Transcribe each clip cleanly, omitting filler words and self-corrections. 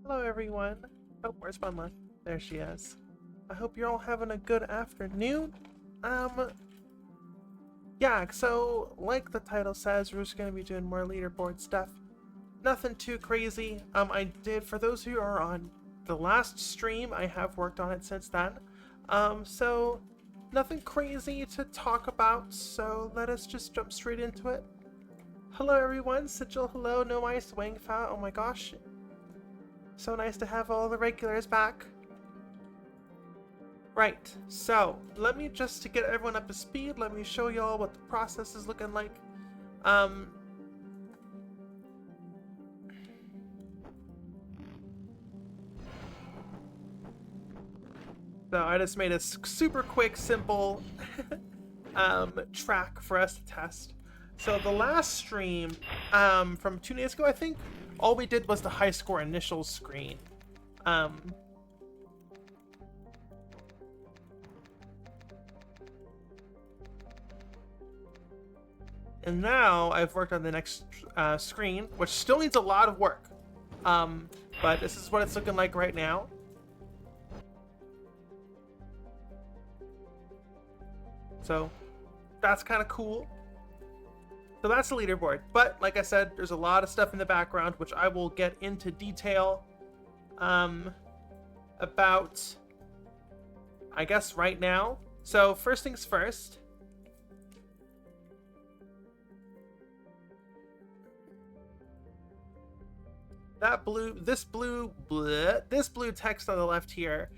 Hello everyone. Oh, where's Bunla? There she is. I hope you're all having a good afternoon. Yeah, so like the title says, we're just gonna be doing more leaderboard stuff. Nothing too crazy. I did, for those who are on the last stream, I have worked on it since then. So nothing crazy to talk about, so let us just jump straight into it. Hello everyone, Sigil, hello, No Ice, Wangfa, oh my gosh. So nice to have all the regulars back. Right, so let me just to get everyone up to speed, let me show y'all what the process is looking like. So I just made a super quick, simple track for us to test. So the last stream from 2 days ago, I think, all we did was the high score initial screen. And now I've worked on the next screen, which still needs a lot of work. But this is what it's looking like right now. So that's kind of cool. So that's the leaderboard. But like I said, there's a lot of stuff in the background, which I will get into detail about, I guess, right now. So first things first. This blue text on the left here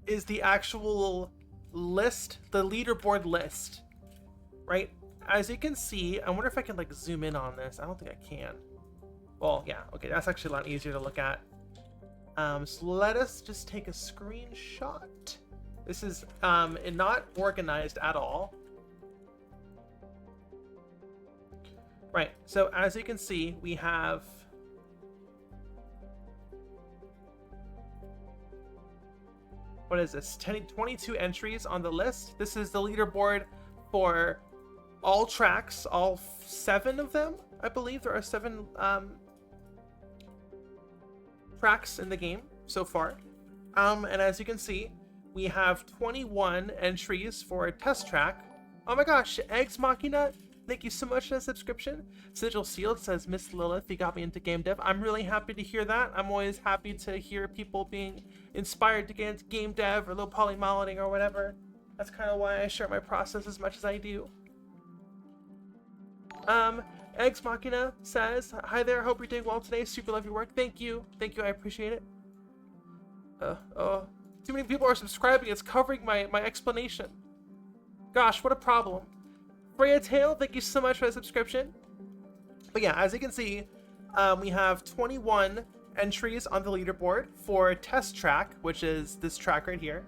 is the actual list, the leaderboard list, right? As you can see, I wonder if I can like zoom in on this. I don't think I can. Well, yeah, okay, that's actually a lot easier to look at. So let us just take a screenshot. This is not organized at all. Right, so as you can see, we have what is this? 22 entries on the list. This is the leaderboard for all tracks, all 7 of them. I believe there are 7 tracks in the game so far. And as you can see, we have 21 entries for a test track. Oh my gosh, Eggs Machina, thank you so much for the subscription. Sigil Sealed says, Miss Lilith, you got me into game dev. I'm really happy to hear that. I'm always happy to hear people being inspired to get into game dev or low poly modeling or whatever. That's kind of why I share my process as much as I do. Eggs Machina says, hi there, hope you're doing well today. Super love your work. Thank you, I appreciate it. Too many people are subscribing. It's covering my explanation. Gosh, what a problem. Freya Tail, thank you so much for the subscription. But yeah, as you can see, we have 21 entries on the leaderboard for test track, which is this track right here.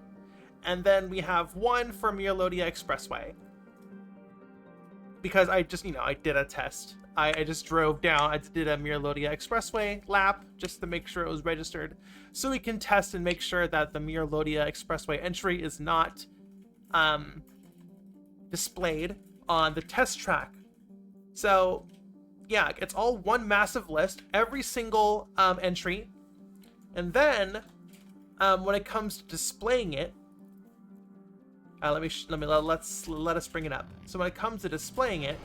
And then we have 1 for Mirlodia Expressway. Because I just, I did a test. I just drove down, I did a Mirlodia Expressway lap just to make sure it was registered. So we can test and make sure that the Mirlodia Expressway entry is not displayed on the test track. So yeah, it's all one massive list, every single entry. And then when it comes to displaying it, let us bring it up. So when it comes to displaying it,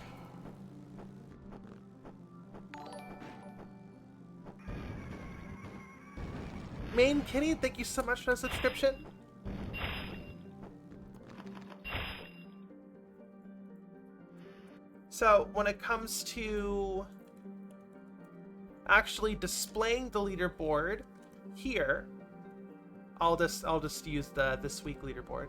Main Kitty, thank you so much for the subscription. So when it comes to actually displaying the leaderboard here, I'll just use the this week leaderboard.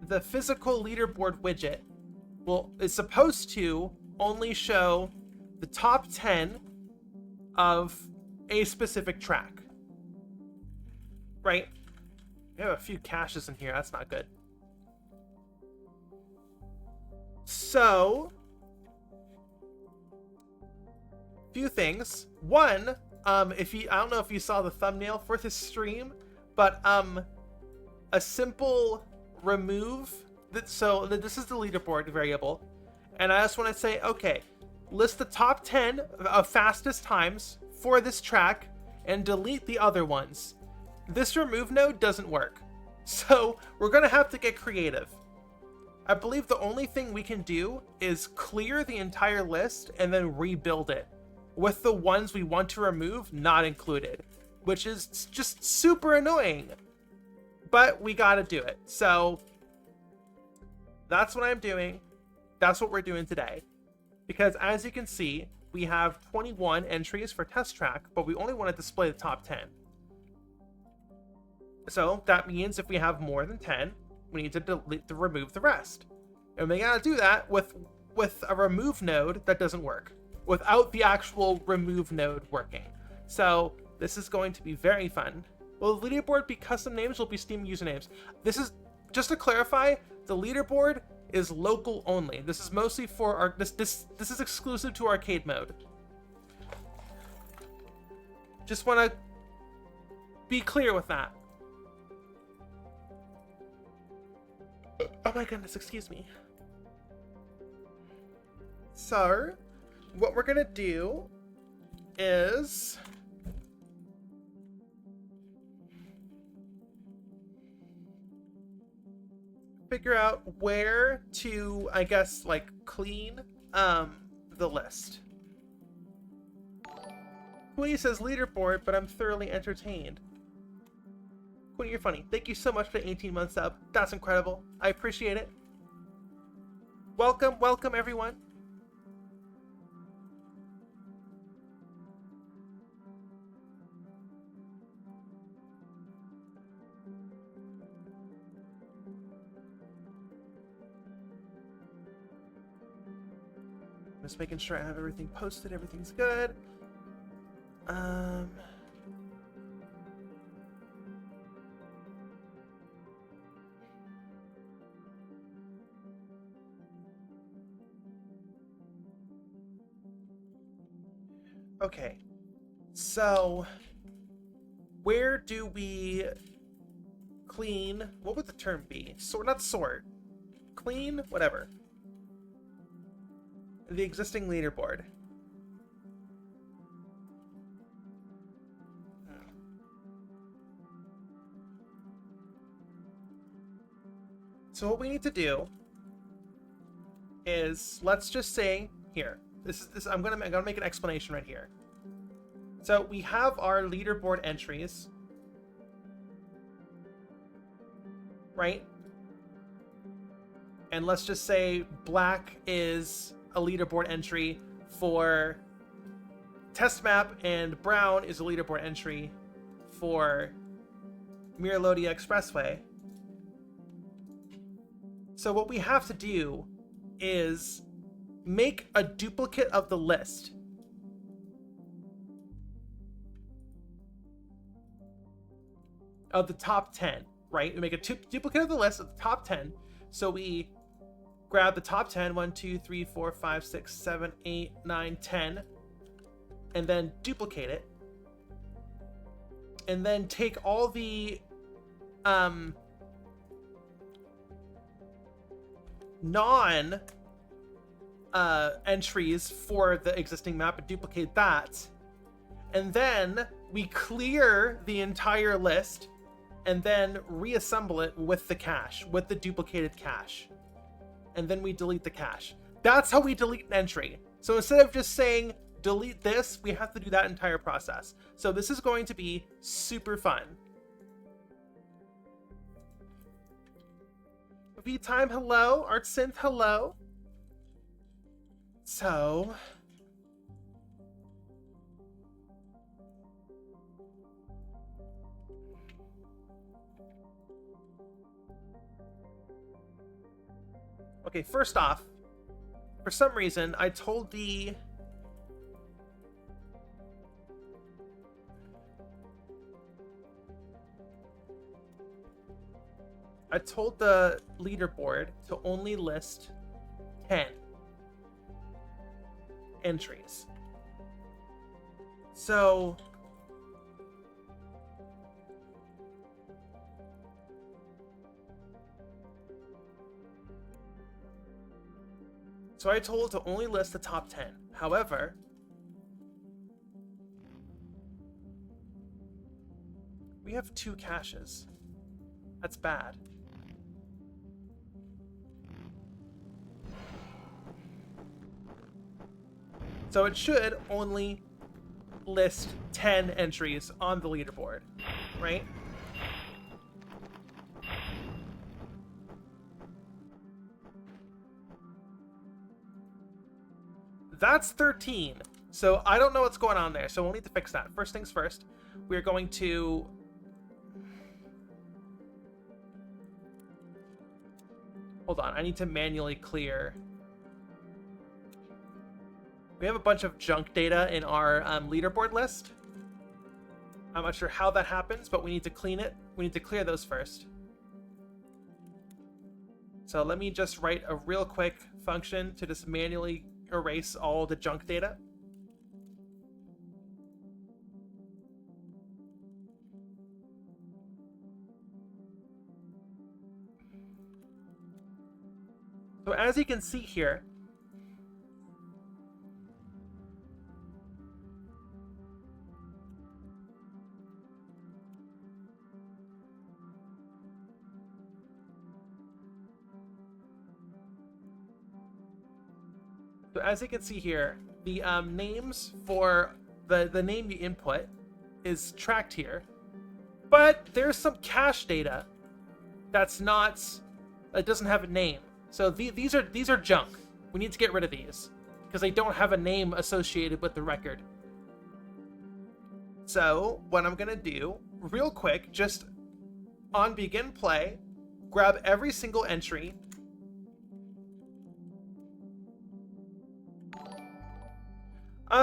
The physical leaderboard widget is supposed to only show the top 10 of a specific track. Right? We have a few caches in here, that's not good. So, few things. One, I don't know if you saw the thumbnail for this stream, but a simple remove. So this is the leaderboard variable, and I just want to say, okay, list the top 10 of fastest times for this track and delete the other ones. This remove node doesn't work, so we're gonna have to get creative. I believe the only thing we can do is clear the entire list and then rebuild it with the ones we want to remove not included, which is just super annoying, but we gotta do it. So that's what I'm doing. That's what we're doing today. Because as you can see, we have 21 entries for test track, but we only want to display the top 10. So that means if we have more than 10, we need to remove the rest. And we gotta do that with a remove node that doesn't work, without the actual remove node working. So this is going to be very fun. Will the leaderboard be custom names? Will be Steam usernames? This is, just to clarify, the leaderboard is local only. This is mostly for our this is exclusive to arcade mode. Just want to be clear with that. Oh my goodness, excuse me. So, what we're gonna do is figure out where to, I guess, like, clean the list. Queenie says leaderboard, but I'm thoroughly entertained. Queenie, you're funny. Thank you so much for the 18-month sub. That's incredible. I appreciate it. Welcome, welcome everyone. Just making sure I have everything posted, everything's good. Okay, so where do we clean? What would the term be? Sort, not sort. Clean, whatever. The existing leaderboard. So what we need to do is, let's just say here. I'm gonna make an explanation right here. So we have our leaderboard entries, right? And let's just say black is a leaderboard entry for test map and brown is a leaderboard entry for Miralodia Expressway. So what we have to do is make a duplicate of the list. Of the top 10, right? We make a duplicate of the list of the top 10. So we grab the top 10, 1, 2, 3, 4, 5, 6, 7, 8, 9, 10, and then duplicate it. And then take all the non entries for the existing map and duplicate that. And then we clear the entire list and then reassemble it with the cache, with the duplicated cache. And then we delete the cache. That's how we delete an entry. So instead of just saying delete this, we have to do that entire process. So this is going to be super fun. V-Time, hello. ArtSynth, hello. So okay, first off, for some reason, I told the leaderboard to only list 10 entries. So So I told to only list the top 10. However, we have 2 caches. That's bad. So it should only list 10 entries on the leaderboard, right? That's 13. So I don't know what's going on there, so we'll need to fix that. First things first, we're going to... Hold on, I need to manually clear. We have a bunch of junk data in our leaderboard list. I'm not sure how that happens, but we need to clean it. We need to clear those first. So let me just write a real quick function to just manually erase all the junk data. So as you can see here, the names for the name you input is tracked here, but there's some cache data that's not, it doesn't have a name. So these are junk. We need to get rid of these because they don't have a name associated with the record. So what I'm gonna do real quick, just on begin play, grab every single entry.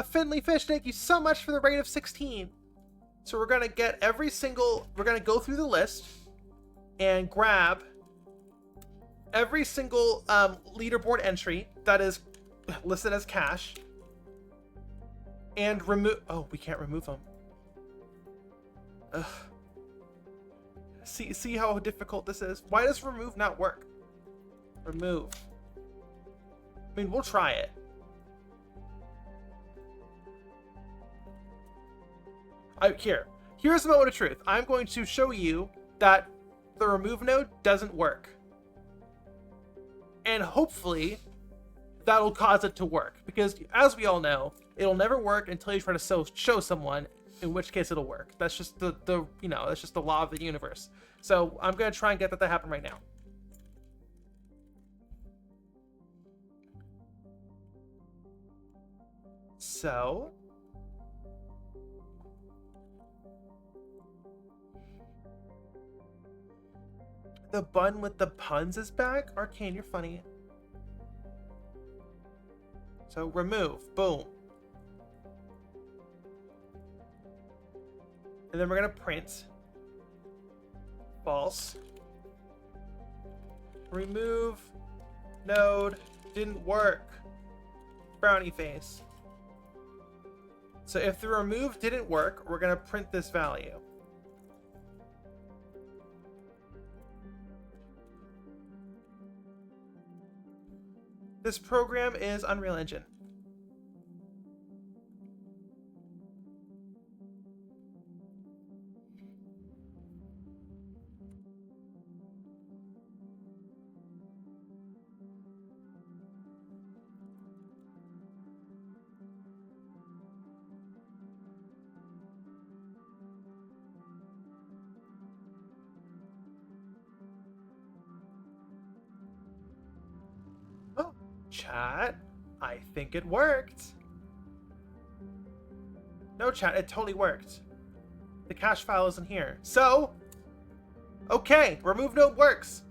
Finley Fish, thank you so much for the rate of 16. So we're gonna get we're gonna go through the list and grab every single leaderboard entry that is listed as cache and remove. Oh, we can't remove them. Ugh. See how difficult this is? Why does remove not work? Remove. I mean, we'll try it. Here's the moment of truth. I'm going to show you that the remove node doesn't work. And hopefully that'll cause it to work. Because as we all know, it'll never work until you try to show someone, in which case it'll work. That's just that's just the law of the universe. So I'm gonna try and get that to happen right now. So the bun with the puns is back? Arcane, you're funny. So remove. Boom. And then we're going to print false. Remove node didn't work. Brownie face. So if the remove didn't work, we're going to print this value. This program is Unreal Engine. Chat, I think it worked. No, chat, it totally worked. The cache file isn't here. So, okay, remove node works.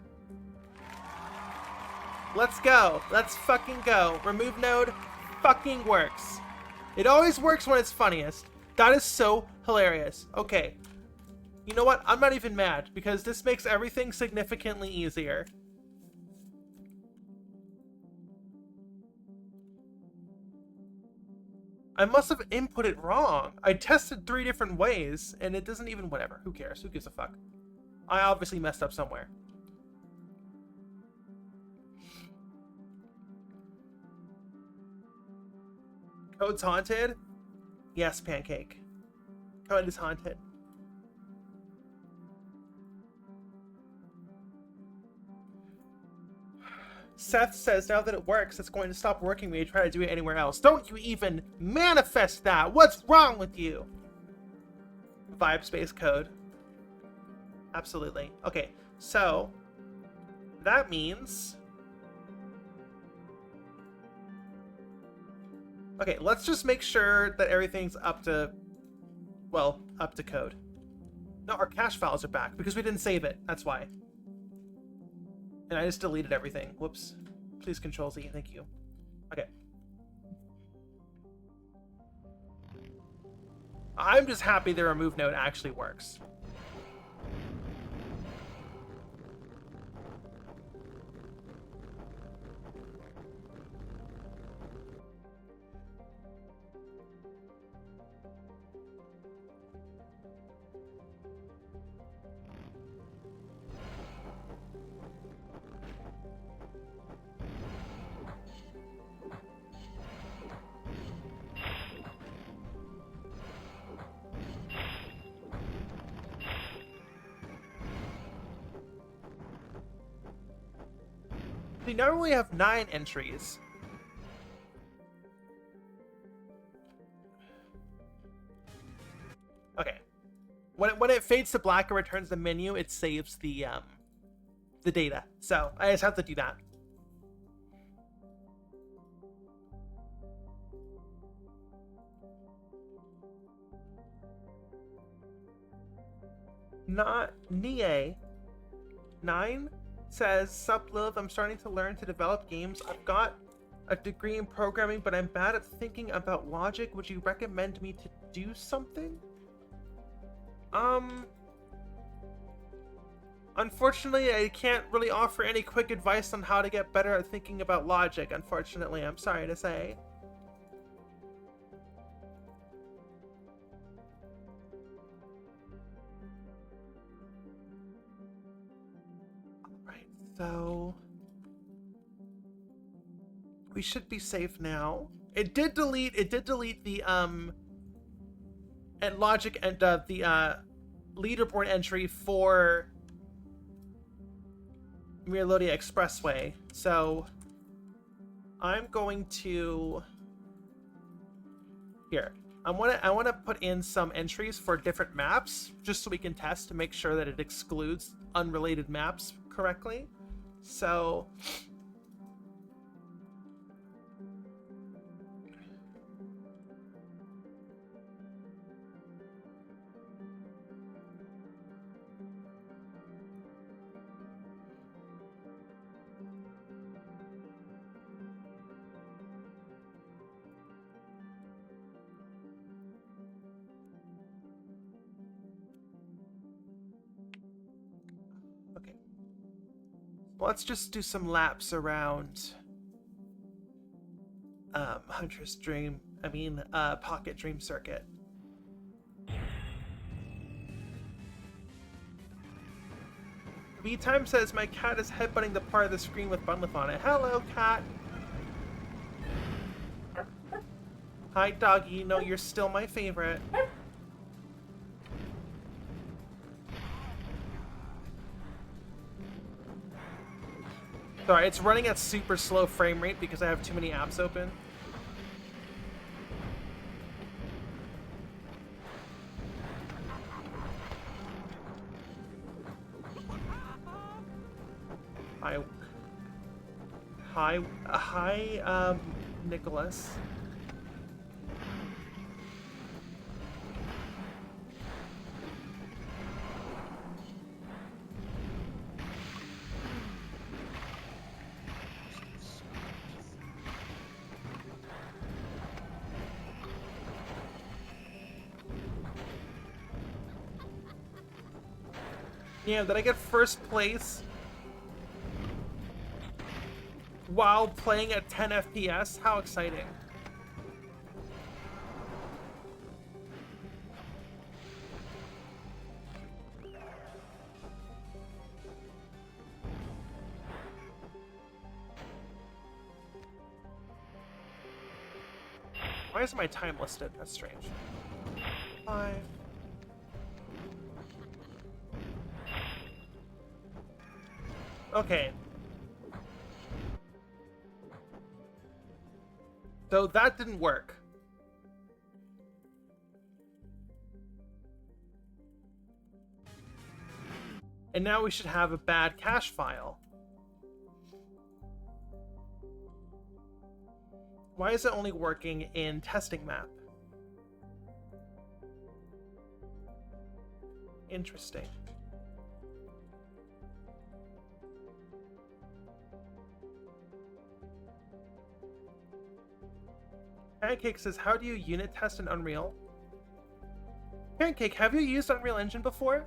Let's go. Let's fucking go. Remove node fucking works. It always works when it's funniest. That is so hilarious. Okay. You know what? I'm not even mad because this makes everything significantly easier. I must have input it wrong. I tested 3 different ways, and it doesn't even... Whatever. Who cares? Who gives a fuck? I obviously messed up somewhere. Code's haunted? Yes, Pancake. Code is haunted. Seth says now that it works, it's going to stop working when you try to do it anywhere else. Don't you even manifest that! What's wrong with you? Vibe space code. Absolutely. Okay, so that means... Okay, let's just make sure that everything's up to... Well, up to code. No, our cache files are back because we didn't save it. That's why. And I just deleted everything. Whoops. Please Control Z. Thank you. Okay. I'm just happy the remove node actually works. We normally have 9 entries. Okay. When it fades to black and returns the menu, it saves the data. So I just have to do that. Not Nie 9 says, "Sup Lilith, I'm starting to learn to develop games. I've got a degree in programming, but I'm bad at thinking about logic. Would you recommend me to do something?" Unfortunately, I can't really offer any quick advice on how to get better at thinking about logic, unfortunately, I'm sorry to say. Alright, so... we should be safe now. It did delete the, and logic and, the, leaderboard entry for Miralodia Expressway. So I'm going to here. I want to put in some entries for different maps just so we can test to make sure that it excludes unrelated maps correctly. So let's just do some laps around Hunter's Dream, Pocket Dream Circuit. V-Time says, my cat is headbutting the part of the screen with Bunlif on it. Hello, cat! Hi, doggy. You know you're still my favorite. Sorry, it's running at super slow frame rate because I have too many apps open. Hi, Nicholas. Yeah, did I get first place while playing at 10 FPS? How exciting. Why isn't my time listed? That's strange. 5. Okay. So that didn't work. And now we should have a bad cache file. Why is it only working in testing map? Interesting. Pancake says, how do you unit test in Unreal? Pancake, have you used Unreal Engine before?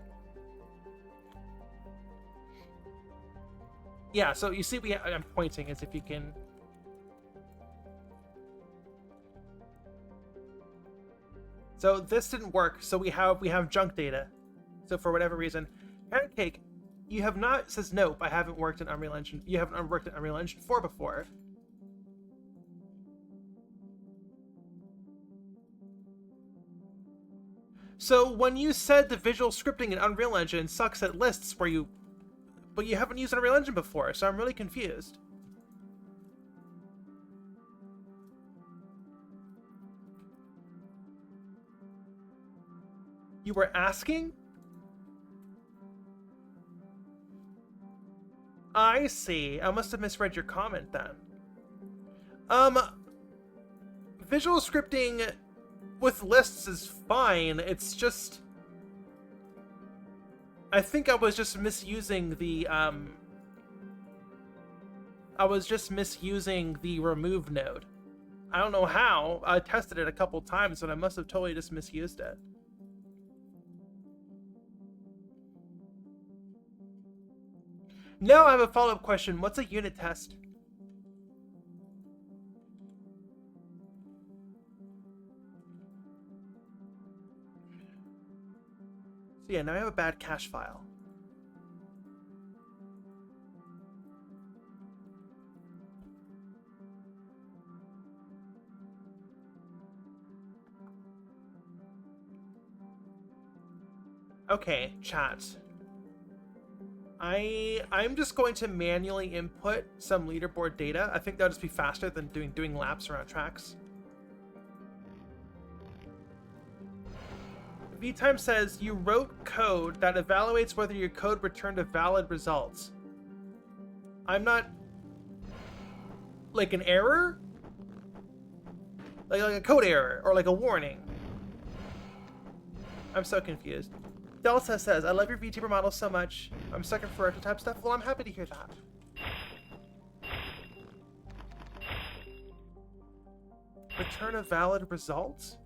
Yeah, so you see, I'm pointing as if you can. So this didn't work. So we have junk data. So for whatever reason, Pancake, you have not, says nope. I haven't worked in Unreal Engine. You haven't worked in Unreal Engine 4 before. So when you said the visual scripting in Unreal Engine sucks at lists, but you haven't used Unreal Engine before, so I'm really confused. You were asking? I see. I must have misread your comment then. Visual scripting with lists is fine. It's just, I think I was just misusing the remove node. I don't know how. I tested it a couple times, but I must have totally just misused it. Now I have a follow-up question. What's a unit test? So yeah, now I have a bad cache file. Okay, chat. I'm just going to manually input some leaderboard data. I think that'll just be faster than doing laps around tracks. VTime says you wrote code that evaluates whether your code returned a valid result. I'm not, like an error? Like a code error or like a warning. I'm so confused. Delta says, I love your VTuber model so much. I'm sucking for retro type stuff. Well, I'm happy to hear that. Return a valid result?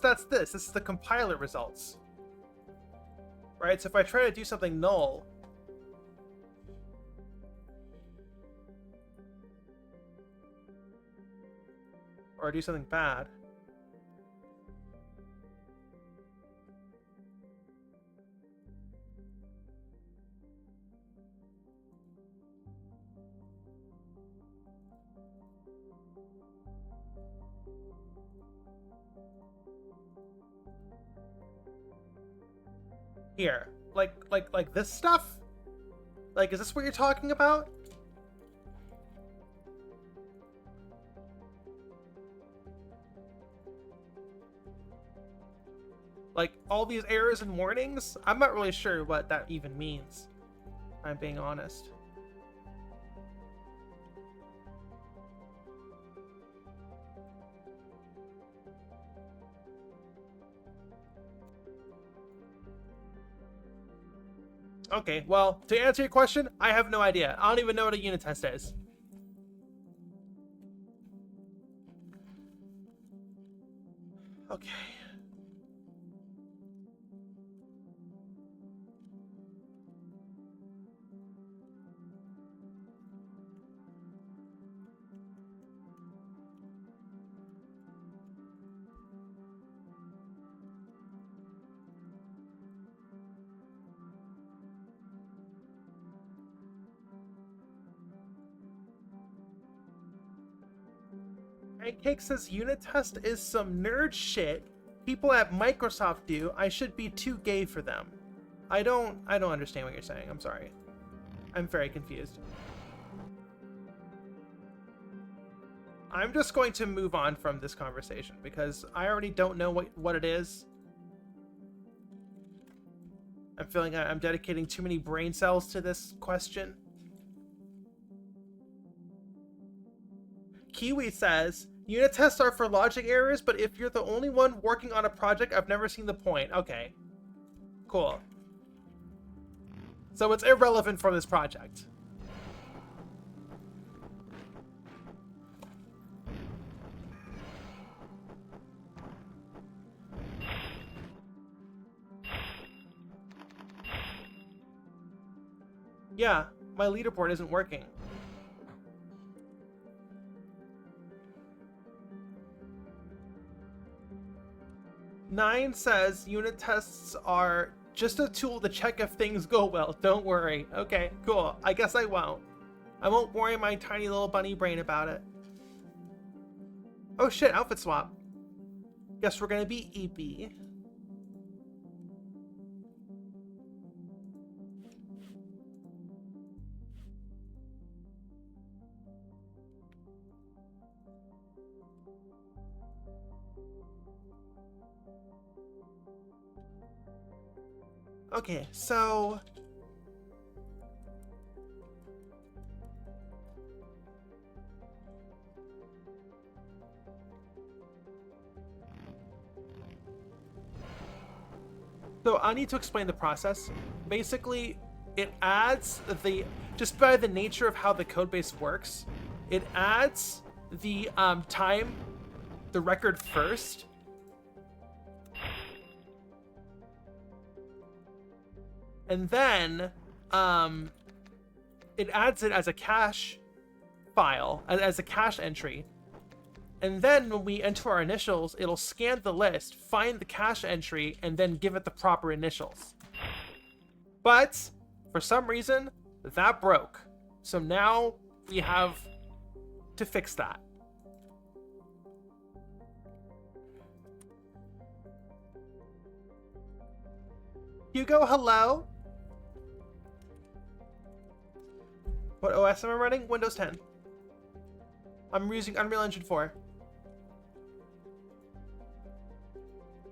That's this. This is the compiler results. Right? So if I try to do something null, or do something bad, here, like this stuff? Like, is this what you're talking about? Like, all these errors and warnings? I'm not really sure what that even means, if I'm being honest. Okay, well, to answer your question, I have no idea. I don't even know what a unit test is. Okay. Pancake says unit test is some nerd shit people at Microsoft do. I should be too gay for them. I don't understand what you're saying. I'm sorry. I'm very confused. I'm just going to move on from this conversation because I already don't know what it is. I'm feeling I'm dedicating too many brain cells to this question. Kiwi says, unit tests are for logic errors, but if you're the only one working on a project, I've never seen the point. Okay. Cool. So it's irrelevant for this project. Yeah, my leaderboard isn't working. Nine says unit tests are just a tool to check if things go well. Don't worry. Okay, cool. I guess I won't. I won't worry my tiny little bunny brain about it. Oh shit, outfit swap. Guess we're gonna be EP. Okay, so I need to explain the process. Basically, it adds just by the nature of how the codebase works, it adds the time, the record first. And then it adds it as a cache file, as a cache entry. And then when we enter our initials, it'll scan the list, find the cache entry, and then give it the proper initials. But for some reason, that broke. So now we have to fix that. Hugo, hello? What OS am I running? Windows 10. I'm using Unreal Engine 4.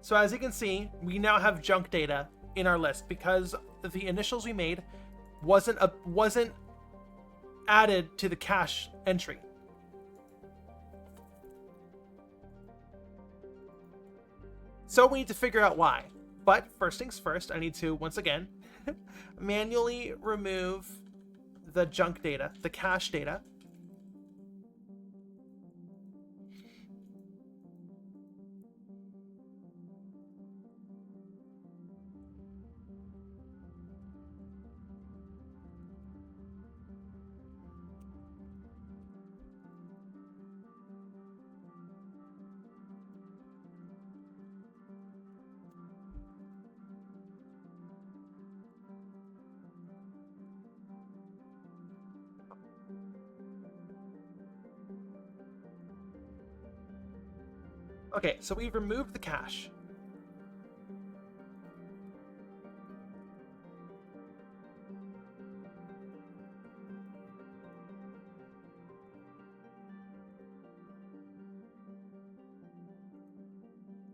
So as you can see, we now have junk data in our list because the initials we made wasn't added to the cache entry. So we need to figure out why. But first things first, I need to, once again, manually remove the junk data, the cache data. Okay, so we've removed the cache.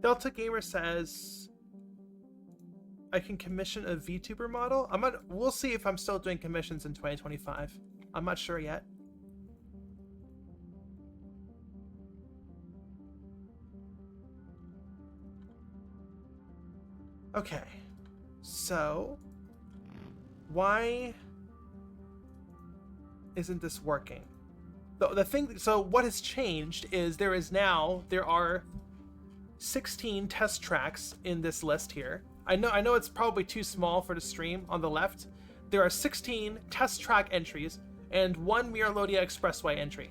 Delta Gamer says I can commission a VTuber model. We'll see if I'm still doing commissions in 2025. I'm not sure yet. Okay, so why isn't this working? The thing, so what has changed is there are 16 test tracks in this list here. I know it's probably too small for the stream on the left. There are 16 test track entries and one Miralodia Expressway entry.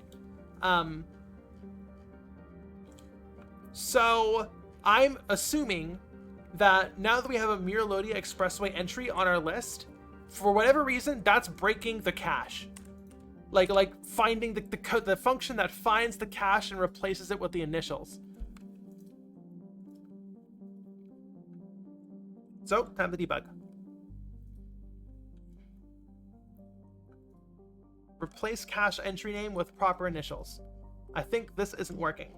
So I'm assuming that now that we have a Miralodia Expressway entry on our list, for whatever reason, that's breaking the cache. Like finding the code, the function that finds the cache and replaces it with the initials. So, time to debug. Replace cache entry name with proper initials. I think this isn't working.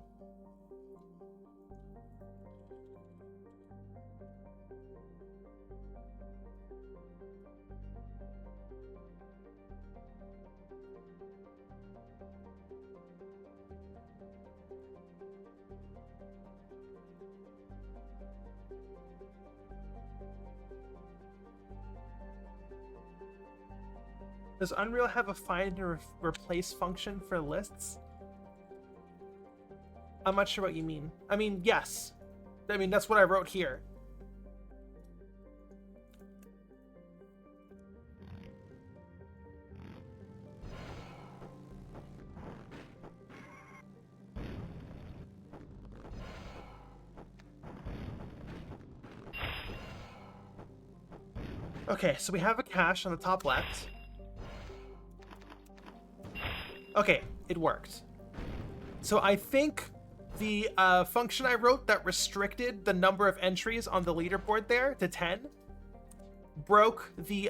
Does Unreal have a find and replace function for lists? I'm not sure what you mean. I mean, yes. I mean, that's what I wrote here. Okay, so we have a cache on the top left. Okay, it worked. So I think the function I wrote that restricted the number of entries on the leaderboard there to 10 broke the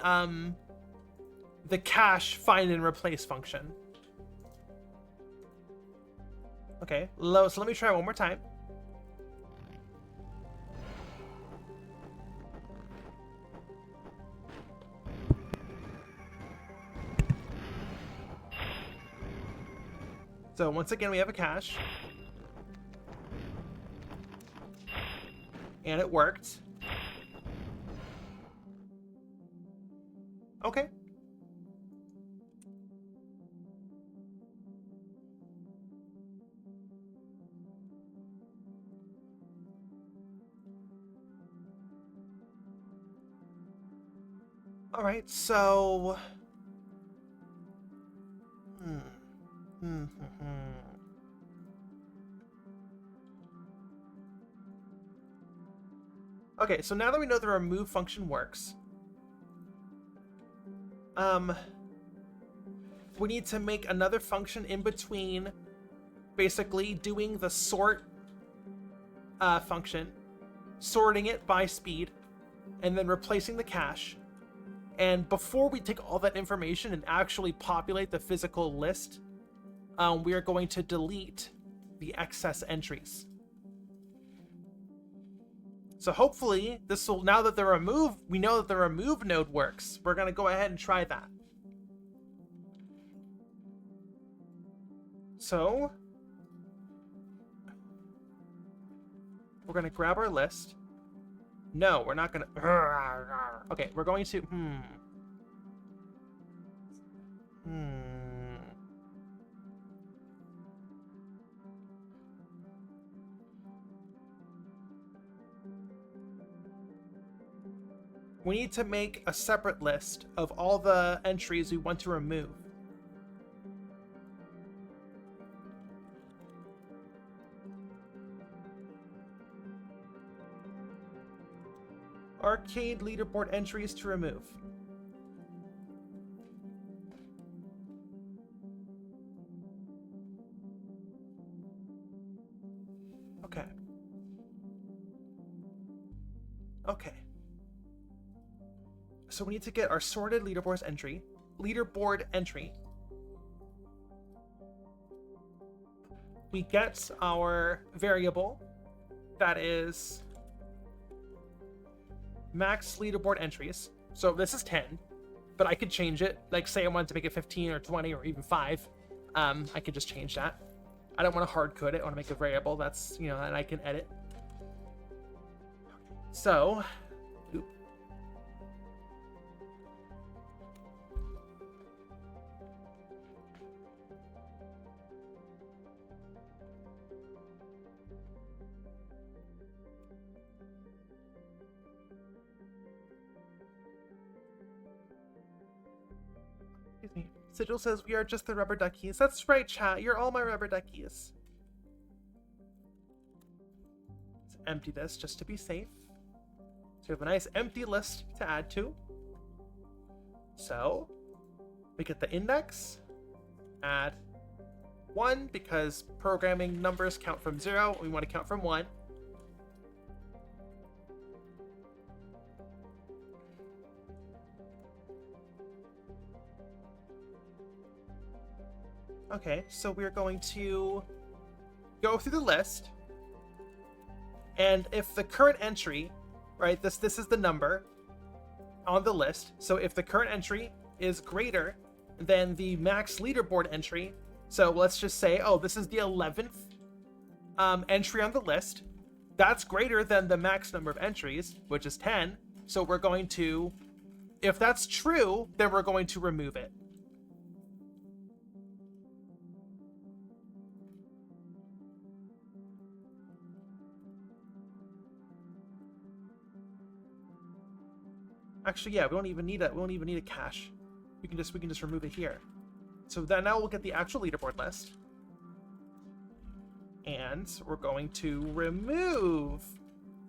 cache find and replace function. Okay, so let me try one more time. So once again, we have a cache. And it worked. Okay. All right, so... Okay, so now that we know the remove function works, we need to make another function in between, basically doing the sort function, sorting it by speed, and then replacing the cache. And before we take all that information and actually populate the physical list, we are going to delete the excess entries. So hopefully this will, now that we know that the remove node works, we're going to go ahead and try that. So we're going to grab our list. No, we're not going to. Okay, we're going to. We need to make a separate list of all the entries we want to remove. Arcade leaderboard entries to remove. Okay. Okay. So we need to get our sorted leaderboard entry. We get our variable that is max leaderboard entries. So this is 10, but I could change it. Like say I wanted to make it 15 or 20 or even 5. I could just change that. I don't want to hard code it. I want to make a variable that's, you know, that I can edit. So, excuse me. Sigil says we are just the rubber duckies. That's right, chat. You're all my rubber duckies. Let's empty this just to be safe. So we have a nice empty list to add to. So we get the index, add 1 because programming numbers count from 0. We want to count from 1. Okay, so we're going to go through the list, and if the current entry, right, this is the number on the list, so if the current entry is greater than the max leaderboard entry, so let's just say, oh, this is the 11th entry on the list, that's greater than the max number of entries, which is 10, so we're going to, if that's true, then we're going to remove it. Actually, yeah, we don't even need a cache. We can just remove it here. So then now we'll get the actual leaderboard list. And we're going to remove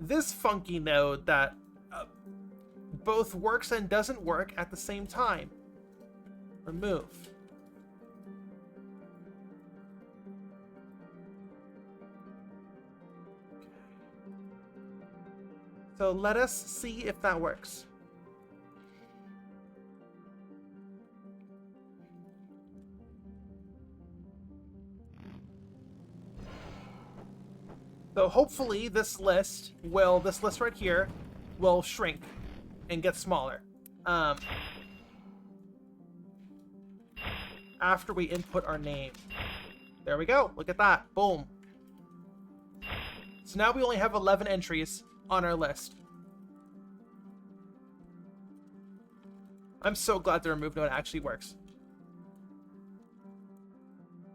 this funky node that both works and doesn't work at the same time. Remove. So let us see if that works. So hopefully this list right here will shrink and get smaller after we input our name. There we go. Look at that. Boom. So now we only have 11 entries on our list. I'm so glad the remove node actually works.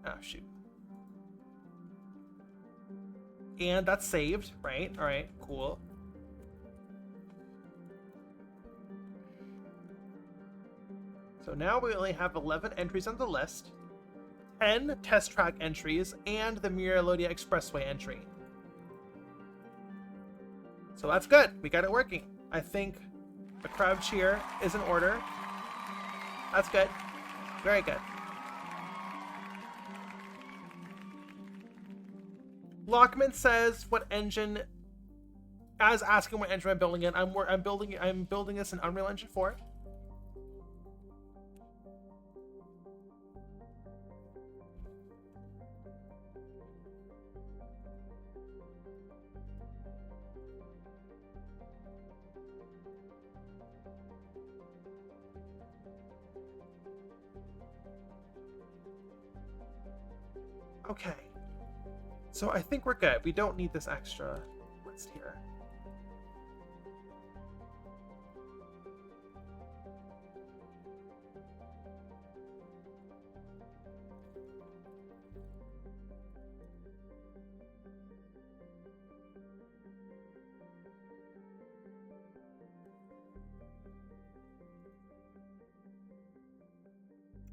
Oh, shoot. And that's saved, right? All right, cool. So now we only have 11 entries on the list, 10 test track entries, and the Miralodia Expressway entry. So that's good. We got it working. I think the crowd cheer is in order. That's good. Very good. Lockman says, "What engine?" As asking what engine I'm building in. I'm building this in Unreal Engine 4. Okay. So I think we're good. We don't need this extra list here.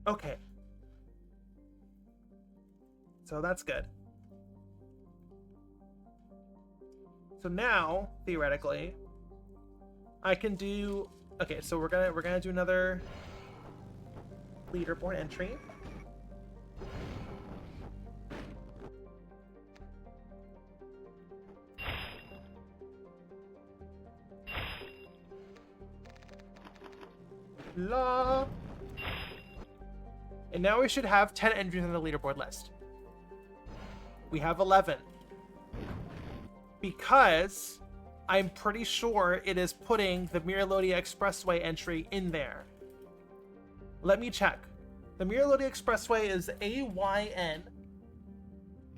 Okay. So that's good. So now, theoretically, I can do... Okay, so we're gonna do another leaderboard entry. La. And now we should have 10 entries on the leaderboard list. We have 11. Because I'm pretty sure it is putting the Miralodia Expressway entry in there. Let me check. The Miralodia Expressway is AYN.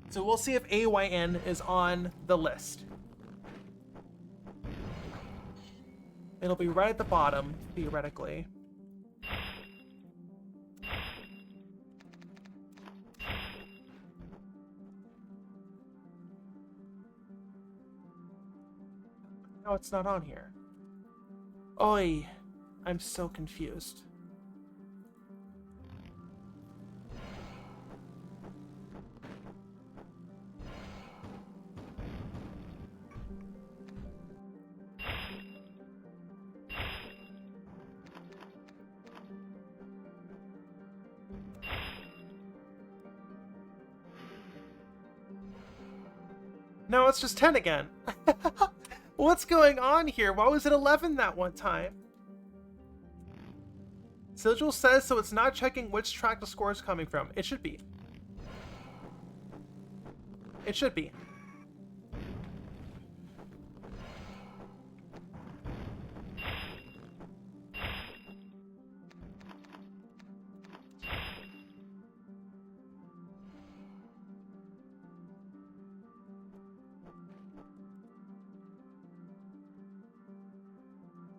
So we'll see if AYN is on the list. It'll be right at the bottom, theoretically. No, it's not on here. Oi, I'm so confused. Now it's just 10 again. What's going on here? Why was it 11 that one time? Sigil says so it's not checking which track the score is coming from. It should be. It should be.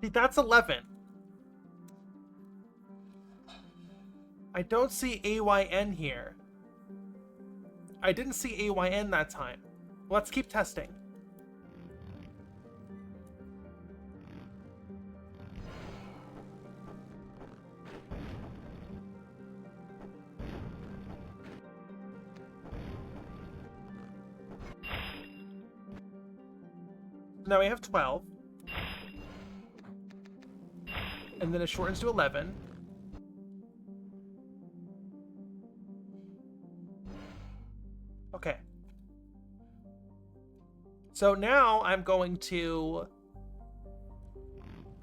See, that's 11. I don't see AYN here. I didn't see AYN that time. Let's keep testing. Now we have 12. And then it shortens to 11. Okay. So now I'm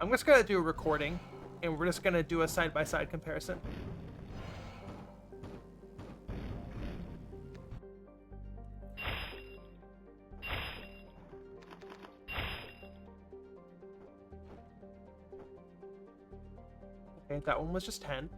just gonna do a recording, and we're just gonna do a side-by-side comparison. Okay, that one was just 10.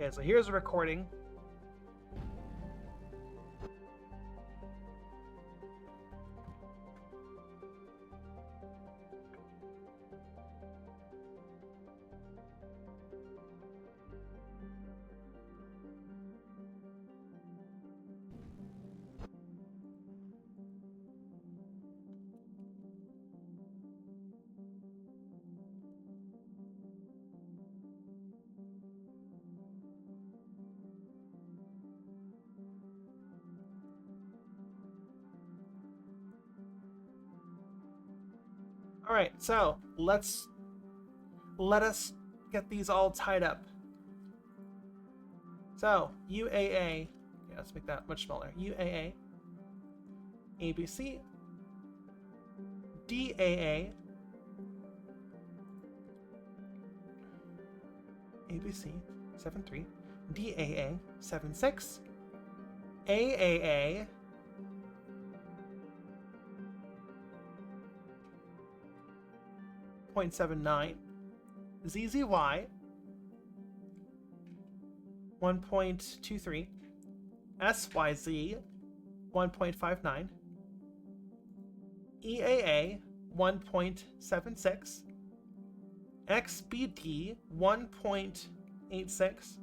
Okay, so here's a recording. All right, so let us get these all tied up. So UAA, yeah, let's make that much smaller. UAA, ABC, DAA, ABC 7.3, DAA 7.6, AAA 0.79, ZZY 1.23, SYZ 1.59, EAA 1.76, XBD 1.86,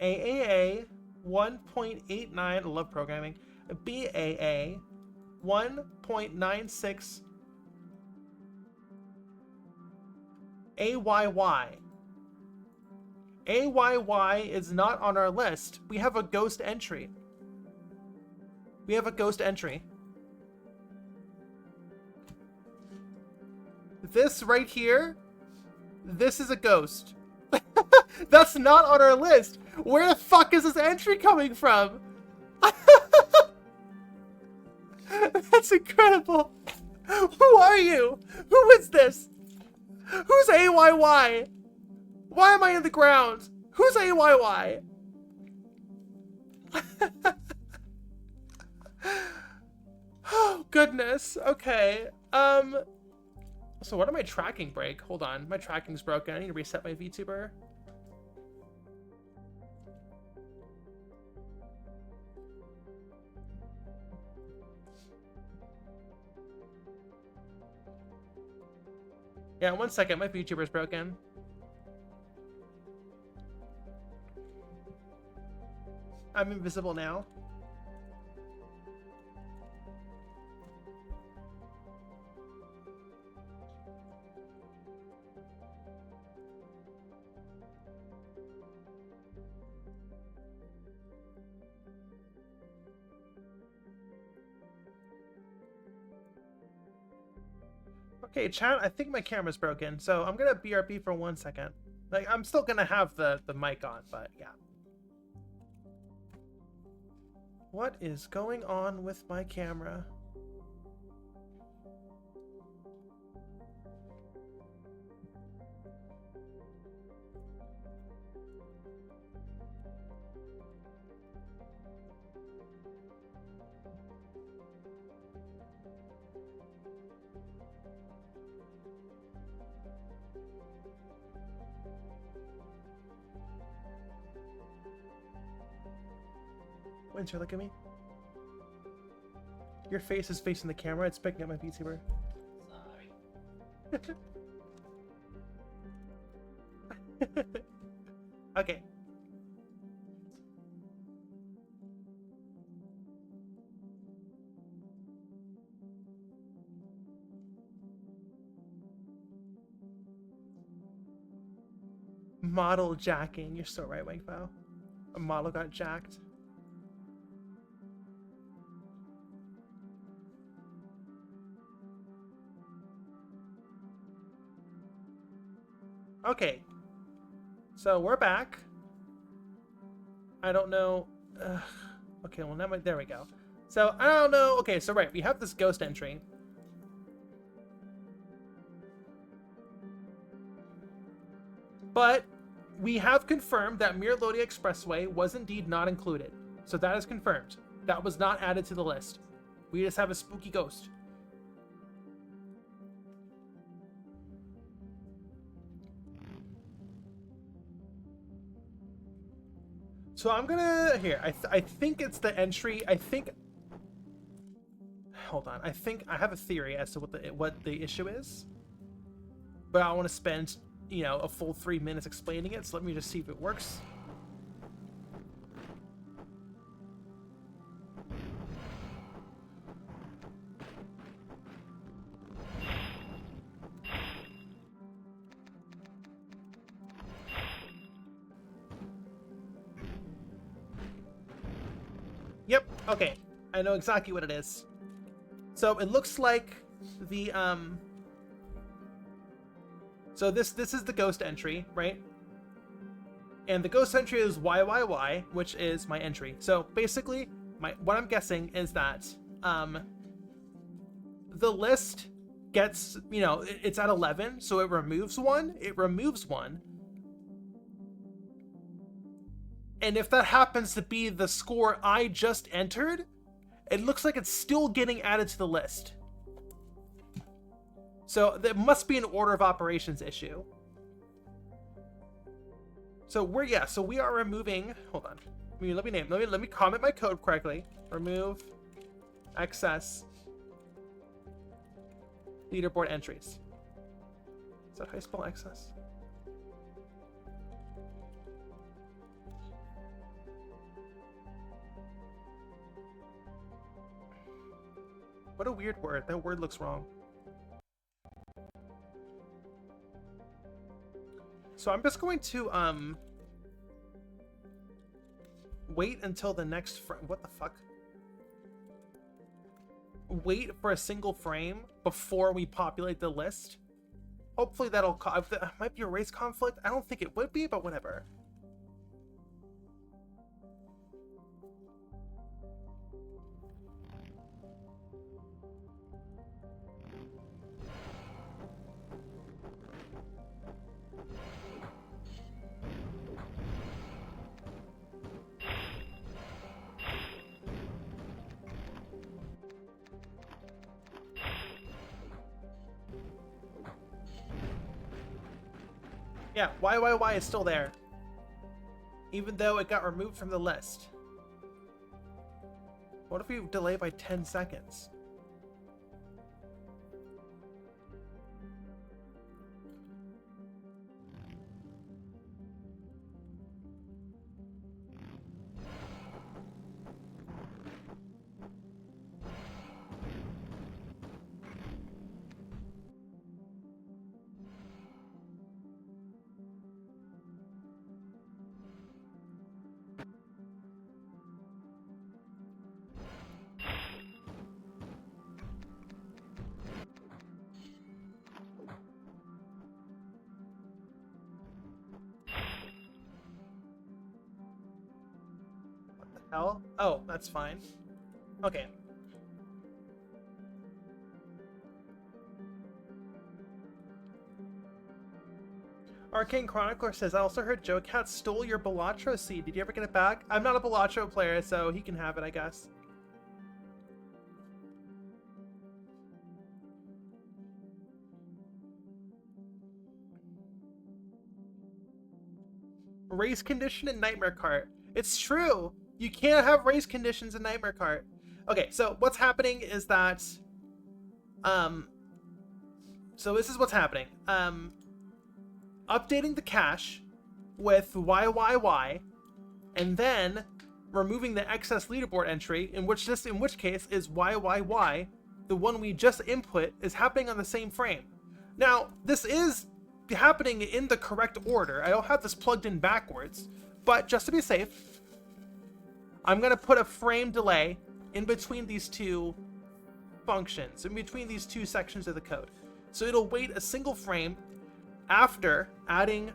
AAA 1.89, I love programming, BAA 1.96, AYY is not on our list. We have a ghost entry. This right here, this is a ghost. That's not on our list. Where the fuck is this entry coming from? That's incredible. Who are you? Who is this? Who's AYY? Why am I in the ground? Who's AYY? Oh, goodness. Okay. So what did my tracking break? Hold on, my tracking's broken. I need to reset my VTuber. Yeah, 1 second, my VTuber's broken. I'm invisible now. Okay, chat, I think my camera's broken, so I'm gonna BRB for 1 second. Like, I'm still gonna have the mic on, but yeah. What is going on with my camera? Winter, look at me. Your face is facing the camera. It's picking up my VTuber. Sorry. Okay. Model jacking. You're so right, Wangfao. A model got jacked. Okay, so we're back. I don't know. Okay, well, now there we go. So I don't know. Okay, so right, we have this ghost entry. But we have confirmed that Mirlodi Expressway was indeed not included. So that is confirmed. That was not added to the list. We just have a spooky ghost. So I'm gonna here. I think it's the entry. I think. Hold on. I think I have a theory as to what the issue is, but I want to spend a full 3 minutes explaining it. So let me just see if it works. Yep, okay. I know exactly what it is. So it looks like the so this is the ghost entry, right? And the ghost entry is YYY, which is my entry. So basically, what I'm guessing is that the list gets, it's at 11, so it removes one. And if that happens to be the score I just entered, it looks like it's still getting added to the list. So there must be an order of operations issue. So we are removing, hold on. Let me comment my code correctly. Remove excess leaderboard entries. Is that how you spell excess? What a weird word. That word looks wrong. So I'm just going to wait until the next frame. What the fuck? Wait for a single frame before we populate the list. Hopefully that'll might be a race conflict. I don't think it would be, but whatever. Yeah, YYY is still there. Even though it got removed from the list. What if we delay by 10 seconds? Hell? Oh, that's fine. Okay. Arcane Chronicler says, I also heard Joe Cat stole your Balatro seed. Did you ever get it back? I'm not a Balatro player, so he can have it, I guess. Race condition in Nightmare Kart. It's true. You can't have race conditions in Nightmare Kart. Okay, so what's happening is that so this is what's happening. Updating the cache with YYY and then removing the excess leaderboard entry, in which case is YYY, the one we just input, is happening on the same frame. Now, this is happening in the correct order. I don't have this plugged in backwards, but just to be safe, I'm going to put a frame delay in between these two functions, in between these two sections of the code. So it'll wait a single frame after adding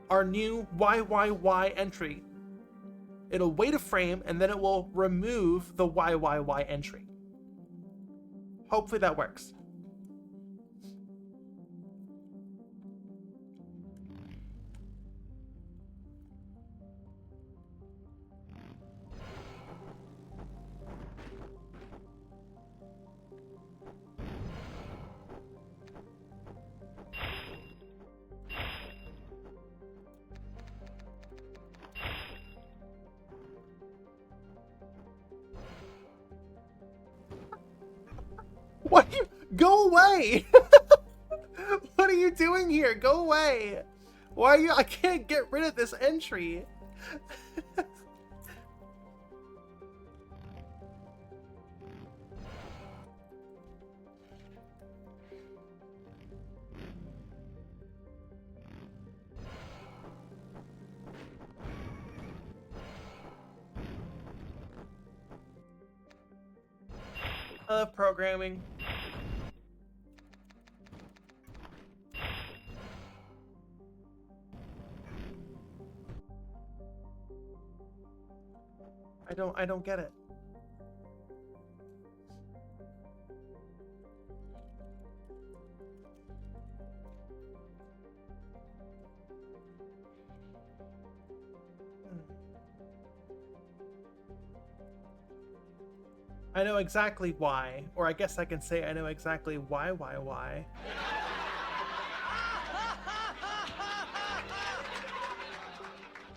our new YYY entry. It'll wait a frame and then it will remove the YYY entry. Hopefully that works. What are you? Go away! What are you doing here? Go away! Why are you? I can't get rid of this entry. I love programming. I don't get it. I know exactly why, or I guess I can say I know exactly why.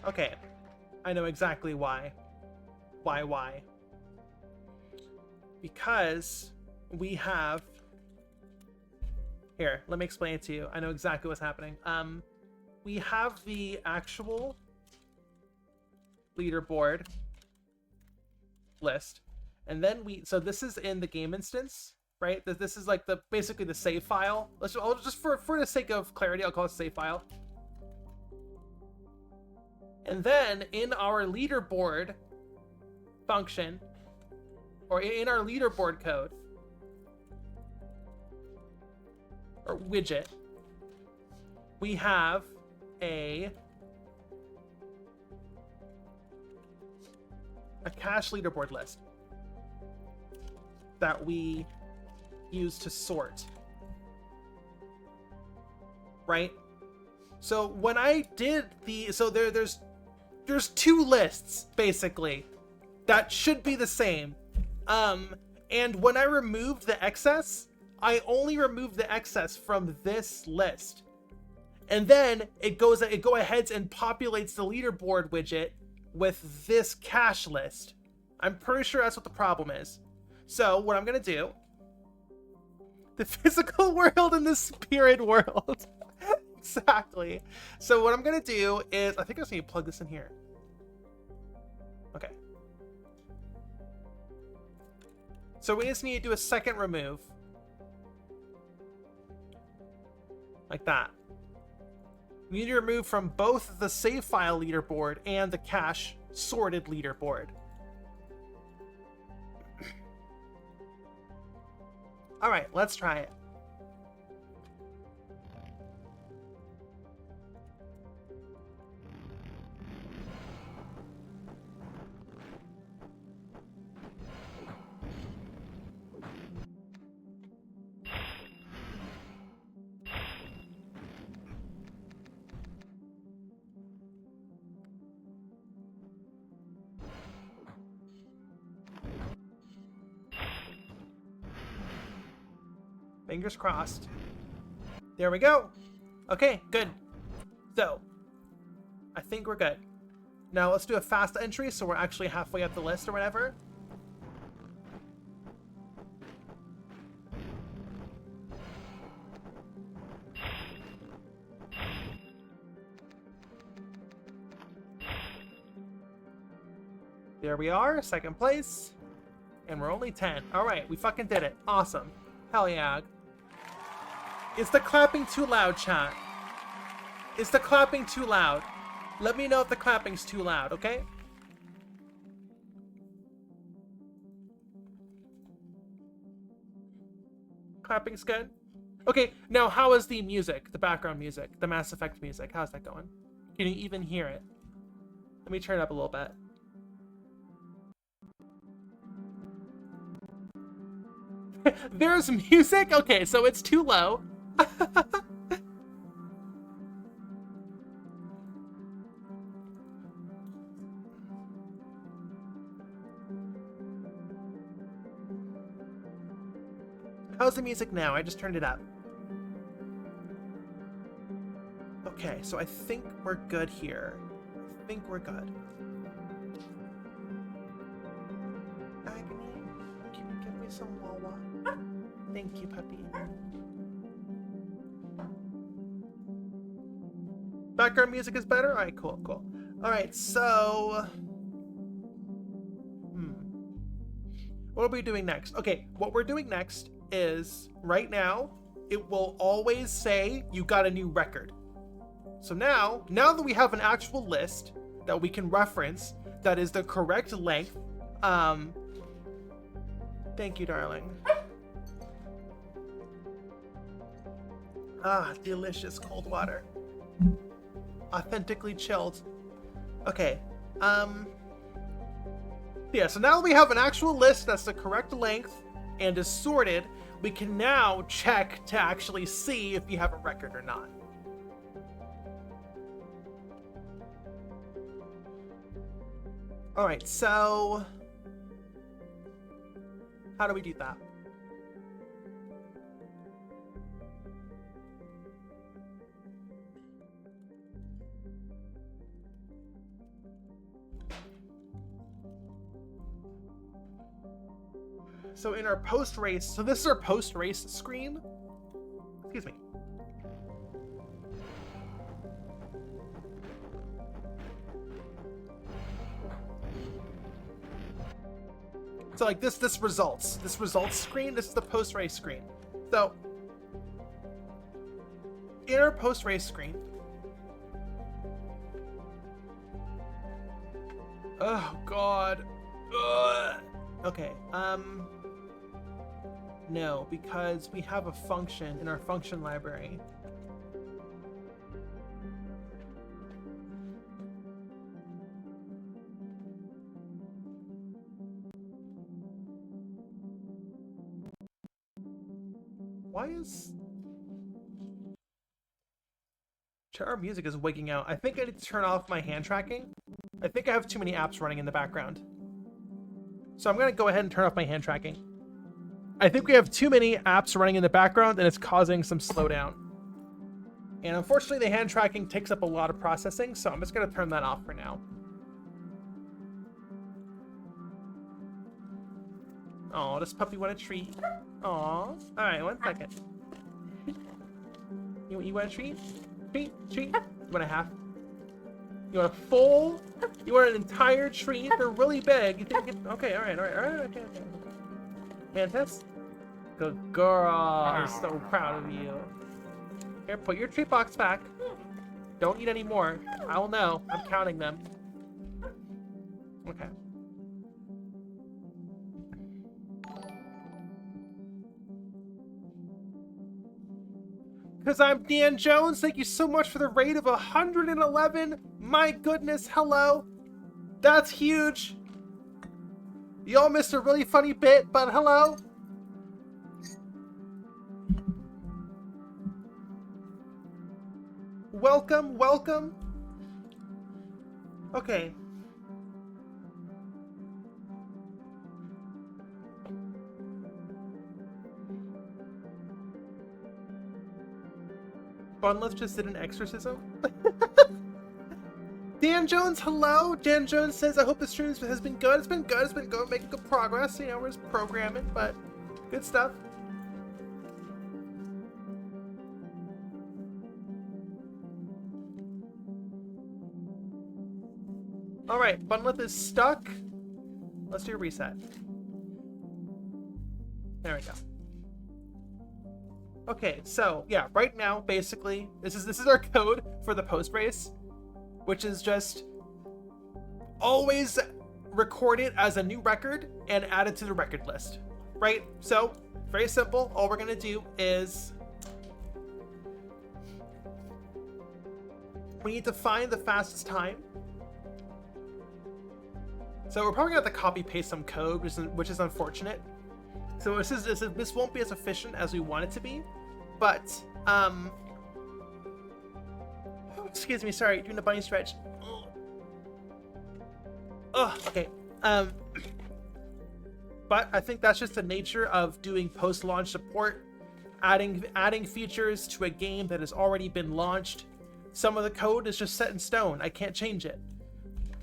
Okay, I know exactly why. Why? Because we have... Here, let me explain it to you. I know exactly what's happening. We have the actual leaderboard list. And then so this is in the game instance, right? This is like basically the save file. I'll just for the sake of clarity, I'll call it save file. And then in our leaderboard function, or in our leaderboard code, or widget, we have a cache leaderboard list that we use to sort, right? So when I did there's two lists basically that should be the same, and when I removed the excess, I only removed the excess from this list, And then it go ahead and populates the leaderboard widget with this cache list. I'm pretty sure that's what the problem is. So what I'm gonna do, the physical world and the spirit world. Exactly. So what I'm gonna do is, I think I just need to plug this in here. Okay. So we just need to do a second remove. Like that. We need to remove from both the save file leaderboard and the cache sorted leaderboard. All right, let's try it. Fingers crossed. There we go. Okay, good. So, I think we're good. Now let's do a fast entry so we're actually halfway up the list or whatever. There we are, second place. And we're only 10. Alright, we fucking did it. Awesome. Hell yeah. Is the clapping too loud, chat? Is the clapping too loud? Let me know if the clapping's too loud, okay? Clapping's good? Okay, now how is the music? The background music? The Mass Effect music? How's that going? Can you even hear it? Let me turn it up a little bit. There's music? Okay, so it's too low. How's the music now? I just turned it up. Okay, so I think we're good here. I think we're good. Agony, can you give me some Wawa? Thank you, puppy. Background music is better? Alright, cool, cool. Alright, so... What are we doing next? Okay, what we're doing next is, right now, it will always say you got a new record. So now that we have an actual list that we can reference that is the correct length, thank you, darling. Ah, delicious cold water. Authentically chilled. Okay, yeah, so now that we have an actual list that's the correct length and is sorted, we can now check to actually see if you have a record or not. Alright, so... how do we do that? So in our post-race, so this is our post-race screen. Excuse me. So like this results screen, this is the post-race screen. So in our post-race screen, oh god, ugh. Okay, no, because we have a function in our function library. Why is... Our music is wigging out. I think I need to turn off my hand tracking. I think I have too many apps running in the background. So I'm going to go ahead and turn off my hand tracking. I think we have too many apps running in the background and it's causing some slowdown. And unfortunately, the hand tracking takes up a lot of processing, so I'm just going to turn that off for now. Oh, this puppy want a treat. Aw. Alright, 1 second. You want a treat? Treat? You want a half? You want a full? You want an entire treat? They're really big. You think okay, alright, okay. Mantis? Good girl. I'm so proud of you. Here, put your treat box back. Don't eat any more. I'll know. I'm counting them. Okay. Because I'm Dan Jones. Thank you so much for the raid of 111. My goodness, hello. That's huge. Y'all missed a really funny bit, but hello. Welcome, welcome. Okay. Bunlift just did an exorcism. Dan Jones, hello. Dan Jones says, I hope the stream has been good. It's been good. It's been good. Making good progress. You know, we're just programming, but good stuff. Alright, Bunlift is stuck. Let's do a reset. There we go. Okay, so yeah, right now, basically, this is our code for the post race, which is just always record it as a new record and add it to the record list, right? So very simple. All we're gonna do is we need to find the fastest time. So we're probably gonna have to copy paste some code, which is unfortunate. So this won't be as efficient as we want it to be, but excuse me, sorry, doing a bunny stretch. Okay. But I think that's just the nature of doing post-launch support, adding features to a game that has already been launched. Some of the code is just set in stone. I can't change it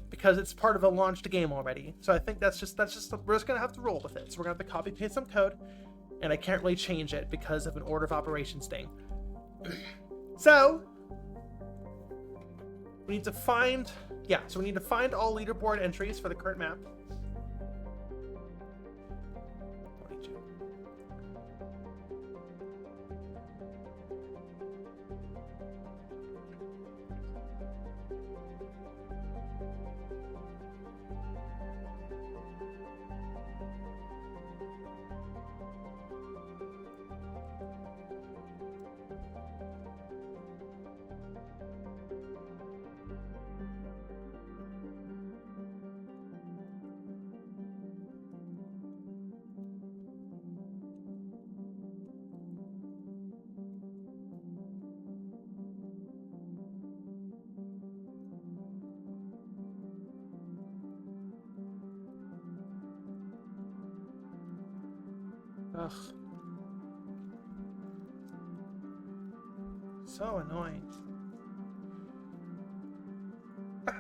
because it's part of a launched game already. So I think that's just we're just gonna have to roll with it. So we're gonna have to copy paste some code, and I can't really change it because of an order of operations thing. So we need to find all leaderboard entries for the current map. Ugh. So annoying.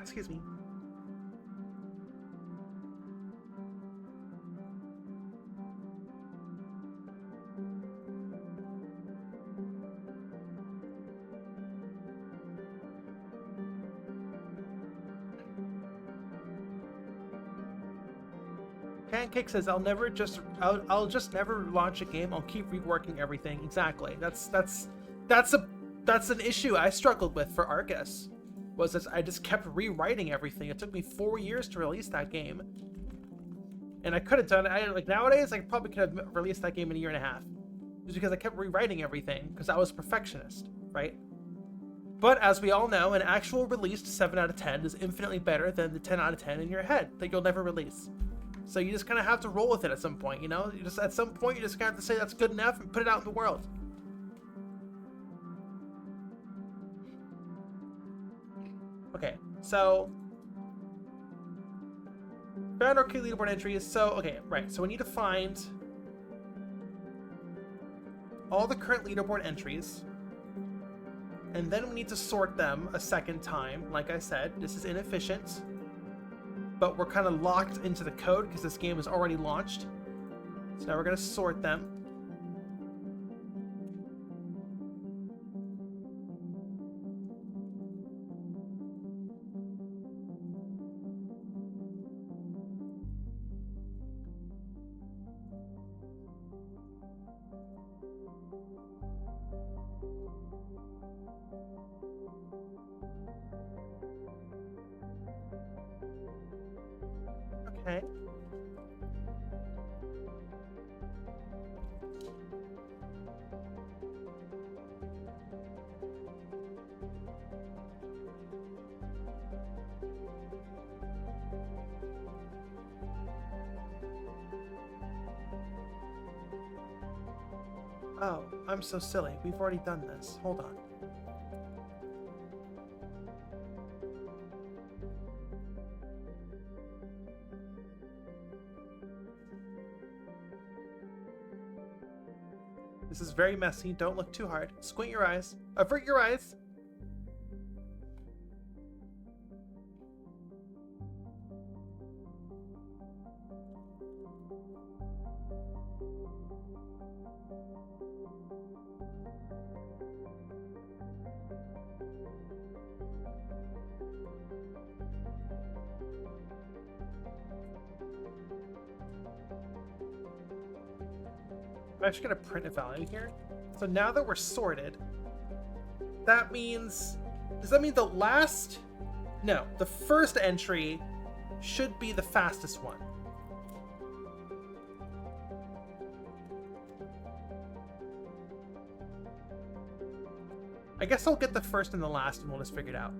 Excuse me. Pancake says, I'll just never launch a game. I'll keep reworking everything. Exactly. That's an issue I struggled with for Arcus. Was that I just kept rewriting everything. It took me 4 years to release that game, and I could have done it. Like nowadays, I probably could have released that game in a year and a half, just because I kept rewriting everything because I was a perfectionist, right? But as we all know, an actual released 7 out of 10 is infinitely better than the 10 out of 10 in your head that you'll never release. So you just kind of have to roll with it at some point, you know? At some point, you just kind of have to say that's good enough and put it out in the world. Okay, so found our key leaderboard entries. So, okay, right. So we need to find all the current leaderboard entries. And then we need to sort them a second time. Like I said, this is inefficient. But we're kind of locked into the code because this game is already launched. So now we're going to sort them. Okay. Oh, I'm so silly. We've already done this. Hold on. This is very messy. Don't look too hard. Squint your eyes. Avert your eyes. I'm actually going to print a value here. So now that we're sorted, that means... Does that mean the last... No, the first entry should be the fastest one. I guess I'll get the first and the last and we'll just figure it out.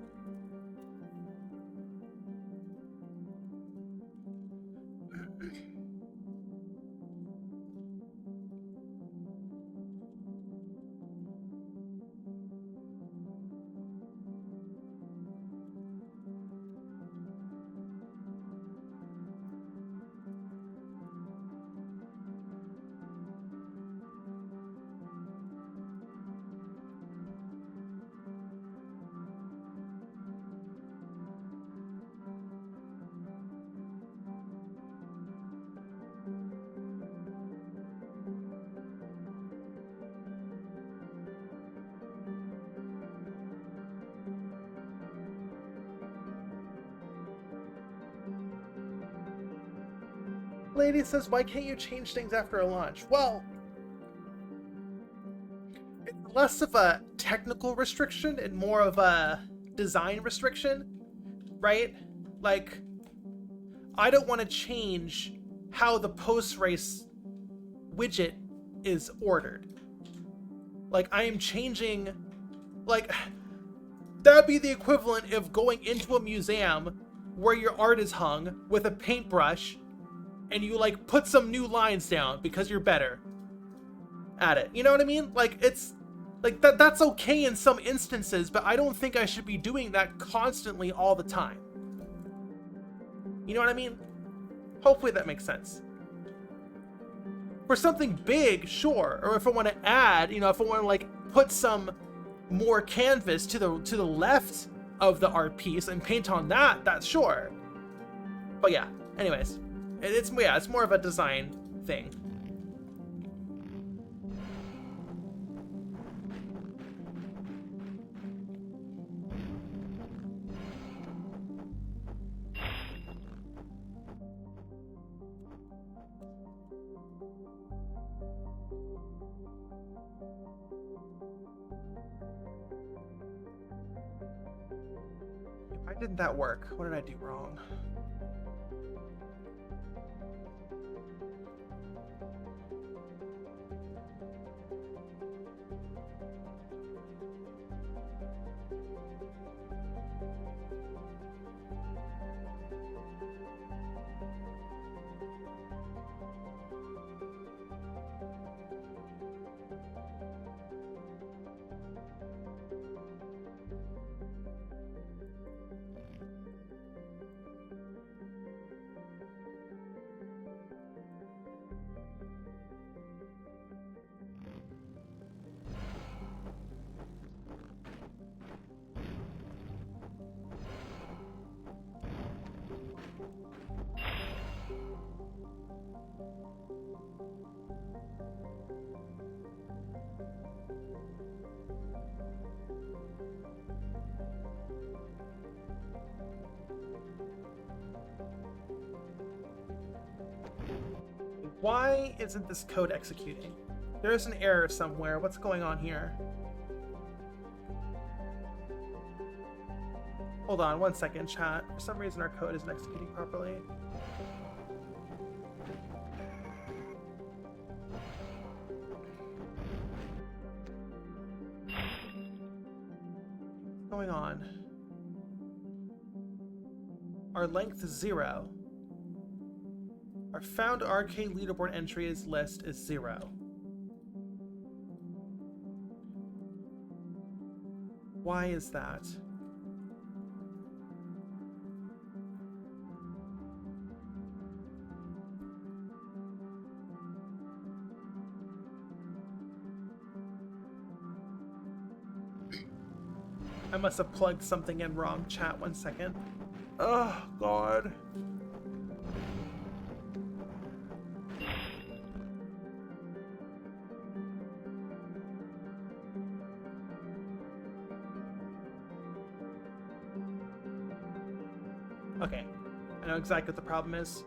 Lady says, why can't you change things after a launch? Well, it's less of a technical restriction and more of a design restriction, right? Like, I don't want to change how the post-race widget is ordered. Like, I am changing... Like, that'd be the equivalent of going into a museum where your art is hung with a paintbrush and you, like, put some new lines down because you're better at it. You know what I mean? Like, it's... Like, that's okay in some instances, but I don't think I should be doing that constantly all the time. You know what I mean? Hopefully that makes sense. For something big, sure. Or if I want to add, you know, if I want to, like, put some more canvas to the left of the art piece and paint on that, that's sure. But yeah, anyways. It's more of a design thing. Why didn't that work? What did I do wrong? Why isn't this code executing? There is an error somewhere. What's going on here? Hold on 1 second, chat. For some reason our code isn't executing properly. What's going on? Our length is 0. Our found arcade leaderboard entries list is 0. Why is that? I must have plugged something in wrong, chat. 1 second. Oh, God. Okay, I know exactly what the problem is.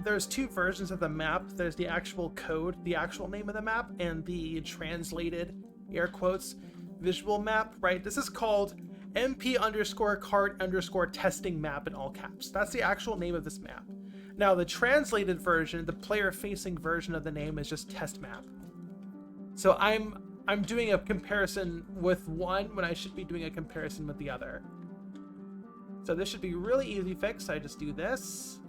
There's two versions of the map. There's the actual code, the actual name of the map, and the translated, air quotes, visual map, right? This is called MP_Kart_testing map in all caps. That's the actual name of this map. Now, the translated version, the player-facing version of the name is just test map. So I'm doing a comparison with one when I should be doing a comparison with the other. So this should be really easy fix. I just do this,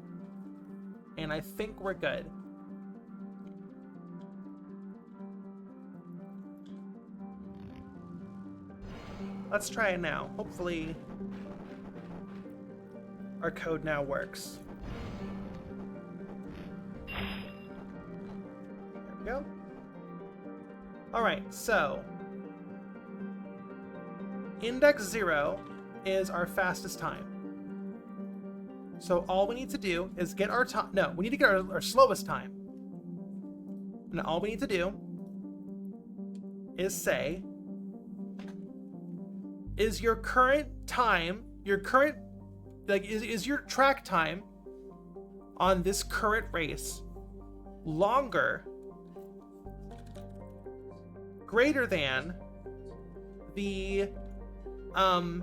and I think we're good. Let's try it now. Hopefully our code now works. There we go. All right, so index 0 is our fastest time. So all we need to do is get our time. No, we need to get our slowest time. And all we need to do is say, is your current time, is your track time on this current race greater than the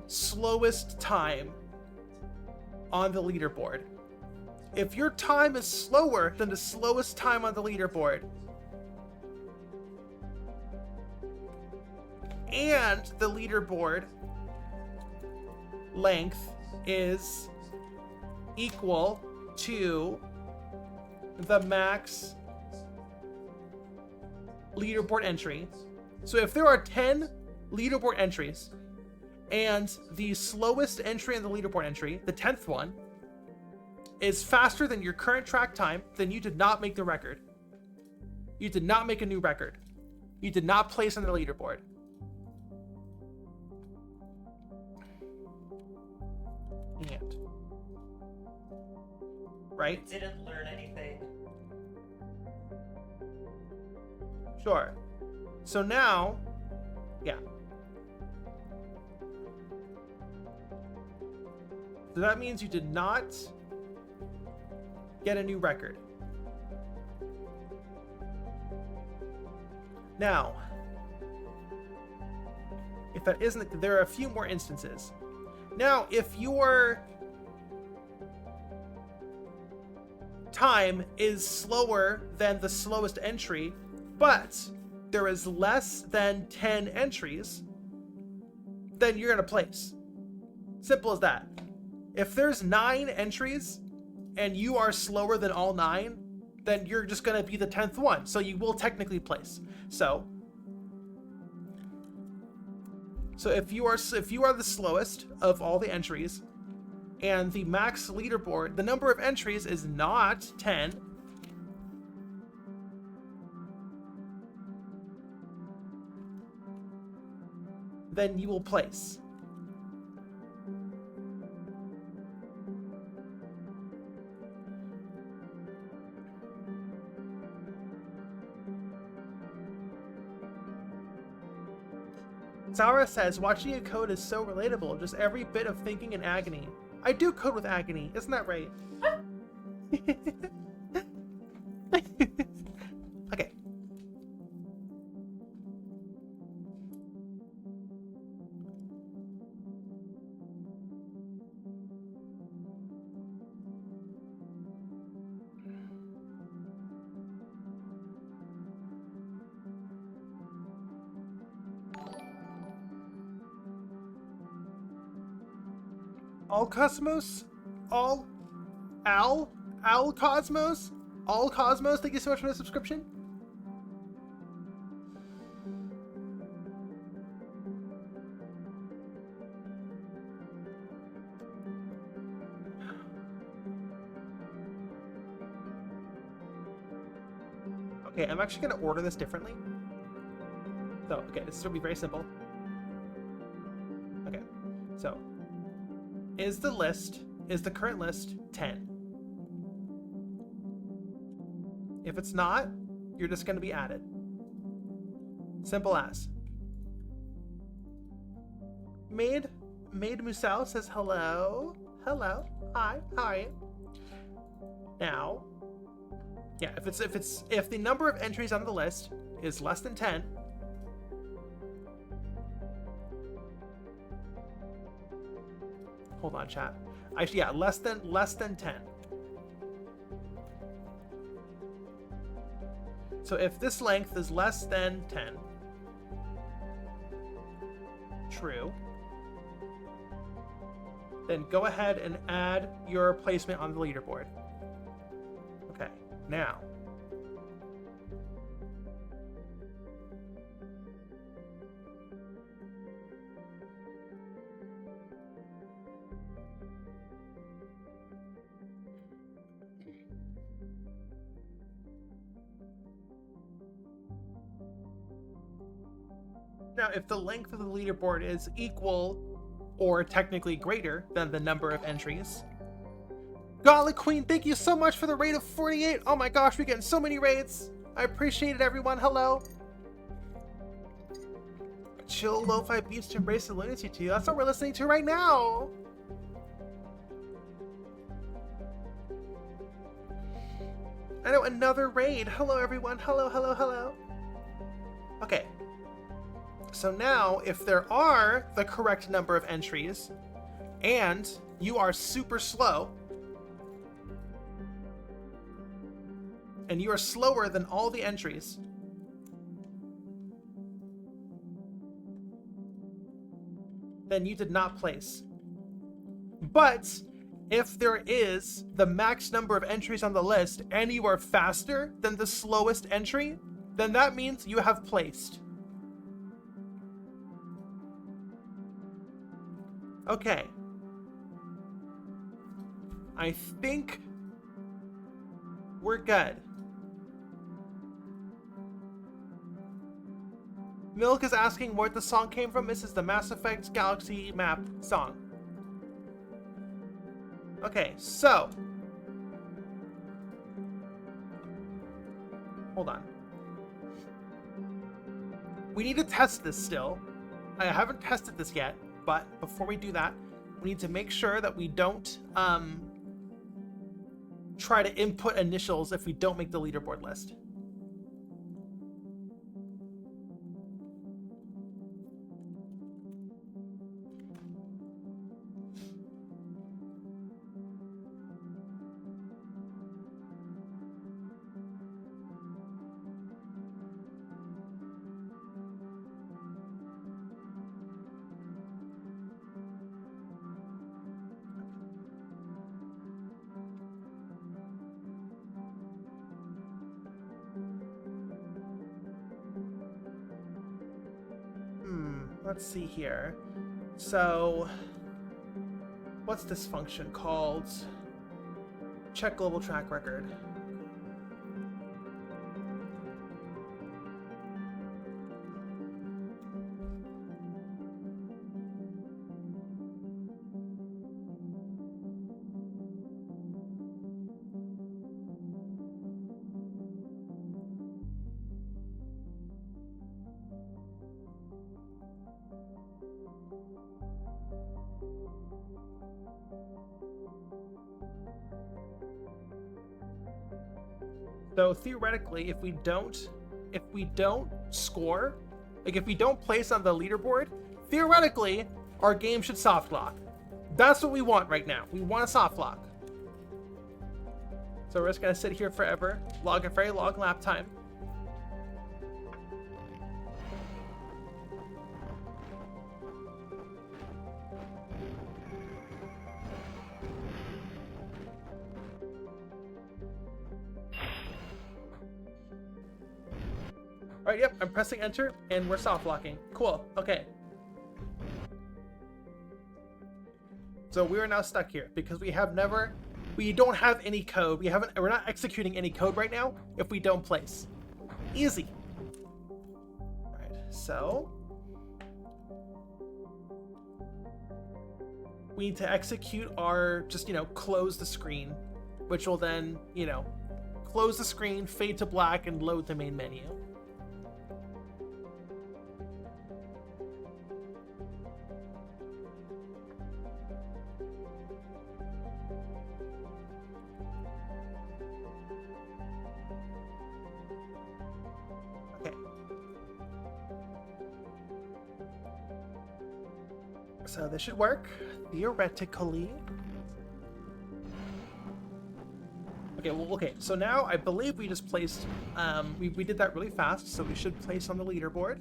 slowest time on the leaderboard? If your time is slower than the slowest time on the leaderboard, and the leaderboard length is equal to the max leaderboard entry. So if there are 10 leaderboard entries and the slowest entry on the leaderboard entry, the 10th one, is faster than your current track time, then you did not make the record. You did not make a new record. You did not place on the leaderboard. And right? Didn't learn anything. Sure. So now, yeah. So that means you did not get a new record. Now, if that isn't, there are a few more instances. Now, if your time is slower than the slowest entry, but there is less than 10 entries, then you're going to place. Simple as that. If there's 9 entries and you are slower than all 9, then you're just going to be the 10th one. So you will technically place. So if you are the slowest of all the entries and the max leaderboard, the number of entries is not 10, then you will place. Zara says, watching you code is so relatable. Just every bit of thinking and agony. I do code with agony. Isn't that right? Okay. All Cosmos? All Cosmos? All Cosmos, thank you so much for the subscription. Okay, I'm actually going to order this differently. So, okay, this is going to be very simple. Okay, so, is the current list 10? If it's not, you're just going to be added. Simple as. Maid Musao says hello. Hello. Hi. How are you? Now, yeah, if the number of entries on the list is less than 10, hold on, chat. Actually, yeah, less than 10. So if this length is less than 10, true, then go ahead and add your placement on the leaderboard. Okay, now. Now, if the length of the leaderboard is equal or technically greater than the number of entries. Gauntlet Queen, thank you so much for the raid of 48. Oh my gosh, we're getting so many raids. I appreciate it, everyone. Hello. Chill lo-fi beats to embrace the lunacy too. That's what we're listening to right now. I know, another raid. Hello, everyone. Hello, hello, hello. Okay. So now, if there are the correct number of entries, and you are super slow, and you are slower than all the entries, then you did not place. But if there is the max number of entries on the list, and you are faster than the slowest entry, then that means you have placed. Okay. I think we're good. Milk is asking where the song came from. This is the Mass Effect Galaxy map song. Okay, so. Hold on. We need to test this still. I haven't tested this yet. But before we do that, we need to make sure that we don't try to input initials if we don't make the leaderboard list. Let's see here. So, what's this function called? Check global track record. So theoretically, if we don't score, like if we don't place on the leaderboard, theoretically, our game should soft lock. That's what we want right now. We want a soft lock. So we're just gonna sit here forever, log a very long lap time. All right, yep, I'm pressing enter and we're soft locking. Cool, okay. So we are now stuck here because we don't have any code. We're not executing any code right now if we don't place. Easy. All right, so we need to execute our, just, close the screen, which will then, close the screen, fade to black, and load the main menu. So this should work, theoretically. Okay, so now I believe we just placed, we did that really fast, so we should place on the leaderboard.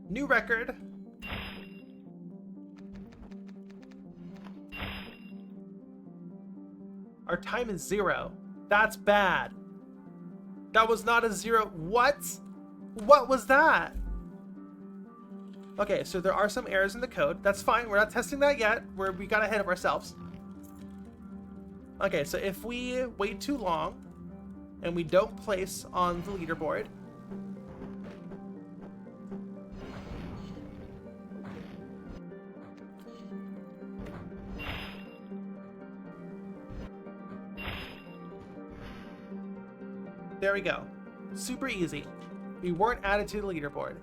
New record. Our time is 0. That's bad. That was not a 0. What? What was that? Okay, so there are some errors in the code. That's fine. We're not testing that yet. We got ahead of ourselves. Okay, so if we wait too long and we don't place on the leaderboard, there we go. Super easy. We weren't added to the leaderboard.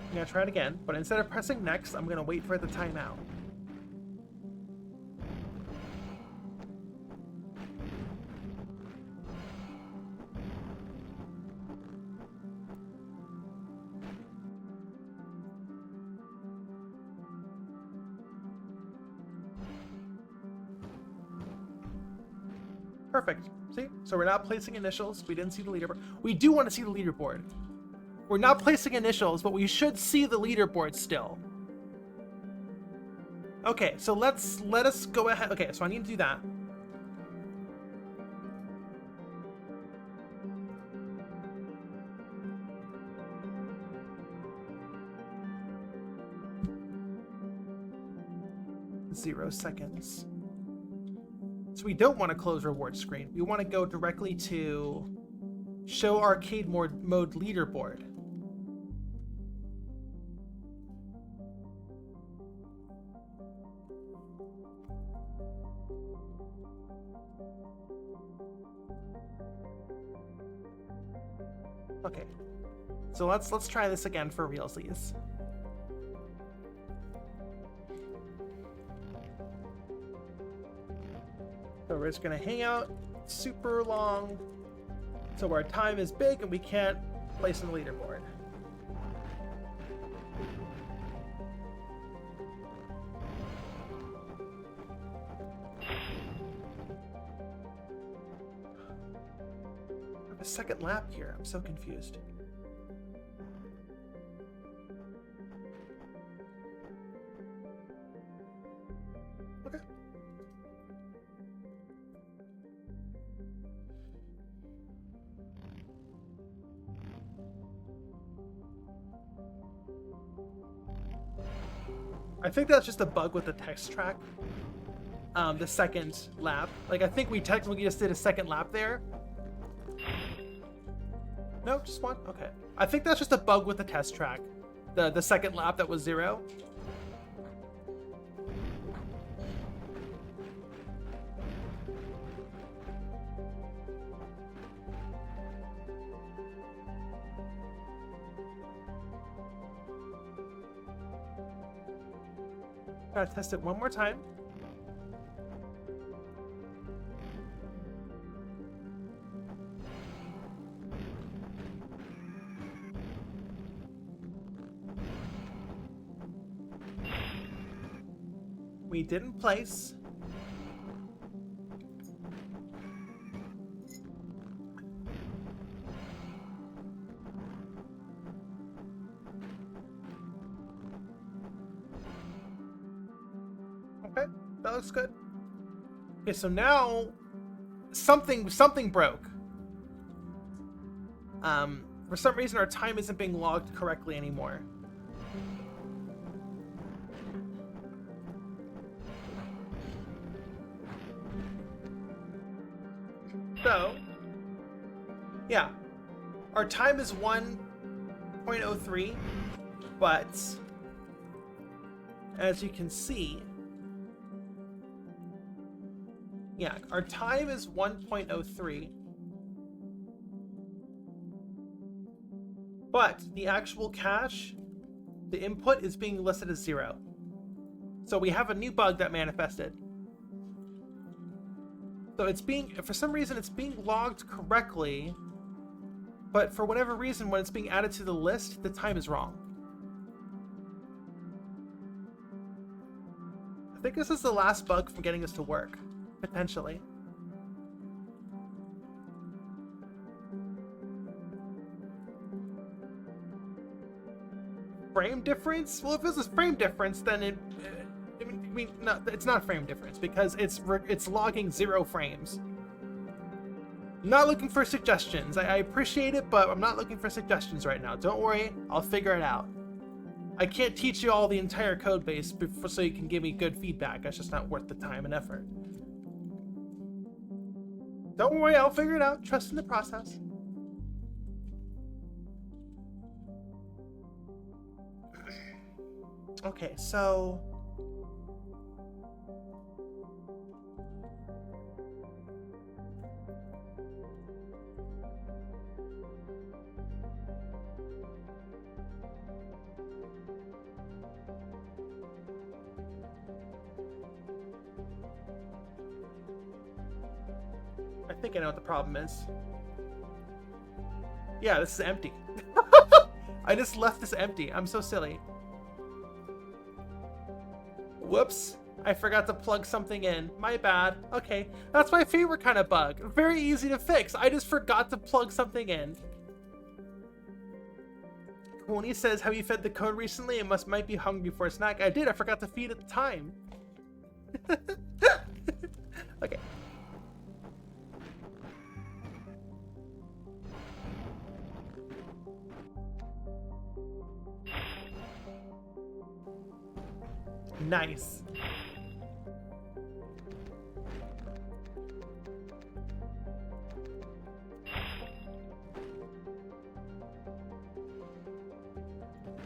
I'm gonna try it again, but instead of pressing next, I'm gonna wait for the timeout. Perfect. See? So we're not placing initials. We didn't see the leaderboard. We do want to see the leaderboard. We're not placing initials, but we should see the leaderboard still. Okay, so let us go ahead. Okay, so I need to do that. Zero seconds. So we don't want to close reward screen. We want to go directly to show arcade mode leaderboard. Okay, so let's try this again for realsies. So we're just gonna hang out super long, so our time is big and we can't place on the leaderboard. A second lap here. I'm so confused. Okay. I think that's just a bug with the text track. The second lap. Like, I think we technically just did a second lap there. No, just one? Okay. I think that's just a bug with the test track. The second lap that was 0. Gotta test it one more time. We didn't place. Okay, that looks good. Okay, so now something broke. For some reason our time isn't being logged correctly anymore. So, yeah, our time is 1.03, but as you can see, yeah, our time is 1.03, but the actual cache, the input is being listed as 0. So we have a new bug that manifested. So it's being, for some reason, it's being logged correctly, but for whatever reason, when it's being added to the list, the time is wrong. I think this is the last bug from getting us to work, potentially. Frame difference? Well, if this is frame difference, then it... I mean, no, it's not frame difference because it's logging 0 frames. I'm not looking for suggestions. I appreciate it, but I'm not looking for suggestions right now. Don't worry, I'll figure it out. I can't teach you all the entire code base so you can give me good feedback. That's just not worth the time and effort. Don't worry, I'll figure it out. Trust in the process. Okay, so... I think I know what the problem is. Yeah, this is empty. I just left this empty. I'm so silly. Whoops. I forgot to plug something in. My bad. Okay, that's my favorite kind of bug. Very easy to fix. I just forgot to plug something in. Kawoni says, have you fed the code recently? It might be hungry for a snack. I did. I forgot to feed at the time. Okay. Nice.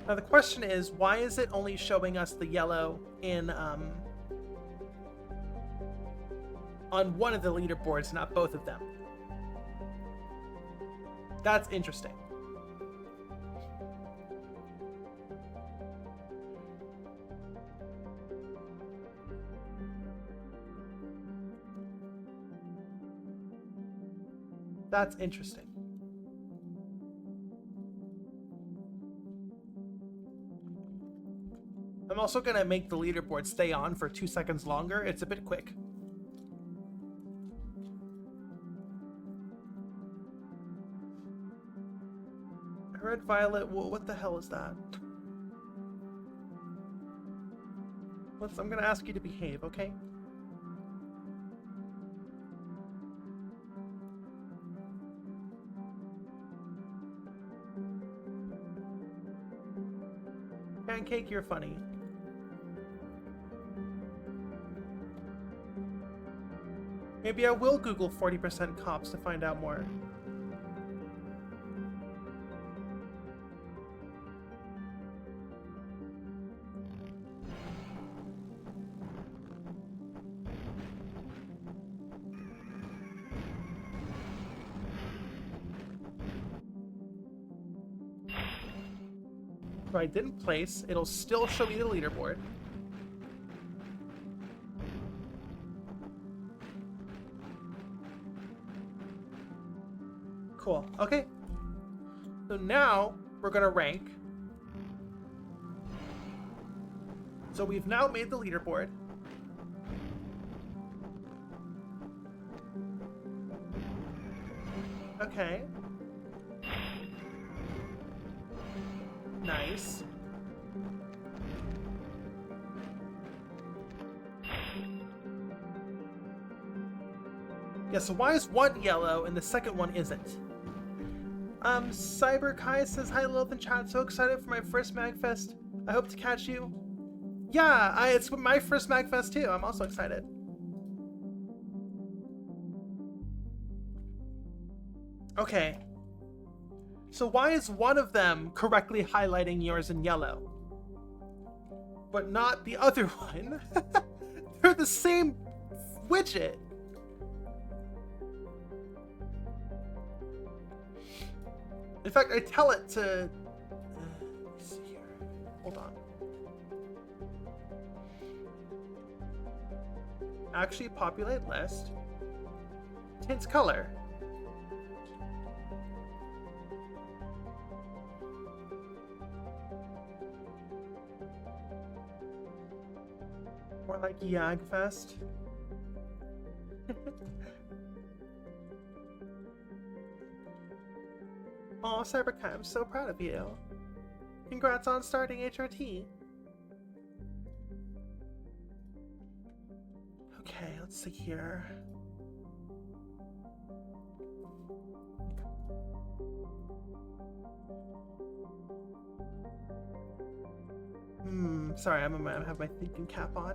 Now the question is, why is it only showing us the yellow in on one of the leaderboards, not both of them? That's interesting. That's interesting. I'm also gonna make the leaderboard stay on for 2 seconds longer. It's a bit quick. Red Violet, what the hell is that? I'm gonna ask you to behave, okay? Pancake, you're funny. Maybe I will Google 40% cops to find out more. If I didn't place, it'll still show me the leaderboard. Cool. Okay. So now we're gonna rank. So we've now made the leaderboard. Okay. Nice. Yeah, so why is one yellow and the second one isn't? Cyber Kai says, hi Lilith in chat, so excited for my first MagFest. I hope to catch you. Yeah, it's my first MagFest too. I'm also excited. Okay. So why is one of them correctly highlighting yours in yellow, but not the other one? They're the same widget. In fact, I tell it to... let me see here. Hold on. Actually populate list. Tint color. More like Yagfest. Aw, Cybercat, I'm so proud of you. Congrats on starting HRT. Okay, let's see here. Sorry, I'm gonna have my thinking cap on.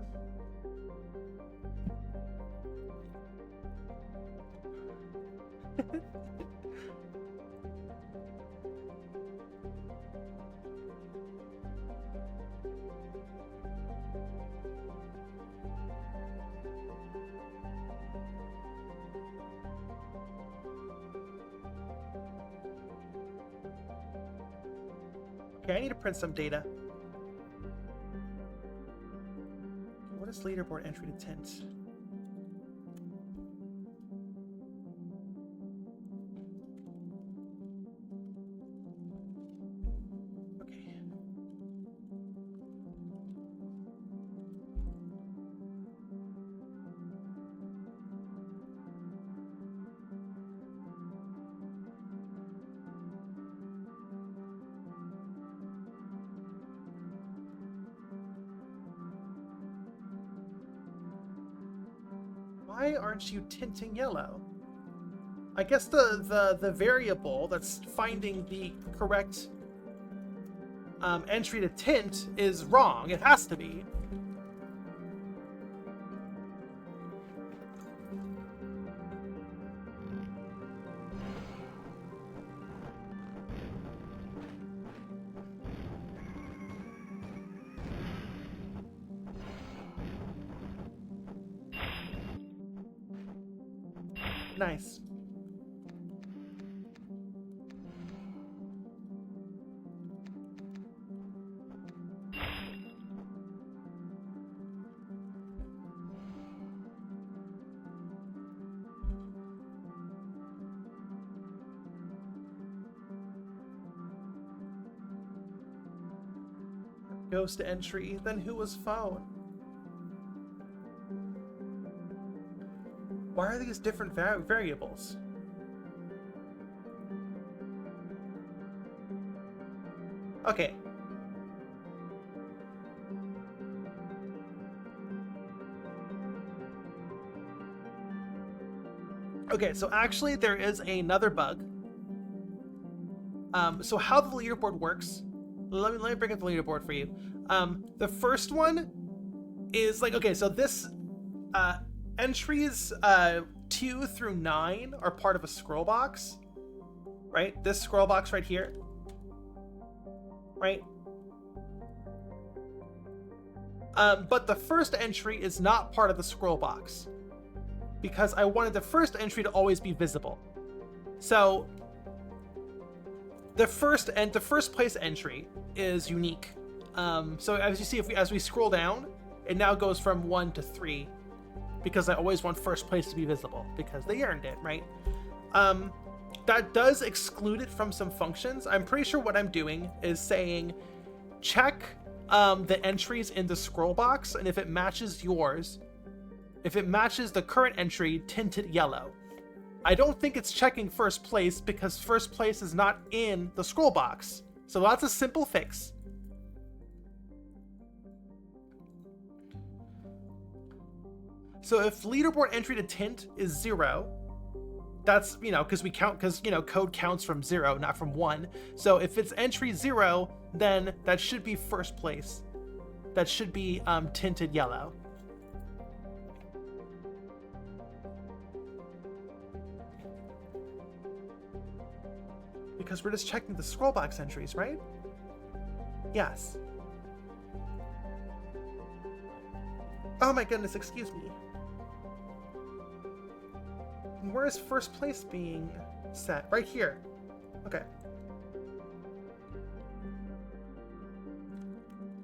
Okay, I need to print some data. What is leaderboard entry to tint? Okay. Why aren't you tinting yellow? I guess the variable that's finding the correct entry to tint is wrong. It has to be. Nice. Ghost entry, then who was phone? Why are these different variables? Okay. Okay, so actually there is another bug. So how the leaderboard works, let me bring up the leaderboard for you. The first one is like, okay, so this entries 2 through 9 are part of a scroll box, right? This scroll box right here, right? But the first entry is not part of the scroll box because I wanted the first entry to always be visible. So the first place entry is unique. So as you see, as we scroll down, it now goes from 1 to 3 because I always want first place to be visible because they earned it, right? that does exclude it from some functions. I'm pretty sure what I'm doing is saying check the entries in the scroll box, and if it matches yours, if it matches the current entry, tint it yellow. I don't think it's checking first place because first place is not in the scroll box. So that's a simple fix. So if leaderboard entry to tint is 0, that's, because we count, code counts from 0, not from 1. So if it's entry 0, then that should be first place. That should be tinted yellow. Because we're just checking the scroll box entries, right? Yes. Oh my goodness, excuse me. Where is first place being set? Right here. Okay.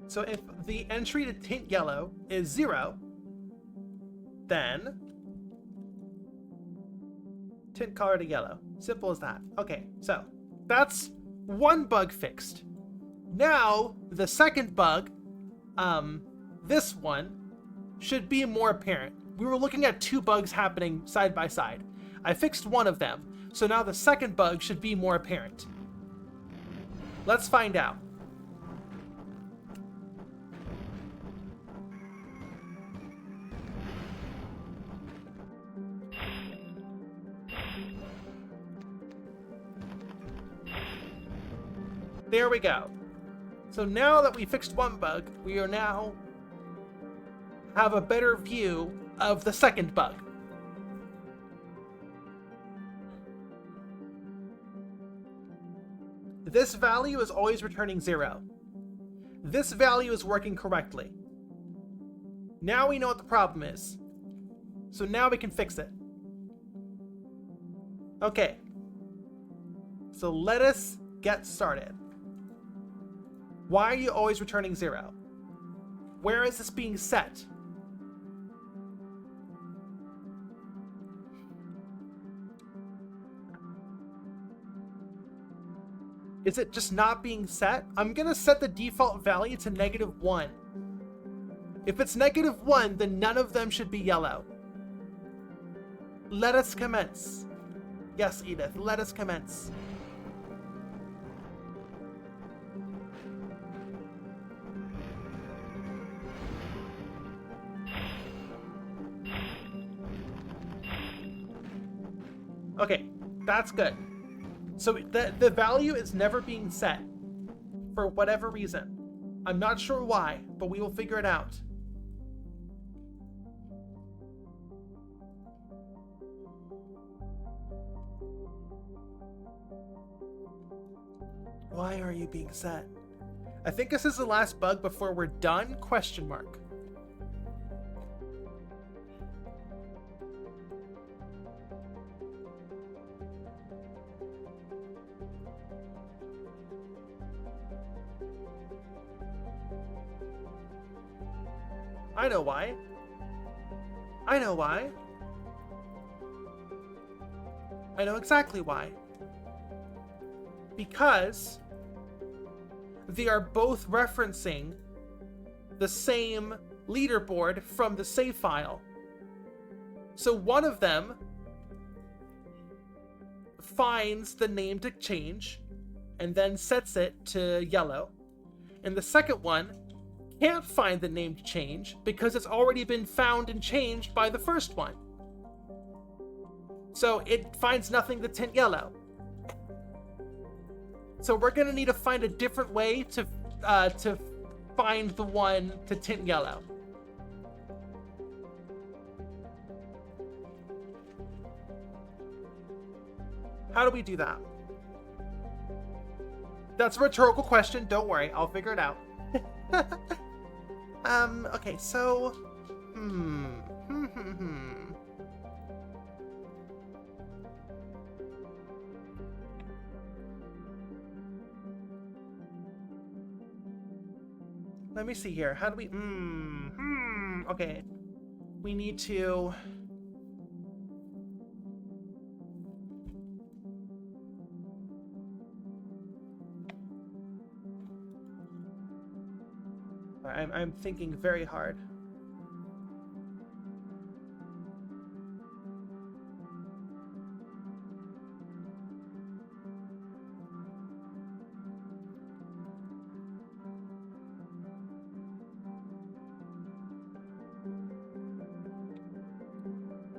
So if the entry to tint yellow is 0, then tint color to yellow. Simple as that. Okay, so that's one bug fixed. Now, the second bug, this one, should be more apparent. We were looking at 2 bugs happening side by side. I fixed one of them, so now the second bug should be more apparent. Let's find out. There we go. So now that we fixed one bug, we are now have a better view of the second bug. This value is always returning 0. This value is working correctly. Now we know what the problem is. So now we can fix it. Okay. So let us get started. Why are you always returning 0? Where is this being set? Is it just not being set? I'm gonna set the default value to -1. If it's -1, then none of them should be yellow. Let us commence. Yes, Edith, let us commence. Okay, that's good. So the value is never being set for whatever reason. I'm not sure why, but we will figure it out. Why are you being set? I think this is the last bug before we're done? Question mark. I know why. I know why. I know exactly why. Because they are both referencing the same leaderboard from the save file. So one of them finds the name to change and then sets it to yellow. And the second one can't find the name to change because it's already been found and changed by the first one. So it finds nothing to tint yellow. So we're gonna need to find a different way to find the one to tint yellow. How do we do that? That's a rhetorical question. Don't worry, I'll figure it out. Okay, so... Let me see here. How do we... Okay. We need to... I'm thinking very hard.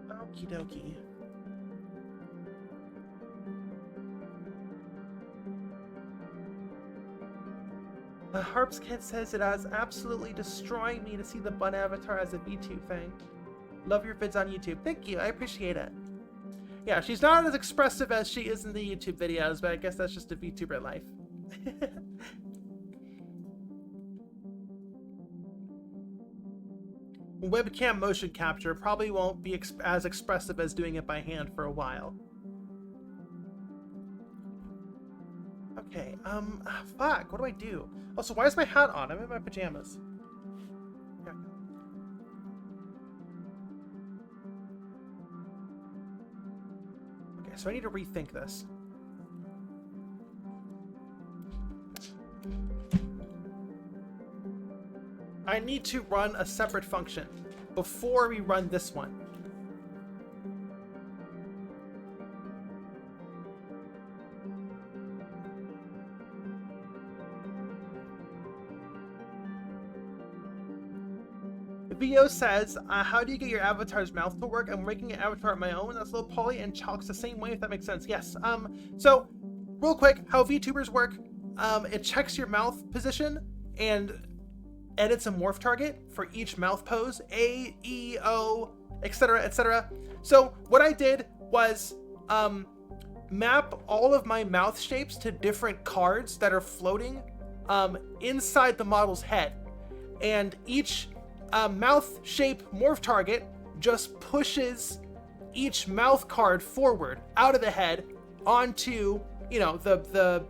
Okie dokie. Harp's Kid says it is absolutely destroying me to see the bun avatar as a VTube thing. Love your vids on YouTube. Thank you, I appreciate it. Yeah, she's not as expressive as she is in the YouTube videos, but I guess that's just a VTuber life. Webcam motion capture probably won't be as expressive as doing it by hand for a while. Okay, fuck, what do I do? Also, why is my hat on? I'm in my pajamas. Okay. Okay, so I need to rethink this. I need to run a separate function before we run this one. VO says, how do you get your avatar's mouth to work? I'm making an avatar of my own that's low poly and chalks the same way, if that makes sense. Yes. So, real quick, how VTubers work, it checks your mouth position and edits a morph target for each mouth pose, A, E, O, etc., etc. So, what I did was map all of my mouth shapes to different cards that are floating inside the model's head. And each mouth shape morph target just pushes each mouth card forward out of the head onto, you know, the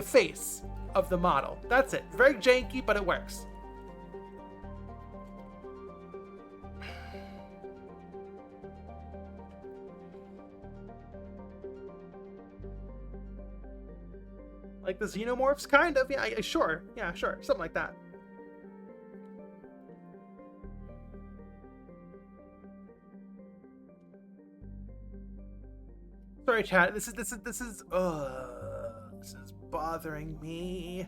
face of the model. That's it. Very janky, but it works. Like the xenomorphs, kind of. Yeah, sure. Yeah, sure. Something like that. Sorry, chat. This is bothering me.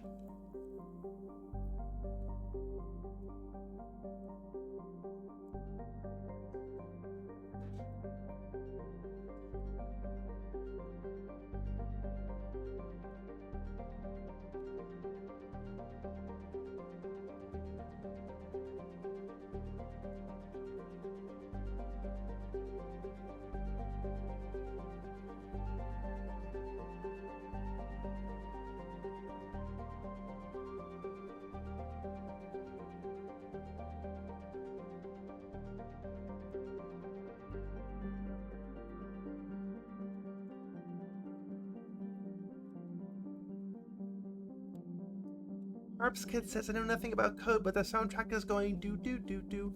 Harp's Kid says, I know nothing about code, but the soundtrack is going do do do do.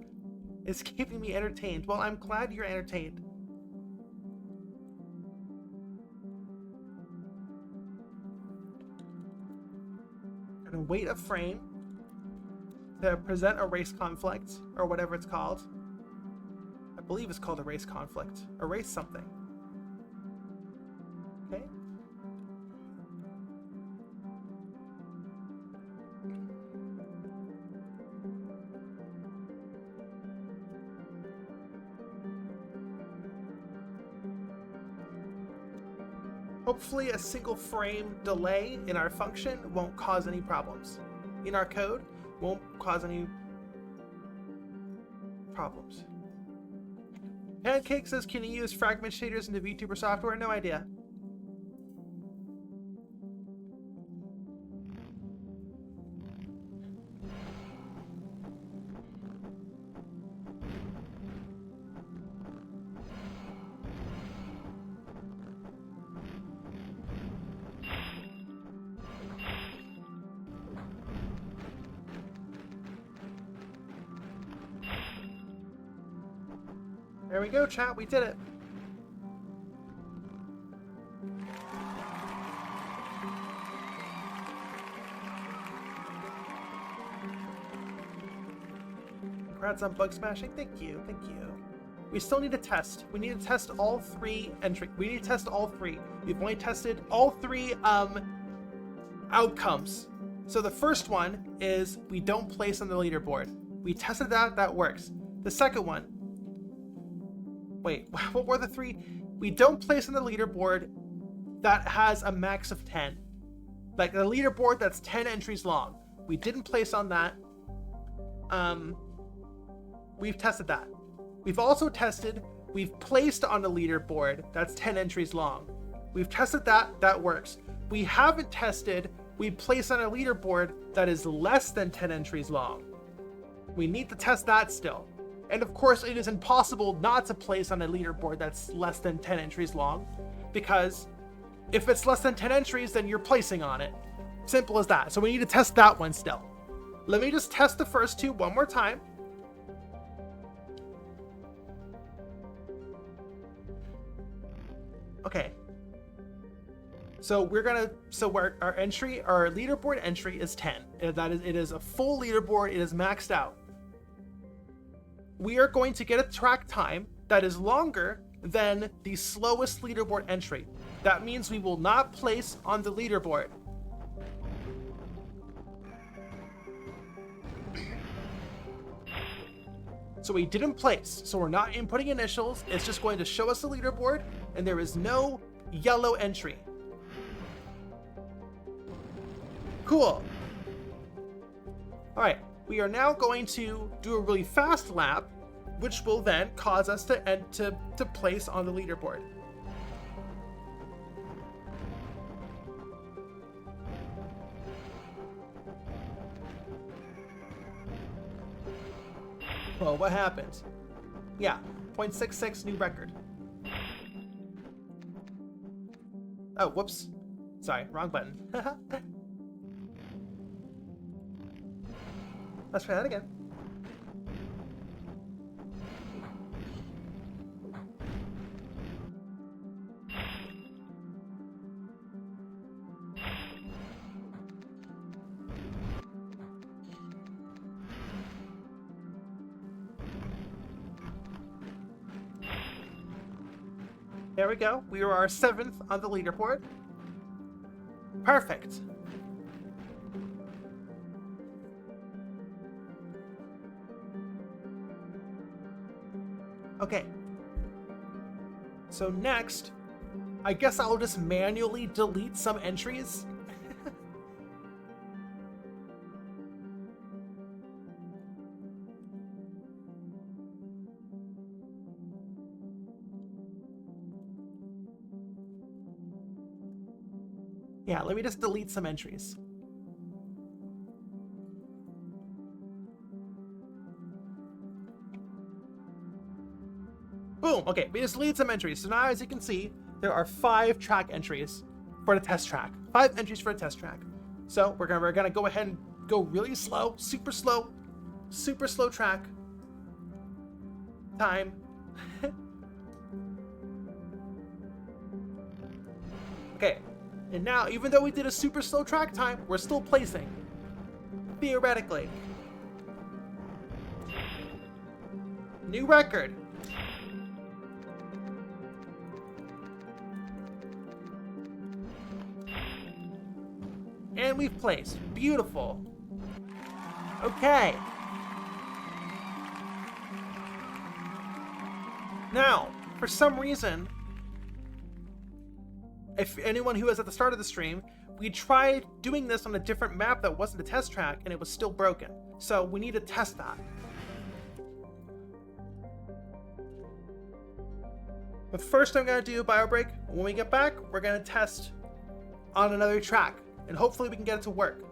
It's keeping me entertained. Well, I'm glad you're entertained. I'm gonna wait a frame to present a race conflict, or whatever it's called. I believe it's called a race conflict. Erase something. Okay. Hopefully a single frame delay in our function won't cause any problems. In our code, won't cause any problems. Pancake says, can you use fragment shaders into VTuber software? No idea. There we go, chat. We did it. Congrats on bug smashing. Thank you, thank you. We still need to test. We need to test all 3 entry. We need to test all 3. We've only tested all 3 outcomes. So the first one is we don't place on the leaderboard. We tested that, that works. The second one, wait, what were the 3? We don't place on the leaderboard that has a max of 10. Like the leaderboard that's 10 entries long. We didn't place on that. We've tested that. We've also tested, we've placed on the leaderboard that's 10 entries long. We've tested that, that works. We haven't tested, we place on a leaderboard that is less than 10 entries long. We need to test that still. And of course, it is impossible not to place on a leaderboard that's less than 10 entries long, because if it's less than 10 entries, then you're placing on it. Simple as that. So we need to test that one still. Let me just test the first 2 one more time. Okay. So we're gonna, our entry, our leaderboard entry is 10. That is, it is a full leaderboard. It is maxed out. We are going to get a track time that is longer than the slowest leaderboard entry. That means we will not place on the leaderboard. So we didn't place, so we're not inputting initials. It's just going to show us the leaderboard, and there is no yellow entry. Cool. All right, we are now going to do a really fast lap, which will then cause us to place on the leaderboard. Well, what happened? Yeah, 0.66 new record. Oh, whoops. Sorry, wrong button. Let's try that again. There we go. We are our 7th on the leaderboard. Perfect. Okay. So next, I guess I'll just manually delete some entries. Yeah, let me just delete some entries. Boom, okay, we just deleted some entries. So now, as you can see, there are 5 track entries for the test track. 5 entries for a test track. So we're gonna go ahead and go really slow, super slow track. Time. Okay, and now, even though we did a super slow track time, we're still placing. Theoretically. New record. And we've placed. Beautiful. Okay. Now, for some reason, if anyone who was at the start of the stream, we tried doing this on a different map that wasn't a test track, and it was still broken. So we need to test that. But first I'm going to do a bio break. When we get back, we're going to test on another track, and hopefully we can get it to work.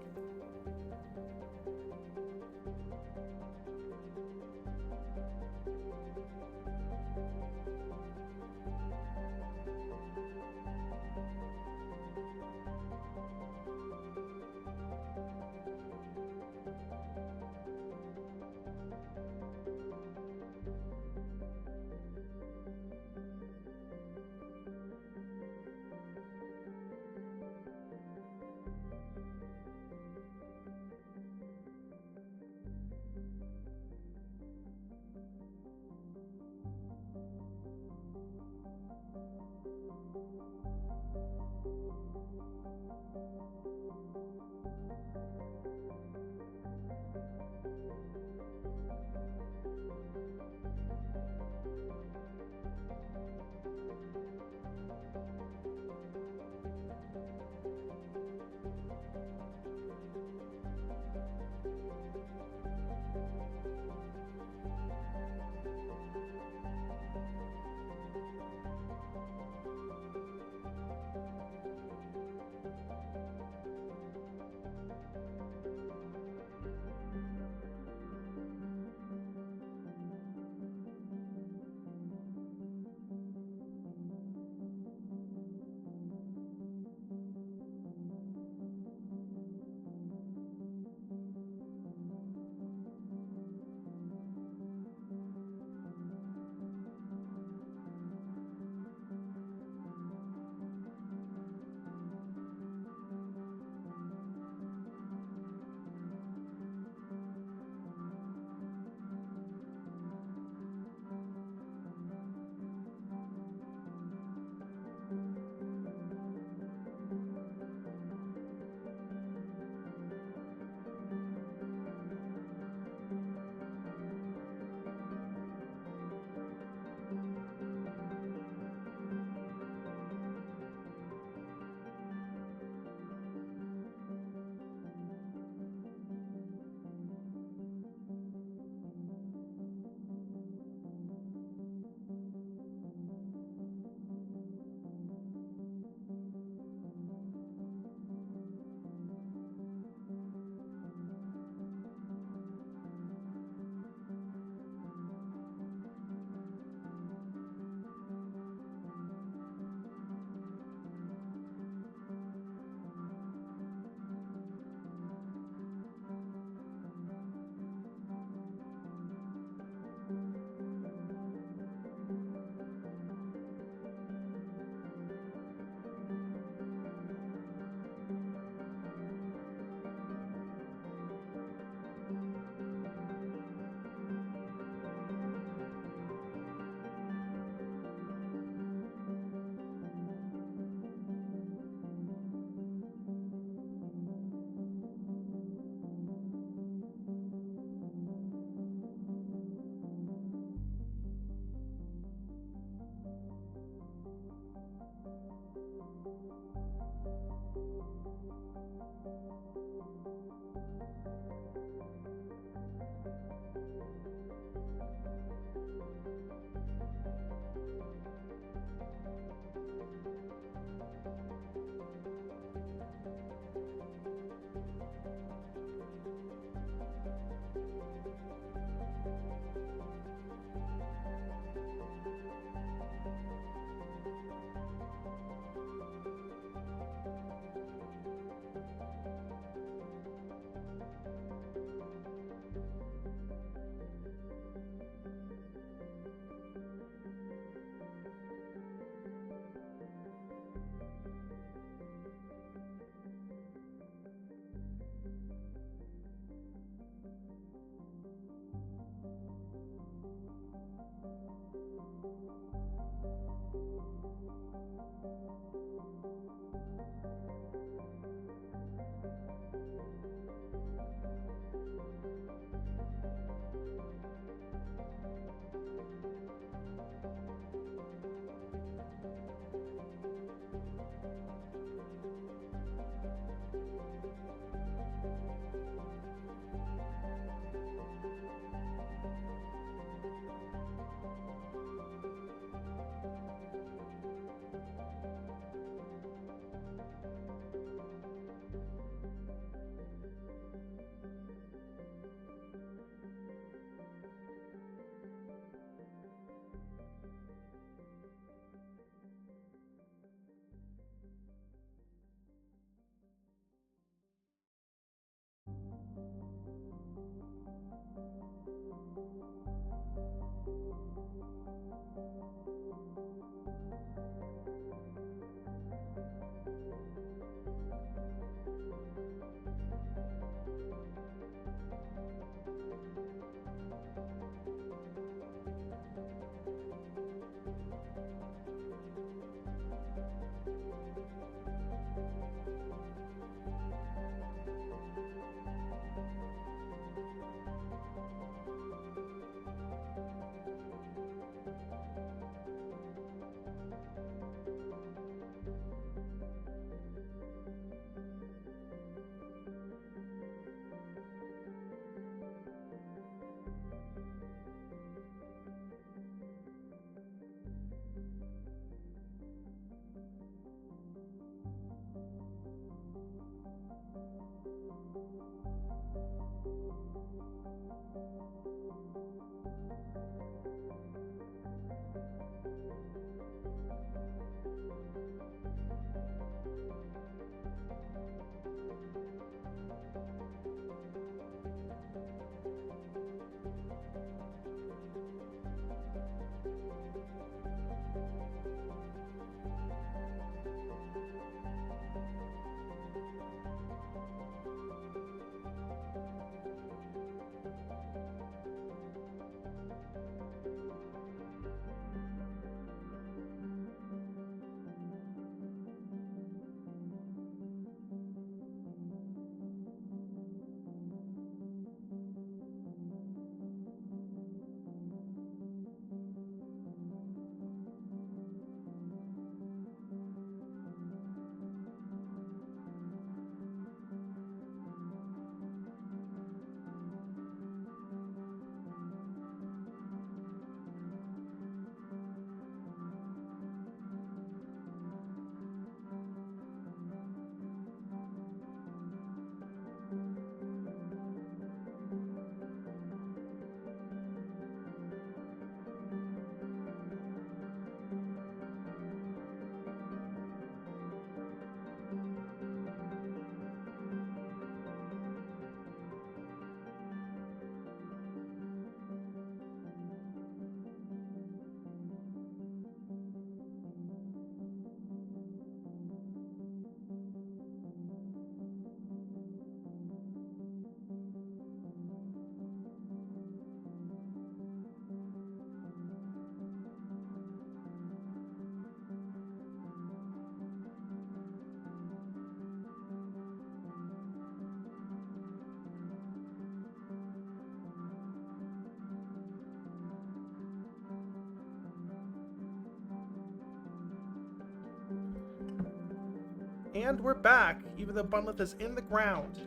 And we're back, even though Bunlith is in the ground.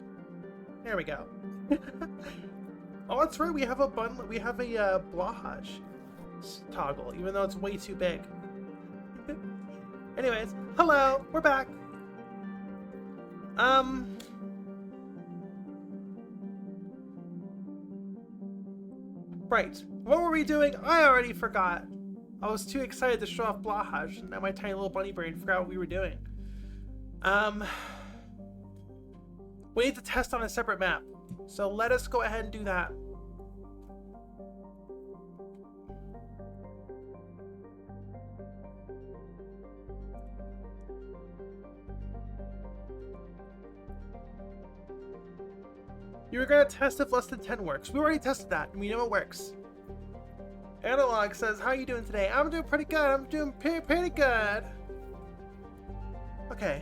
There we go. Oh, that's right, we have a Blahaj toggle, even though it's way too big. Anyways, hello, we're back. Right, what were we doing? I already forgot. I was too excited to show off Blahaj, and now my tiny little bunny brain forgot what we were doing. We need to test on a separate map, so let us go ahead and do that. You were gonna test if less than 10 works. We already tested that, and we know it works. Analog says, how are you doing today? I'm doing pretty good. I'm doing pretty good. Okay.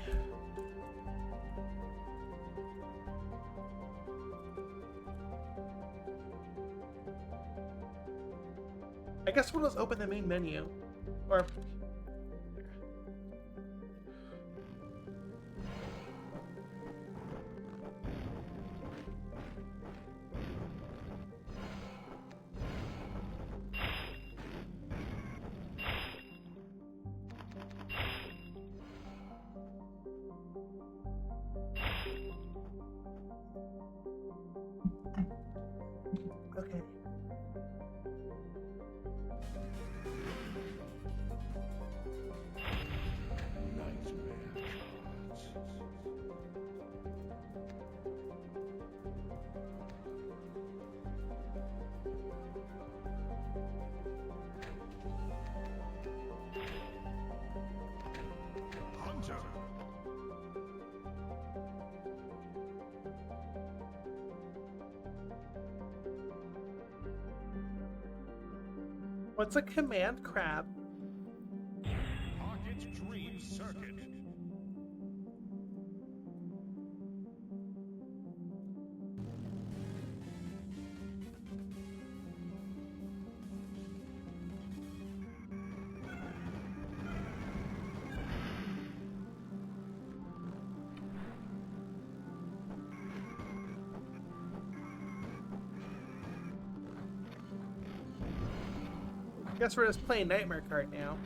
I guess we'll just open the main menu. Or... Okay. What's a command crab? Pocket Dream Circuit. Guess we're just playing Nightmare Kart now.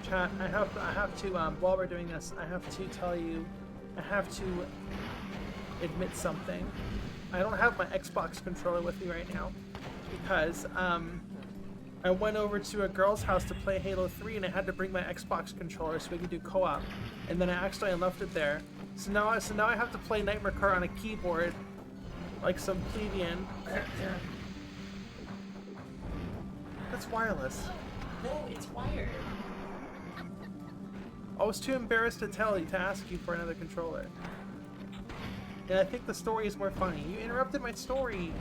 Chat, I have to while we're doing this, I have to tell you, I have to admit something. I don't have my Xbox controller with me right now because I went over to a girl's house to play Halo 3 and I had to bring my Xbox controller so we could do co-op, and then I accidentally left it there. So now I have to play Nightmare Kart on a keyboard like some plebeian. That's wireless. No, it's wired. I was too embarrassed to tell you to ask you for another controller. And I think the story is more funny. You interrupted my story.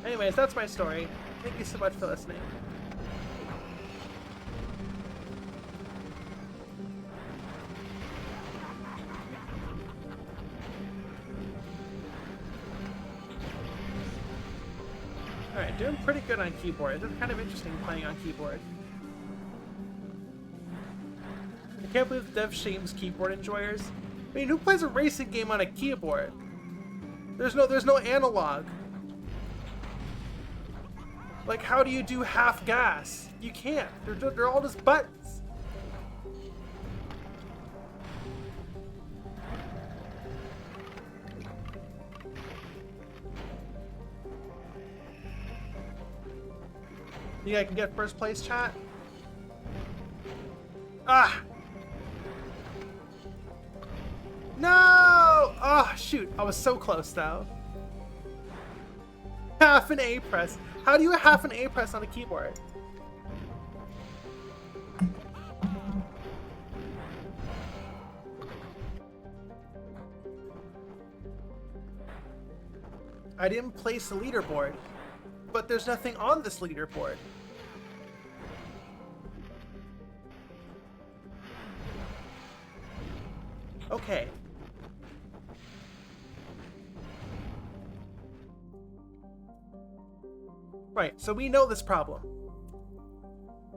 Anyways, that's my story. Thank you so much for listening. Alright, doing pretty good on keyboard. It's kind of interesting playing on keyboard. I can't believe the dev shames keyboard enjoyers. I mean, who plays a racing game on a keyboard? There's no analog. Like, how do you do half gas? You can't. They're all just buttons. You think I can get first place, chat? Ah! No! Oh, shoot. I was so close, though. Half an A press. How do you half an A press on a keyboard? I didn't place the leaderboard, but there's nothing on this leaderboard. Okay. Right, so we know this problem.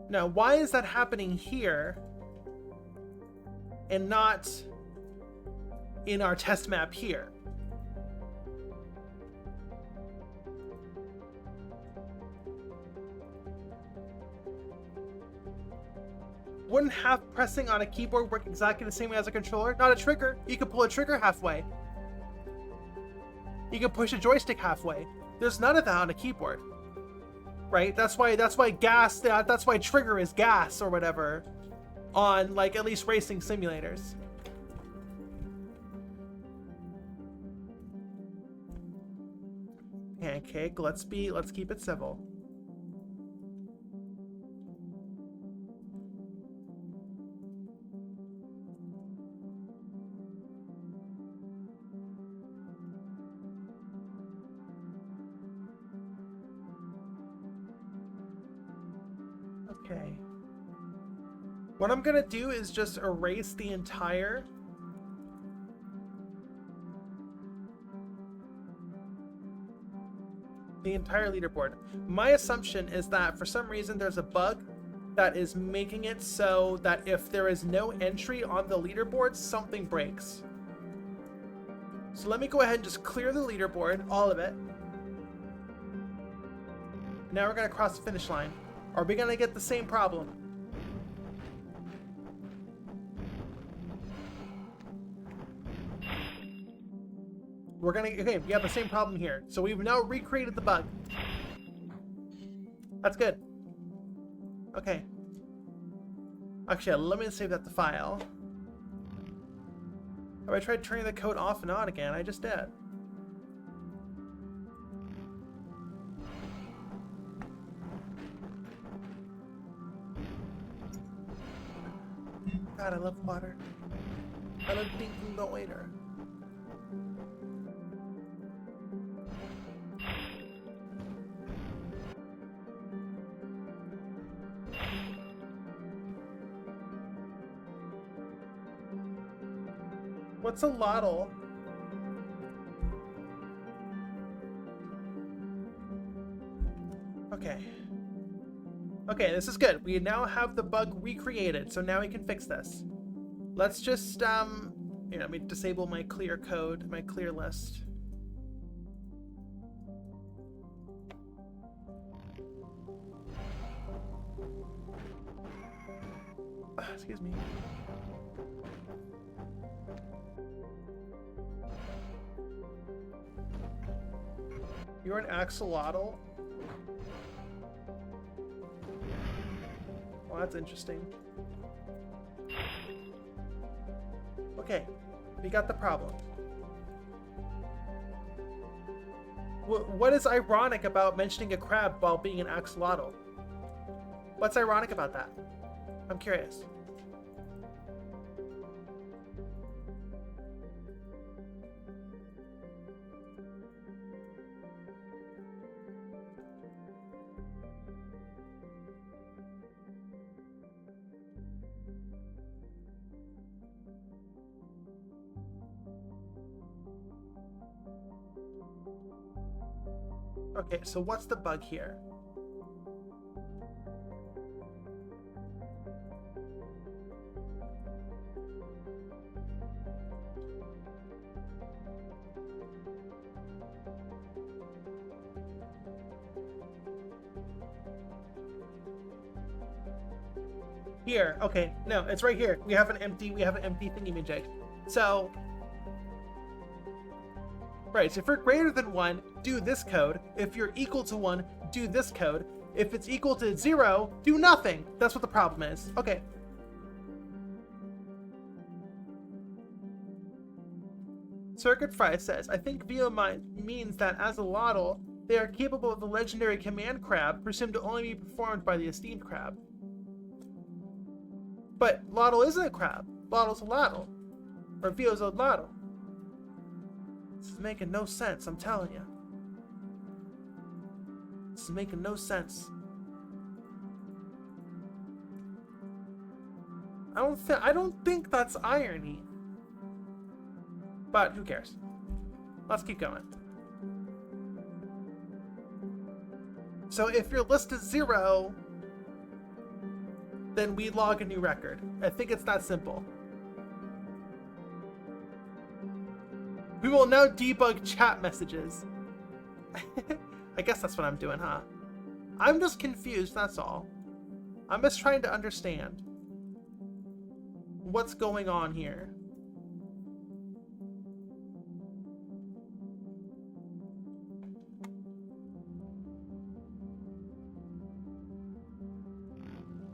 Now, why is that happening here and not in our test map here? Wouldn't half pressing on a keyboard work exactly the same way as a controller? Not a trigger. You can pull a trigger halfway. You can push a joystick halfway. There's none of that on a keyboard. Right? That's why gas, that's why trigger is gas or whatever on, like, at least racing simulators. Pancake, let's keep it civil. Okay. What I'm gonna do is just erase the entire leaderboard. My assumption is that for some reason there's a bug that is making it so that if there is no entry on the leaderboard, something breaks. So let me go ahead and just clear the leaderboard, all of it. Now we're gonna cross the finish line. Are we gonna get the same problem? We're gonna, okay, we have the same problem here. So we've now recreated the bug. That's good. Okay. Actually, let me save that to file. Have I tried turning the code off and on again? I just did. God, I love water. I love drinking the water. What's a lotl? Okay, this is good. We now have the bug recreated, so now we can fix this. Let's just, here, let me disable my clear code, my clear list. Excuse me. You're an axolotl? Well, that's interesting. Okay, we got the problem. What is ironic about mentioning a crab while being an axolotl? What's ironic about that? I'm curious. Okay, so what's the bug here? Here, okay, no, it's right here. We have an empty thingy-majig. So, right, so if you're greater than 1, do this code. If you're equal to 1, do this code. If it's equal to 0, do nothing. That's what the problem is. Okay. Circuit Fry says, I think VO means that as a Lotl, they are capable of the legendary command crab, presumed to only be performed by the esteemed crab. But Lotl isn't a crab. Lotl's a Lotl. Or VO's a Lotl. This is making no sense, I'm telling you. This is making no sense. I don't think that's irony. But who cares? Let's keep going. So if your list is 0, then we log a new record. I think it's that simple. We will now debug chat messages. I guess that's what I'm doing, huh? I'm just confused, that's all. I'm just trying to understand what's going on here.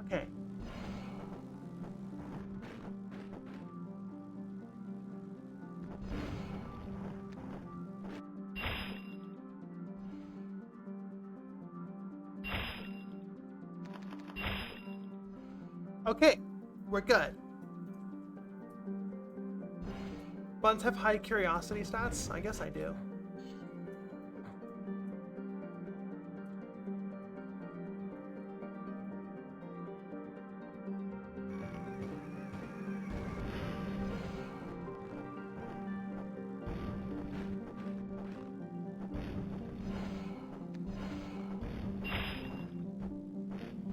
Okay. Okay, we're good. Buns have high curiosity stats? I guess I do.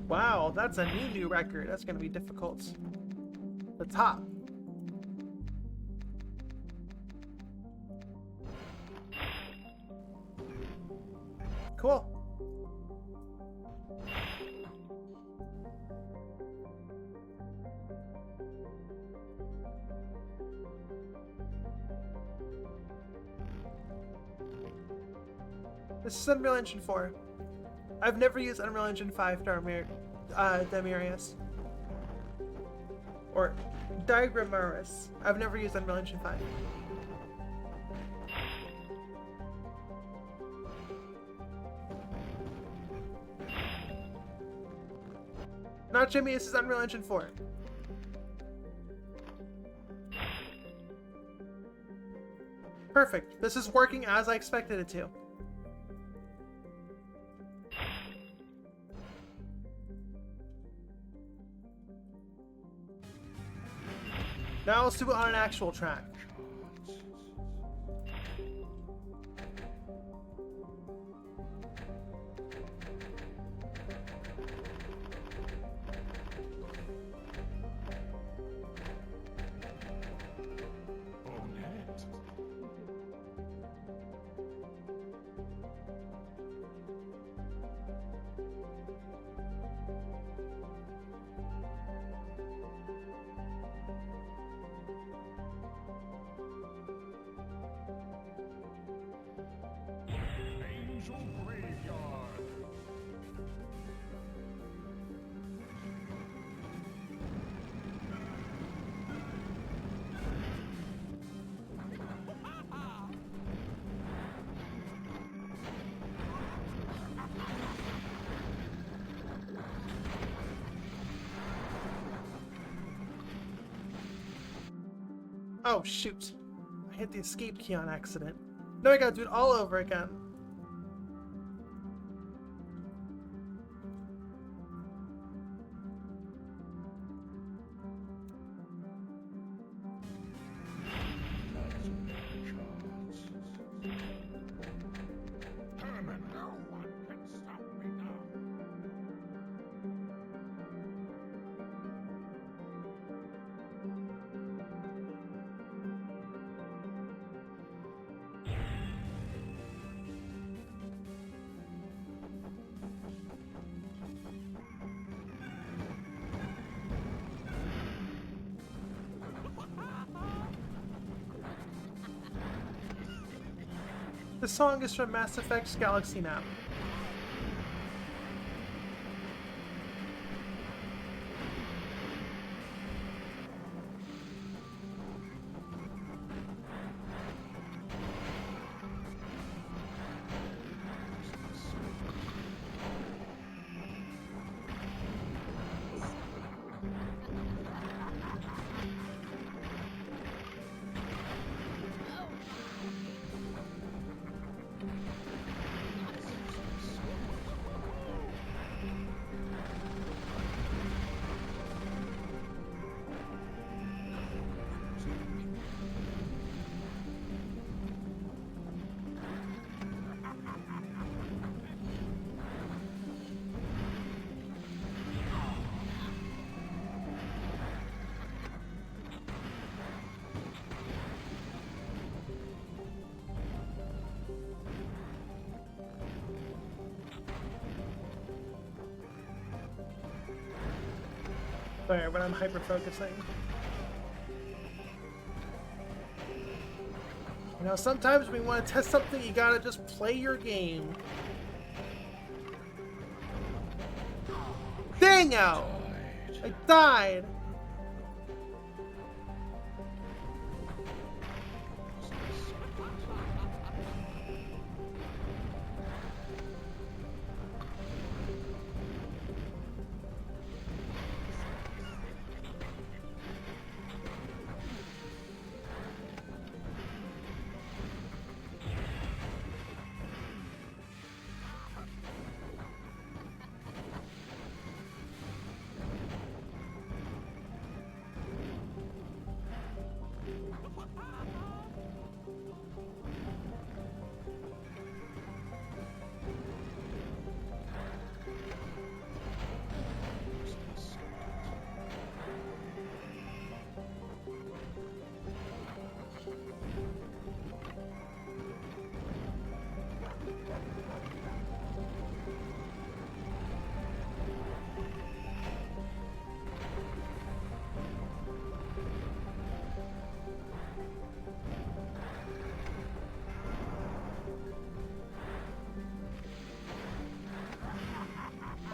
Wow, that's a new record. That's going to be difficult. The top. Cool. This is Unreal Engine 4. I've never used Unreal Engine 5, Demarius. Or Diagramaris. I've never used Unreal Engine 5. Not Jimmy, this is Unreal Engine 4. Perfect. This is working as I expected it to. Now let's do it on an actual track. Oh, shoot. I hit the escape key on accident. Now I gotta do it all over again. The song is from Mass Effect's Galaxy Map. Sorry, when I'm hyper-focusing. You know, sometimes when you want to test something, you gotta just play your game. Dang out! I died!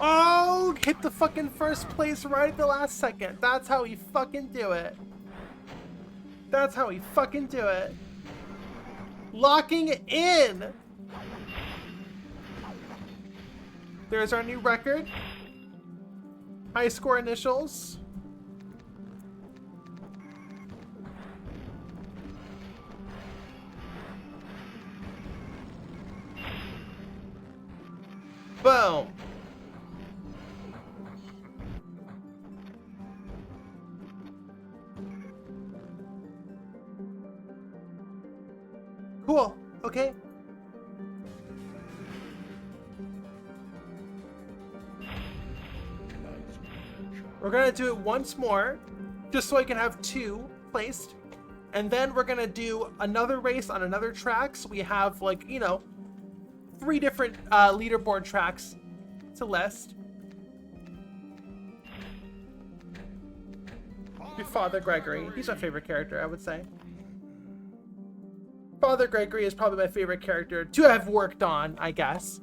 Oh, hit the fucking first place right at the last second. That's how we fucking do it. That's how we fucking do it. Locking in. There's our new record. High score initials. Boom. Cool. Okay. We're gonna do it once more, just so I can have 2 placed. And then we're gonna do another race on another track, so we have, like, you know, 3 different leaderboard tracks to list. Your Father Gregory. He's my favorite character, I would say. Father Gregory is probably my favorite character to have worked on, I guess.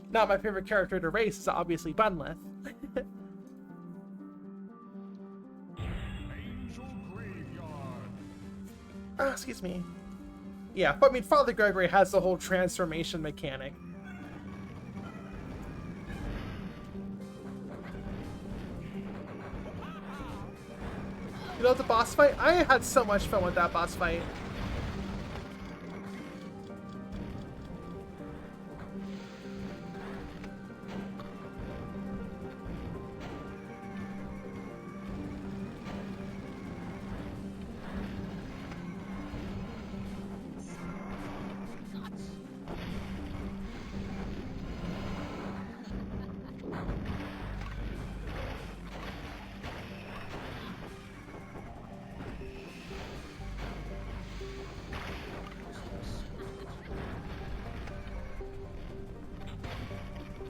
Not my favorite character to race is obviously Bunlith. Excuse me. Yeah, but I mean, Father Gregory has the whole transformation mechanic. You know the boss fight? I had so much fun with that boss fight.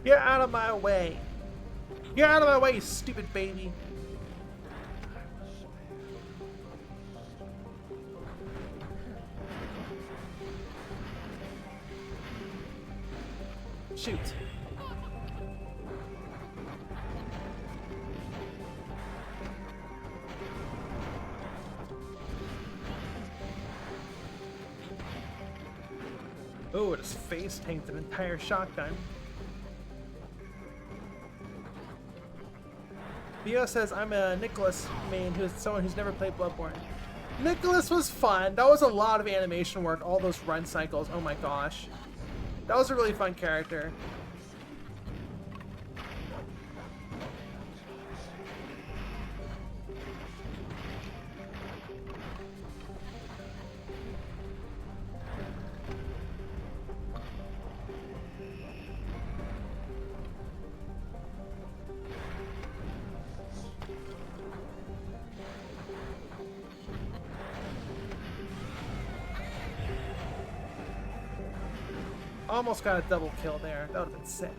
Get out of my way. Get out of my way, you stupid baby. Shoot. Oh, his face tanked an entire shotgun. Theo says, I'm a Nicholas main who's someone who's never played Bloodborne. Nicholas was fun. That was a lot of animation work, all those run cycles. Oh my gosh. That was a really fun character. Almost got a double kill there. That would have been sick.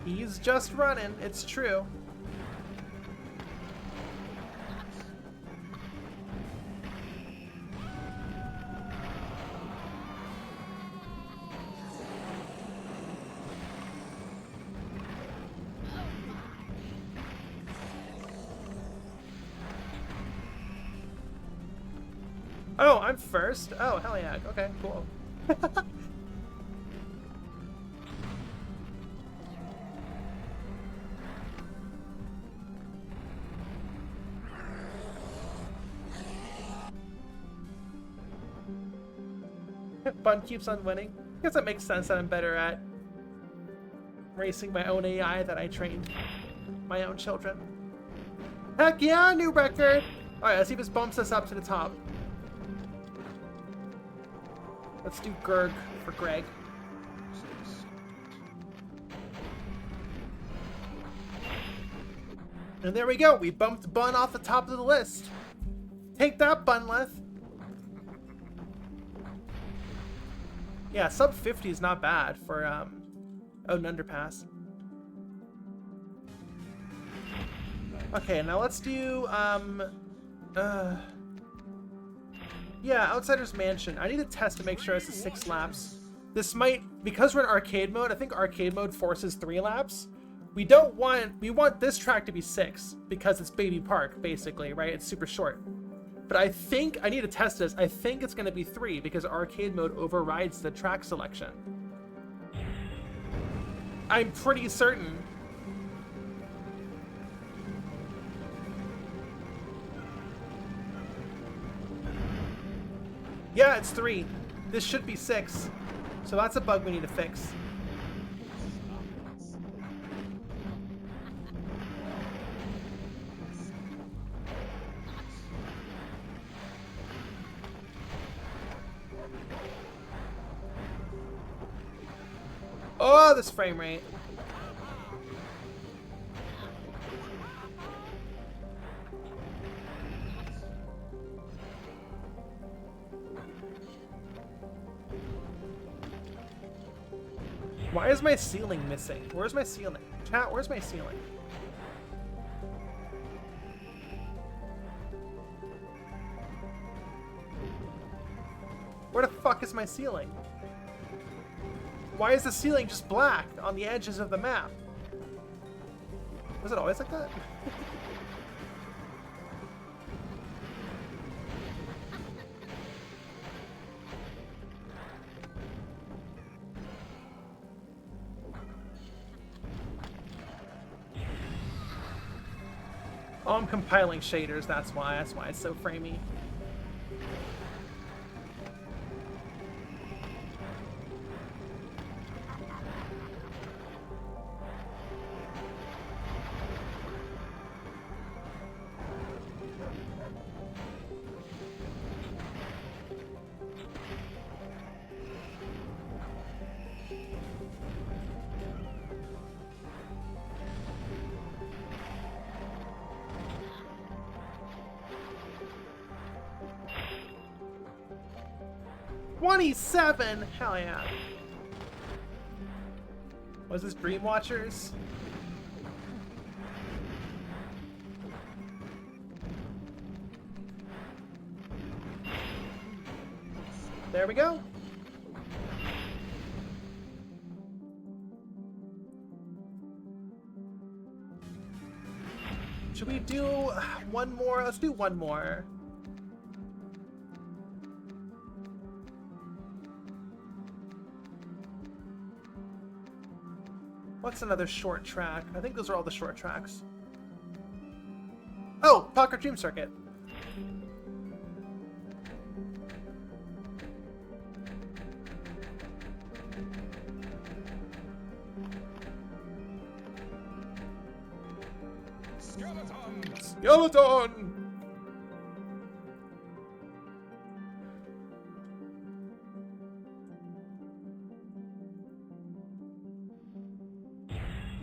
He's just running, it's true. Oh, I'm first? Oh, hell yeah. Okay, cool. Bun keeps on winning. I guess that makes sense that I'm better at racing my own AI that I trained my own children. Heck yeah, new record! Alright, let's see if this bumps us up to the top. Let's do Gurg for Greg. And there we go. We bumped Bun off the top of the list. Take that, Bunleth. Yeah, sub 50 is not bad for Odin Underpass. Okay, now let's do yeah, Outsider's Mansion. I need to test to make sure it's 6 laps. This might, because we're in arcade mode, I think arcade mode forces 3 laps. We want this track to be 6 because it's Baby Park, basically, right? It's super short. But I think, I need to test this, I think it's gonna be 3 because arcade mode overrides the track selection. I'm pretty certain. Yeah, it's 3. This should be 6. So that's a bug we need to fix. Oh, this frame rate. Why is my ceiling missing? Where's my ceiling? Chat, where's my ceiling? Where the fuck is my ceiling? Why is the ceiling just black on the edges of the map? Was it always like that? Oh, I'm compiling shaders, that's why. That's why it's so framey. '27! Hell yeah. Was this Dream Watchers? There we go. Should we do one more? Let's do one more. What's another short track? I think those are all the short tracks. Oh, Pocket Dream Circuit. Skeleton! Skeleton!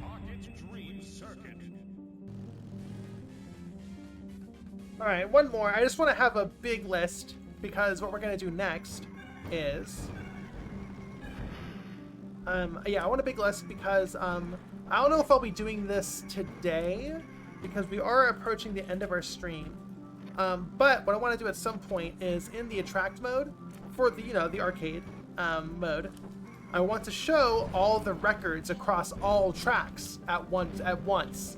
Pocket Dream Circuit. Alright, one more. I just want to have a big list because what we're going to do next is... yeah, I want a big list because I don't know if I'll be doing this today because we are approaching the end of our stream. But what I want to do at some point is in the attract mode for the, the arcade mode, I want to show all the records across all tracks at once.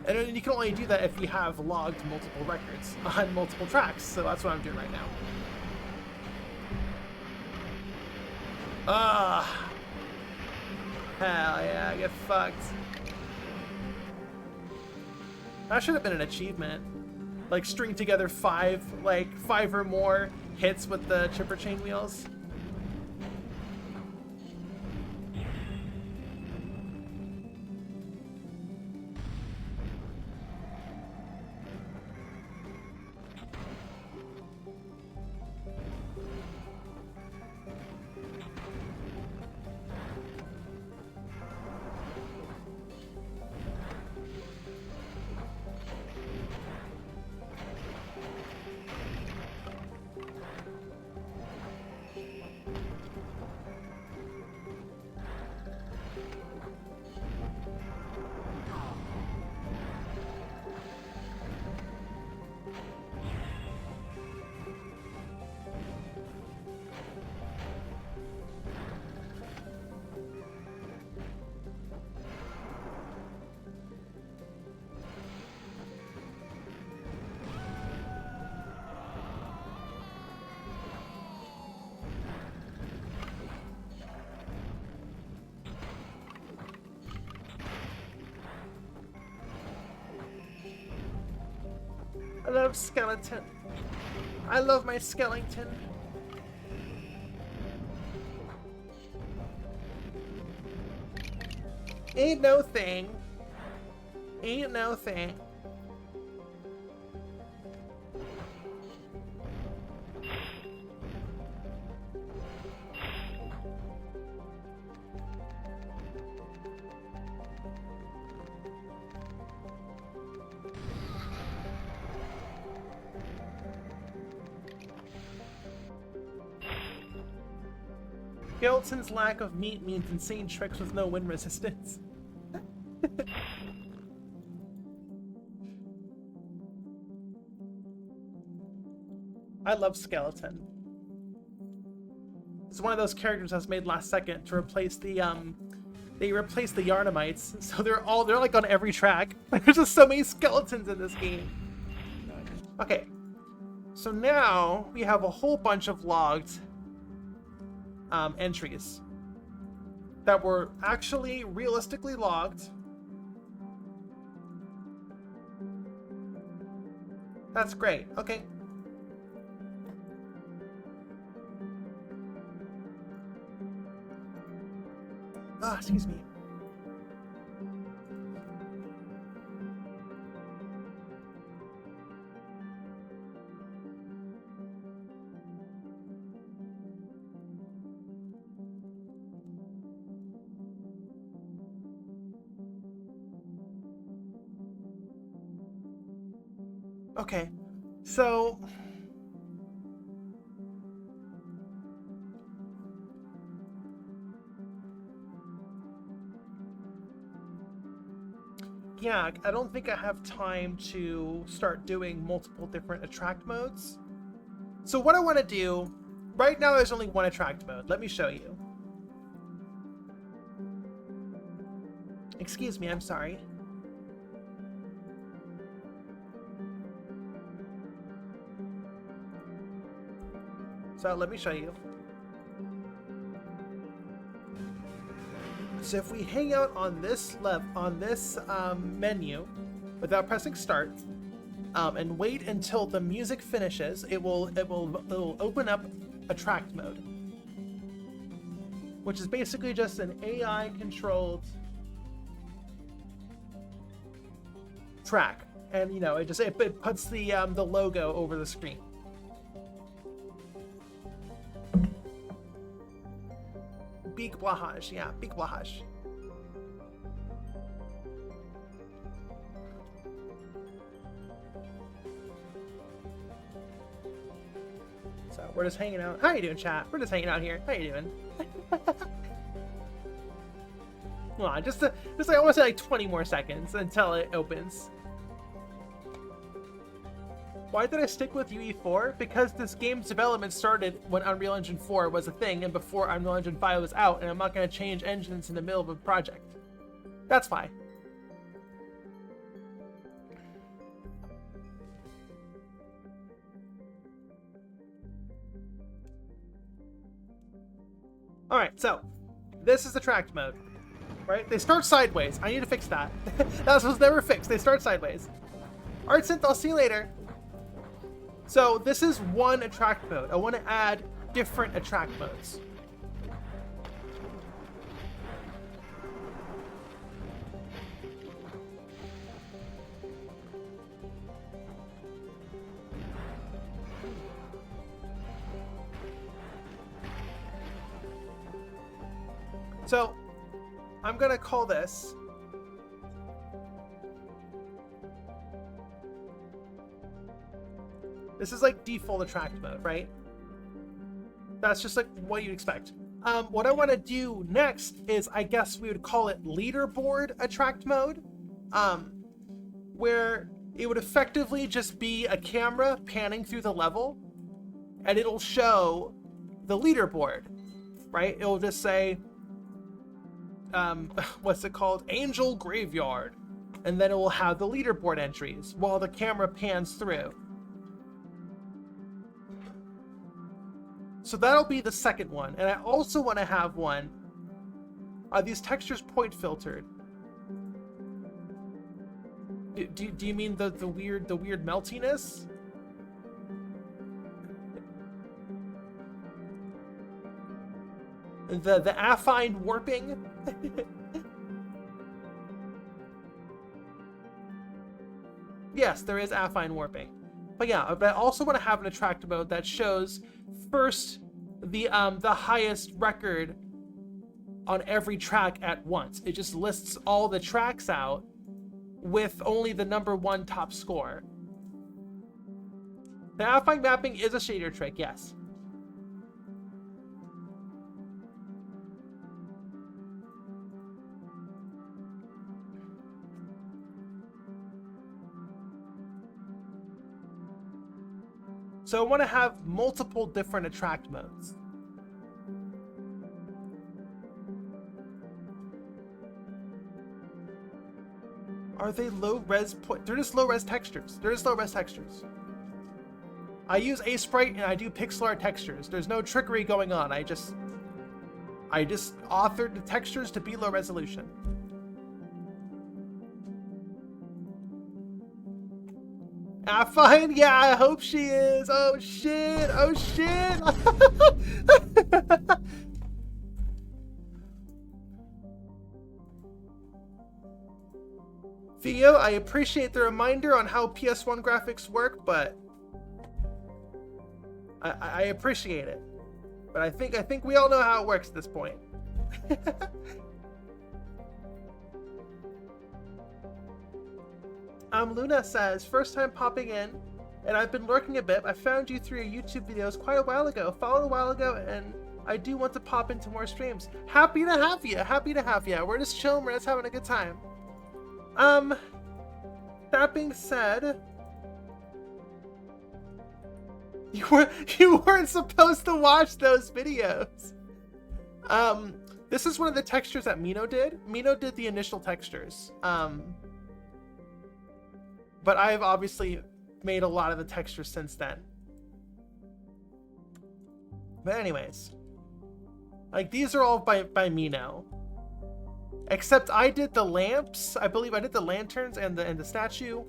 And then you can only do that if you have logged multiple records on multiple tracks. So that's what I'm doing right now. Ah. Hell yeah, get fucked. That should have been an achievement. Like string together five or more hits with the chipper chain wheels. I love skeleton. I love my skeleton. Ain't no thing. Ain't no thing. Skeleton's lack of meat means insane tricks with no wind resistance. I love Skeleton. It's one of those characters that's made last second to replace the they replaced the Yarnamites, so they're like on every track. There's just so many skeletons in this game. Okay, so now we have a whole bunch of logged entries that were actually realistically logged. That's great. Okay. Ah, excuse me. Okay, so yeah, I don't think I have time to start doing multiple different attract modes. So what I want to do, right now there's only one attract mode. Let me show you. Excuse me, I'm sorry. So let me show you. So if we hang out on this menu without pressing start, and wait until the music finishes, it'll open up attract mode, which is basically just an AI controlled track, and you know it puts the logo over the screen. Big Blahaj, yeah, Big Blahaj. So we're just hanging out. How you doing, chat? We're just hanging out here. How you doing? Come on, just like I want to say like 20 more seconds until it opens. Why did I stick with UE4? Because this game's development started when Unreal Engine 4 was a thing and before Unreal Engine 5 was out, and I'm not going to change engines in the middle of a project. That's why. Alright, so this is the tracked mode. Right? They start sideways. I need to fix that. That was never fixed. They start sideways. Alright, Synth, I'll see you later. So this is one attract mode. I want to add different attract modes. So I'm gonna call this is like default attract mode, right? That's just like what you'd expect. What I want to do next is, I guess we would call it leaderboard attract mode, where it would effectively just be a camera panning through the level, and it'll show the leaderboard, right? It'll just say, what's it called? Angel Graveyard. And then it will have the leaderboard entries while the camera pans through. So that'll be the second one. And I also want to have one. Are these textures point filtered? Do you mean the weird meltiness? The affine warping? Yes, there is affine warping. But yeah, but I also want to have an attract mode that shows first the highest record on every track at once. It just lists all the tracks out with only the #1 top score. The affine mapping is a shader trick, yes. So I want to have multiple different attract modes. Are they low res? They're just low res textures. They're just low res textures. I use Sprite and I do pixel art textures. There's no trickery going on. I just authored the textures to be low resolution. Not fine? Yeah, I hope she is. Oh shit. Oh shit. Theo, I appreciate the reminder on how PS1 graphics work, but I appreciate it. But I think we all know how it works at this point. Luna says, first time popping in, and I've been lurking a bit. I found you through your YouTube videos quite a while ago. Followed a while ago, and I do want to pop into more streams. Happy to have you. Happy to have you. We're just chilling. We're just having a good time. That being said, you weren't supposed to watch those videos. This is one of the textures that Mino did. Mino did the initial textures. But I've obviously made a lot of the textures since then. But anyways, like these are all by Mino. Except I did the lamps. I believe I did the lanterns and the statue.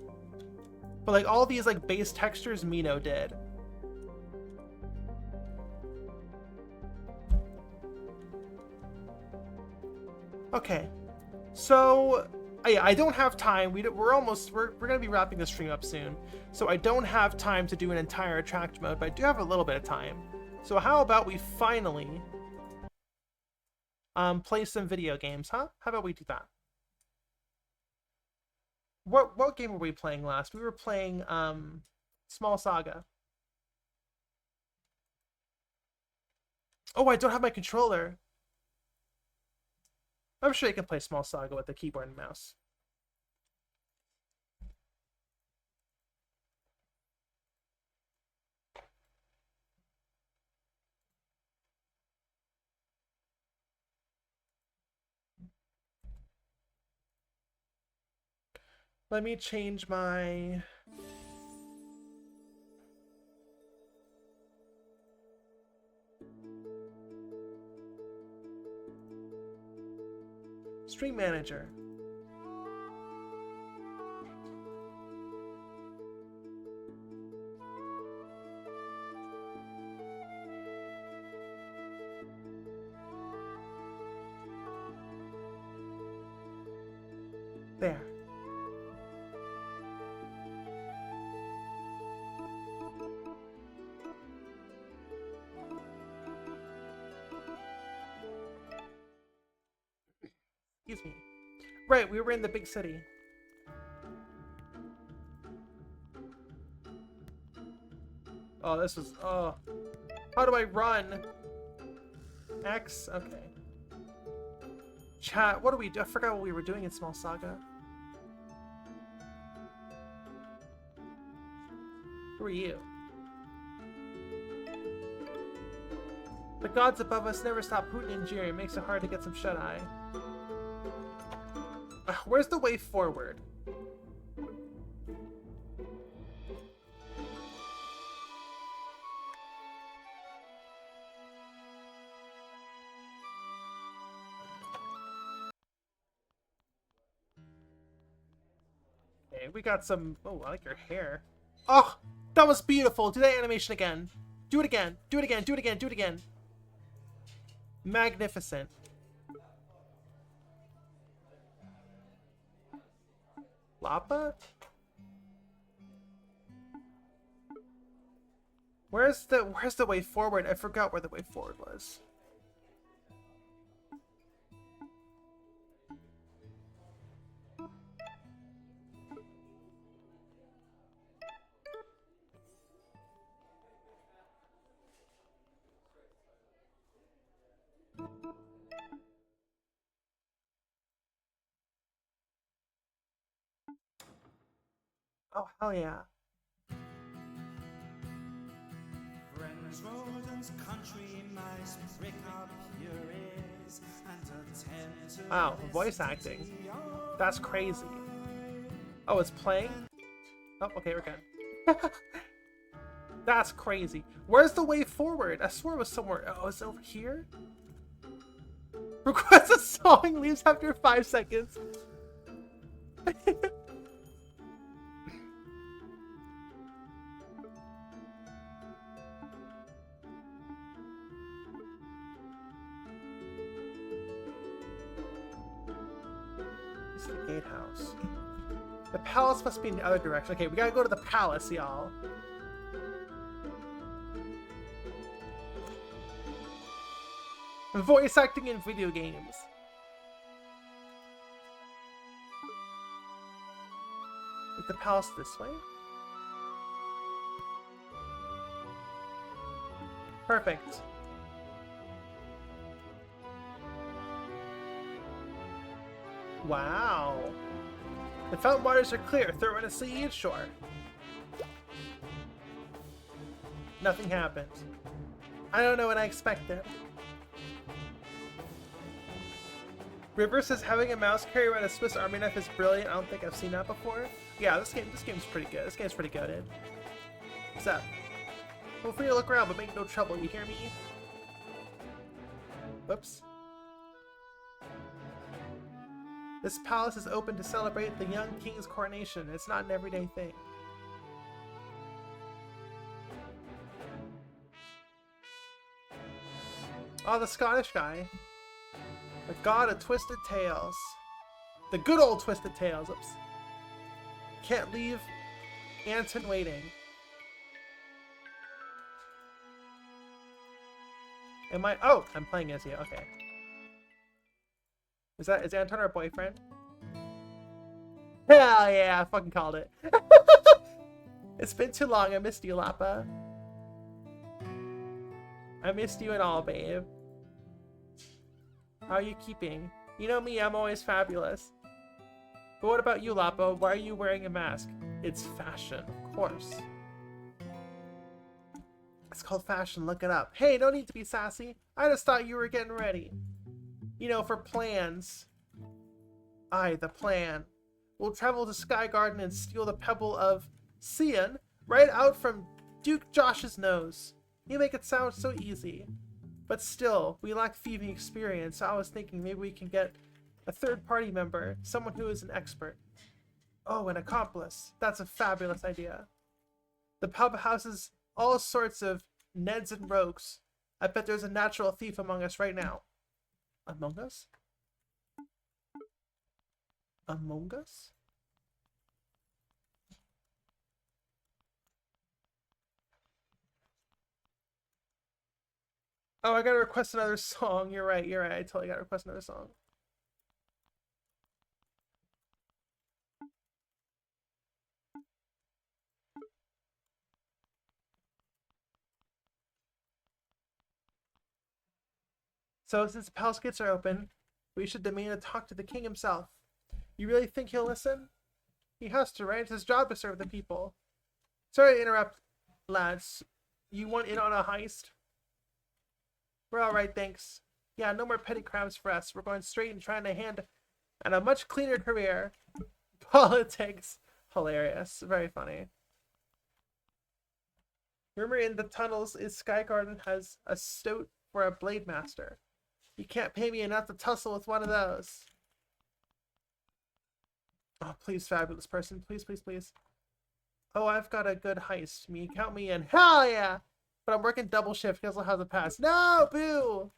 But like all these like base textures Mino did. Okay. So I don't have time. We're gonna be wrapping the stream up soon. So I don't have time to do an entire attract mode, but I do have a little bit of time. So how about we finally play some video games, huh? How about we do that? What game were we playing last? We were playing Small Saga. Oh, I don't have my controller. I'm sure you can play Small Saga with the keyboard and mouse. Let me change my... Stream Manager. There. Excuse me. Right, we were in the big city. Oh, this is... Oh. How do I run? X? Okay. Chat, what do we do? I forgot what we were doing in Small Saga. Who are you? The gods above us never stop hooting and jeering. It makes it hard to get some shut-eye. Where's the way forward? Okay, we got some... Oh, I like your hair. Oh, that was beautiful. Do that animation again. Do it again. Do it again. Do it again. Do it again. Magnificent. Lapa? Where's the way forward? I forgot where the way forward was. Oh, hell yeah. Friends, rodents, country mice, prick up your ears and attend to Wow, voice acting. That's crazy. Oh, it's playing? Oh, okay, we're good. That's crazy. Where's the way forward? I swear it was somewhere. Oh, it's over here? Request a song, leaves after 5 seconds. It's the gatehouse. The palace must be in the other direction. Okay, we gotta go to the palace, y'all. Voice acting in video games. Is the palace this way? Perfect. Wow. The fountain waters are clear. Throw in a seed? Sure. Nothing happened. I don't know what I expected. River says having a mouse carry around a Swiss Army knife is brilliant. I don't think I've seen that before. Yeah, this game's pretty good. This game's pretty good. What's up? Feel free to look around, but make no trouble. You hear me? Whoops. This palace is open to celebrate the young king's coronation. It's not an everyday thing. Oh, the Scottish guy. The god of twisted tales. The good old twisted tales. Oops. Can't leave Anton waiting. Am I? Oh, I'm playing as you. Okay. Is Anton our boyfriend? Hell yeah! I fucking called it. It's been too long. I missed you, Lappa. I missed you and all, babe. How are you keeping? You know me, I'm always fabulous. But what about you, Lappa? Why are you wearing a mask? It's fashion, of course. It's called fashion, look it up. Hey, no need to be sassy. I just thought you were getting ready. You know, for plans. Aye, the plan. We'll travel to Sky Garden and steal the pebble of Cian right out from Duke Josh's nose. You make it sound so easy. But still, we lack thieving experience, so I was thinking maybe we can get a third-party member, someone who is an expert. Oh, an accomplice. That's a fabulous idea. The pub houses all sorts of Neds and rogues. I bet there's a natural thief among us right now. Among us? Among us? Oh, I gotta request another song. You're right. I totally gotta request another song. So since the palace gates are open, we should demand to talk to the king himself. You really think he'll listen? He has to, right? It's his job to serve the people. Sorry to interrupt, lads. You want in on a heist? We're alright, thanks. Yeah, no more petty crimes for us. We're going straight and trying to hand and a much cleaner career. Politics. Hilarious. Very funny. Rumor in the tunnels is Sky Garden has a stoat for a blade master. You can't pay me enough to tussle with one of those. Oh, please, fabulous person. Please, please, please. Oh, I've got a good heist. Count me in. Hell yeah! But I'm working double shift because I'll have the pass. No, boo!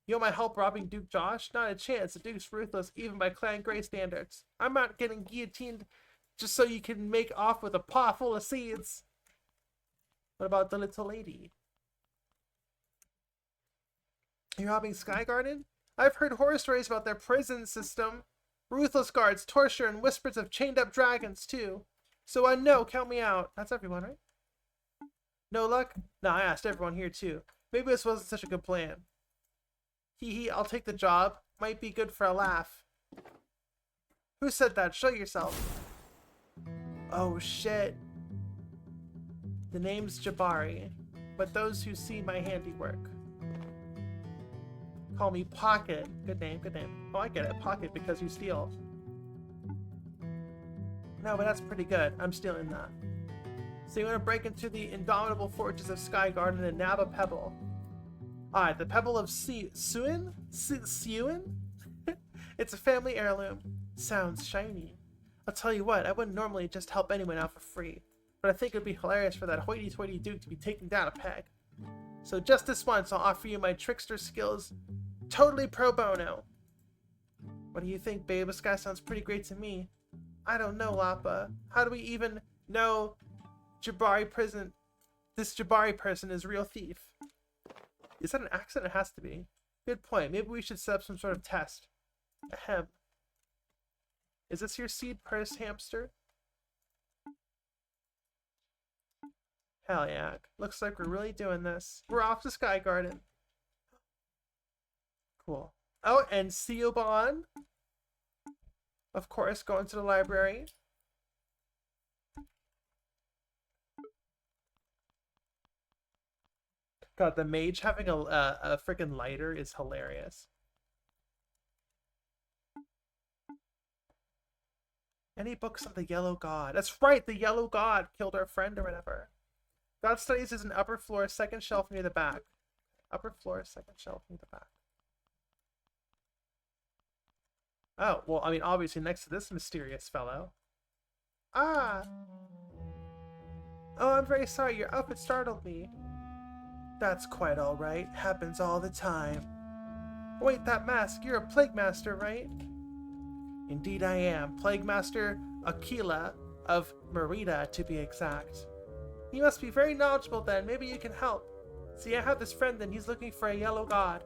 You want my help robbing Duke Josh? Not a chance. The Duke's ruthless, even by Clan Grey standards. I'm not getting guillotined just so you can make off with a paw full of seeds. What about the little lady? You're robbing Sky Garden? I've heard horror stories about their prison system. Ruthless guards, torture, and whispers of chained-up dragons, too. So no, count me out. That's everyone, right? No luck? No, I asked everyone here, too. Maybe this wasn't such a good plan. Hee, I'll take the job. Might be good for a laugh. Who said that? Show yourself. Oh, shit. The name's Jabari, but those who see my handiwork call me Pocket. Good name, good name. Oh, I get it. Pocket because you steal. No, but that's pretty good. I'm stealing that. So you want to break into the indomitable fortress of Sky Garden and nab a pebble. Alright, the pebble of Suin? It's a family heirloom. Sounds shiny. I'll tell you what, I wouldn't normally just help anyone out for free, but I think it would be hilarious for that hoity-toity Duke to be taken down a peg. So just this once, I'll offer you my trickster skills totally pro bono. What do you think, babe? This guy sounds pretty great to me. I don't know, Lappa. How do we even know this Jabari person is a real thief? Is that an accent? It has to be. Good point. Maybe we should set up some sort of test. Ahem. Is this your seed purse, hamster? Hell yeah. Looks like we're really doing this. We're off to Sky Garden. Cool. Oh, and Seobon. Of course, going to the library. God, the mage having a freaking lighter is hilarious. Any books of the Yellow God? That's right, the Yellow God killed our friend or whatever. God Studies is an upper floor, second shelf near the back. Upper floor, second shelf near the back. Oh, well, I mean, obviously next to this mysterious fellow. Ah! Oh, I'm very sorry, your outfit startled me. That's quite alright. Happens all the time. Wait, that mask. You're a Plague Master, right? Indeed I am. Plague Master Aquila of Merida, to be exact. You must be very knowledgeable then. Maybe you can help. See, I have this friend and he's looking for a yellow god.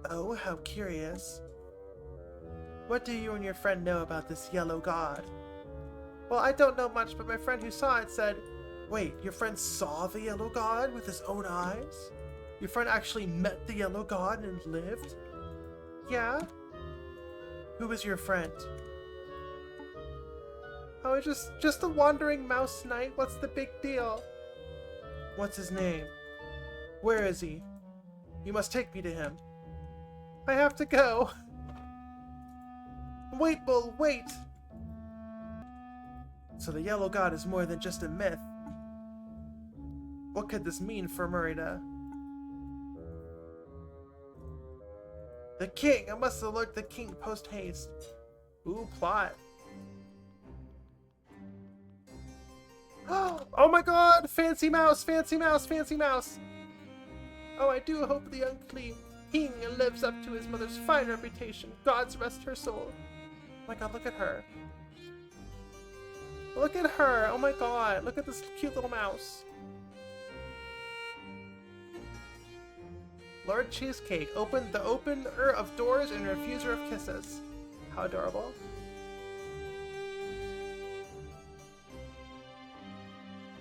Oh, how curious. What do you and your friend know about this yellow god? Well, I don't know much, but my friend who saw it said, wait, your friend saw the yellow god with his own eyes? Your friend actually met the yellow god and lived? Yeah? Who is your friend? Oh, just a wandering mouse knight. What's the big deal? What's his name? Where is he? You must take me to him. I have to go. Wait, Bull, wait! So the yellow god is more than just a myth. What could this mean for Merida? The king! I must alert the king post-haste. Ooh, plot. Oh my god! Fancy mouse! Fancy mouse! Fancy mouse! Oh, I do hope the young king lives up to his mother's fine reputation. Gods rest her soul. Oh my god, look at her. Look at her! Oh my god, look at this cute little mouse. Lord Cheesecake, the opener of doors and refuser of kisses. How adorable.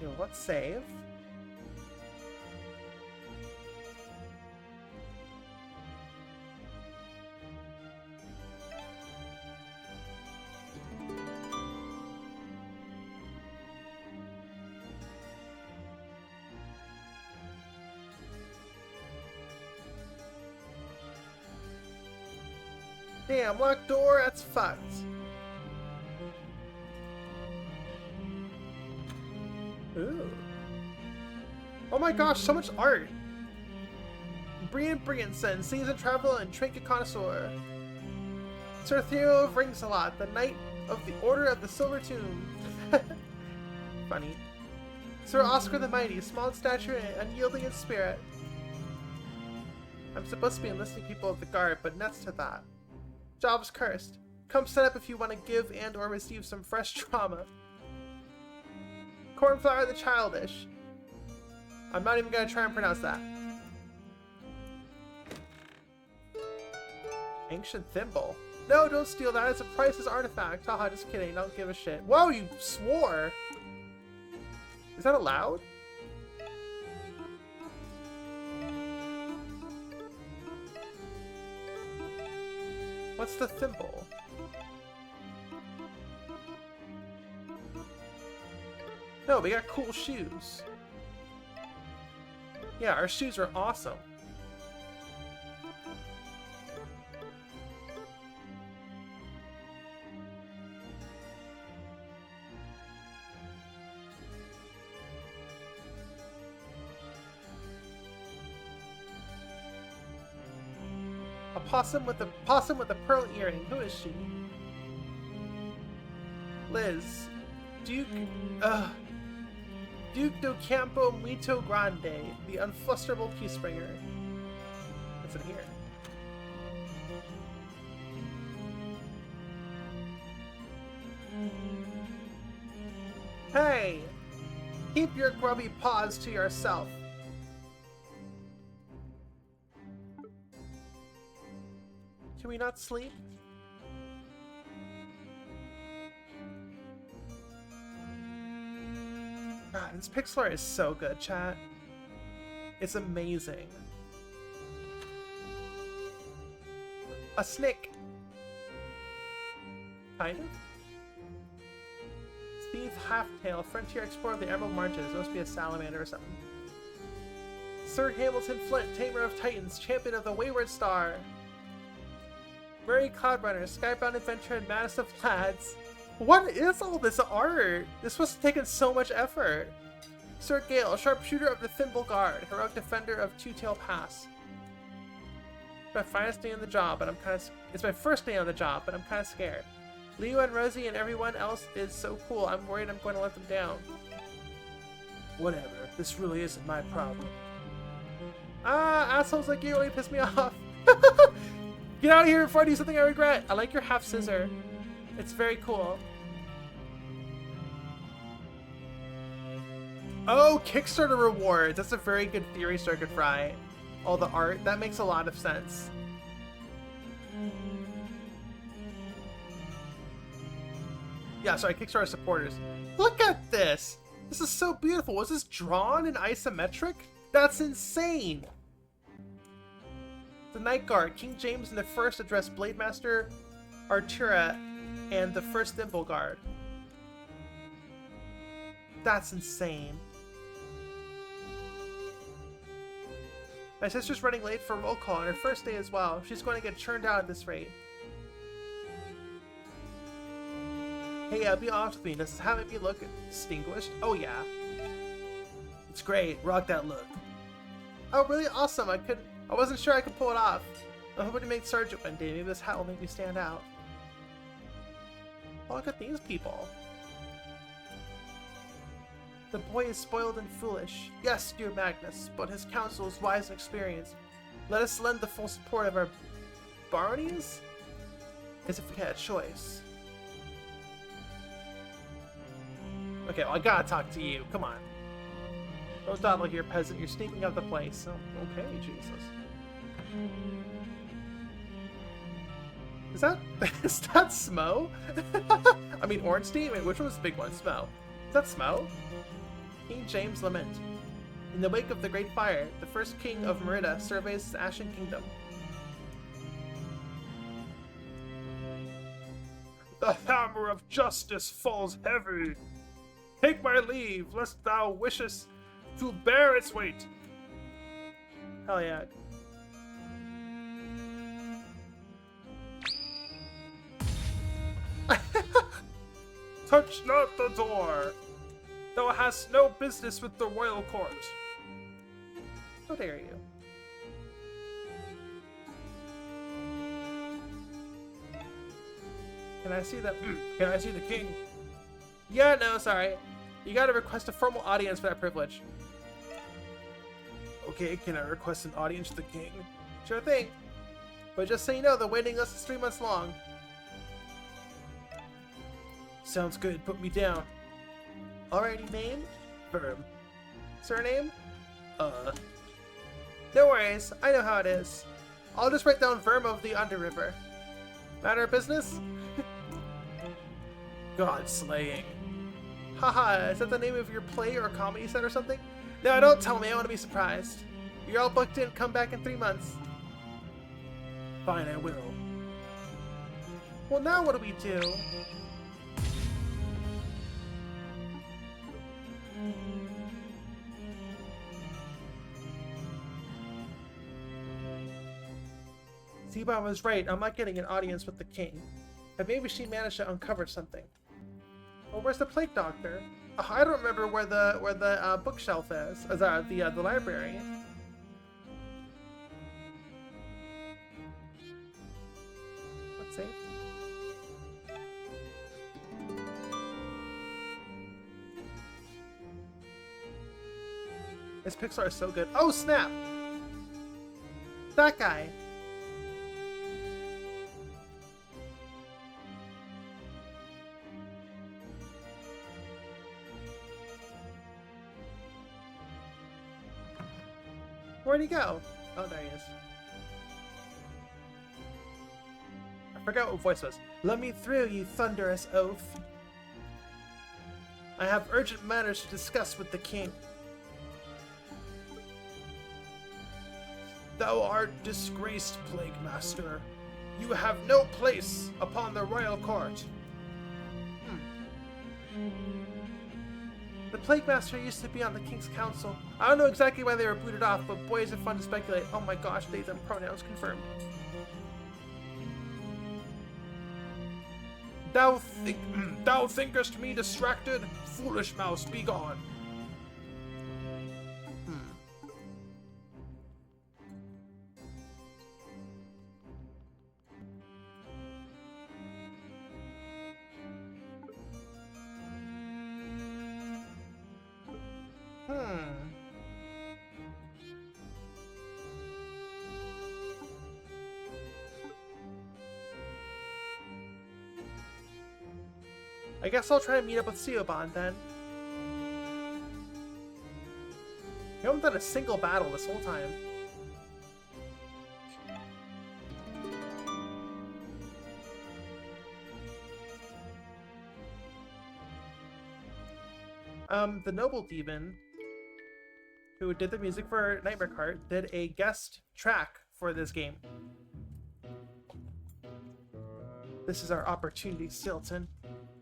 Yo, let's save. Damn, locked door, that's fucked. Ooh. Oh my gosh, so much art. Brian Brianson, seasoned traveler and trinket connoisseur. Sir Theo of Ringsalot, the Knight of the Order of the Silver Tomb. Funny. Sir Oscar the Mighty, small in stature and unyielding in spirit. I'm supposed to be enlisting people of the guard, but nuts to that. Job's cursed. Come set up if you want to give and or receive some fresh trauma. Cornflower the Childish. I'm not even going to try and pronounce that. Ancient Thimble. No, don't steal that. It's a priceless artifact. Haha, just kidding. Don't give a shit. Whoa, you swore. Is that allowed? What's the thimble? No, we got cool shoes. Yeah, our shoes are awesome. A possum with a pearl earring. Who is she? Liz. Duke do Campo Muito Grande, the unflusterable peacebringer. What's in here? Keep your grubby paws to yourself. Can we not sleep? God, this pixel art is so good, chat. It's amazing. A snake. Kind of. Steve Halftail, frontier explorer of the Emerald Marches. It must be a salamander or something. Sir Hamilton Flint, tamer of titans, champion of the Wayward Star. Murray Cloudrunner, skybound adventurer and maddest of lads. What is all this art? This must have taken so much effort. Sir Gale, sharpshooter of the Thimble Guard, heroic defender of Two-Tail Pass. It's my finest day on the job, but it's my first day on the job, but I'm kind of scared. Leo and Rosie and everyone else is so cool. I'm worried I'm going to let them down. Whatever. This really isn't my problem. Ah, assholes like you really piss me off. Get out of here before I do something I regret. I like your half scissor. It's very cool. Oh, Kickstarter rewards. That's a very good theory, Circuit Fry. All the art. That makes a lot of sense. Yeah, sorry, Kickstarter supporters. Look at this! This is so beautiful. Was this drawn in isometric? That's insane! The Night Guard, King James and the First addressed Blademaster Artura and the First Thimble Guard. That's insane. My sister's running late for roll call on her first day as well. She's going to get churned out at this rate. Hey, be honest with me. Does this have me look distinguished? Oh yeah. It's great. Rock that look. Oh, really awesome. I wasn't sure I could pull it off. I'm hoping to make Sergeant one day. Maybe this hat will make me stand out. Oh, look at these people. The boy is spoiled and foolish. Yes, dear Magnus, but his counsel is wise and experienced. Let us lend the full support of our baronies? As if we had a choice. Okay, well, I gotta talk to you. Come on. Don't dawdle here, peasant. You're sneaking out the place. Oh, okay, Jesus. Is that Smo? I mean, Ornstein? Wait, which one's the big one? Smo. Is that Smo? King James Lament. In the wake of the Great Fire, the first king of Merida surveys his ashen kingdom. The hammer of justice falls heavy. Take my leave, lest thou wishest to bear its weight. Hell yeah. Touch not the door. Thou hast no business with the royal court. How dare you? Can I see that? Can I see the king? Yeah, no, sorry. You gotta request a formal audience for that privilege. Okay, can I request an audience with the king? Sure thing. But just so you know, the waiting list is 3 months long. Sounds good, put me down. Alrighty, name? Firm. Surname? No worries, I know how it is. I'll just write down Verm of the Underriver. Matter of business? God slaying. Haha, is that the name of your play or comedy set or something? No, don't tell me, I want to be surprised. You're all booked in, come back in 3 months. Fine, I will. Well, now what do we do? Zeba was right, I'm not getting an audience with the king. But maybe she managed to uncover something. Well, where's the plague doctor? Oh, I don't remember where the bookshelf is. The library. Let's see. This pixel art is so good. Oh snap! That guy. Where'd he go? Oh, there he is. I forgot what voice was. Let me through, you thunderous oaf. I have urgent matters to discuss with the king. Thou art disgraced, Plague Master. You have no place upon the royal court. The Plague Master used to be on the King's Council. I don't know exactly why they were booted off, but boy is it fun to speculate. Oh my gosh, they and pronouns confirmed. Thou thinkest me distracted? Foolish mouse, be gone. I guess I'll try to meet up with Siobhan then. We haven't done a single battle this whole time. The Noble Demon, who did the music for Nightmare Kart, did a guest track for this game. This is our opportunity, Stilton.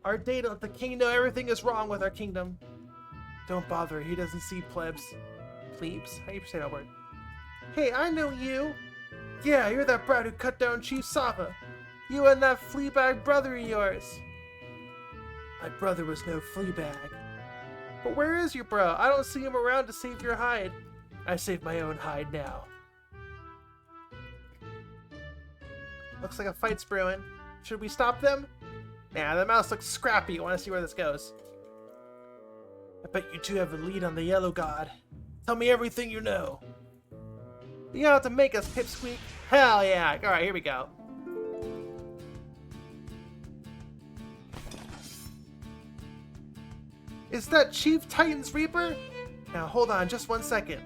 Our day to let the king know everything is wrong with our kingdom. Don't bother, he doesn't see plebs. Plebes? How do you say that word? Hey, I know you! Yeah, you're that brat who cut down Chief Saga. You and that fleabag brother of yours. My brother was no fleabag. But where is your bro? I don't see him around to save your hide. I saved my own hide now. Looks like a fight's brewing. Should we stop them? Nah, the mouse looks scrappy. I want to see where this goes. I bet you two have a lead on the Yellow God. Tell me everything you know. You don't have to make us pipsqueak. Hell yeah. Alright, here we go. Is that Chief Titan's Reaper? Now hold on just 1 second.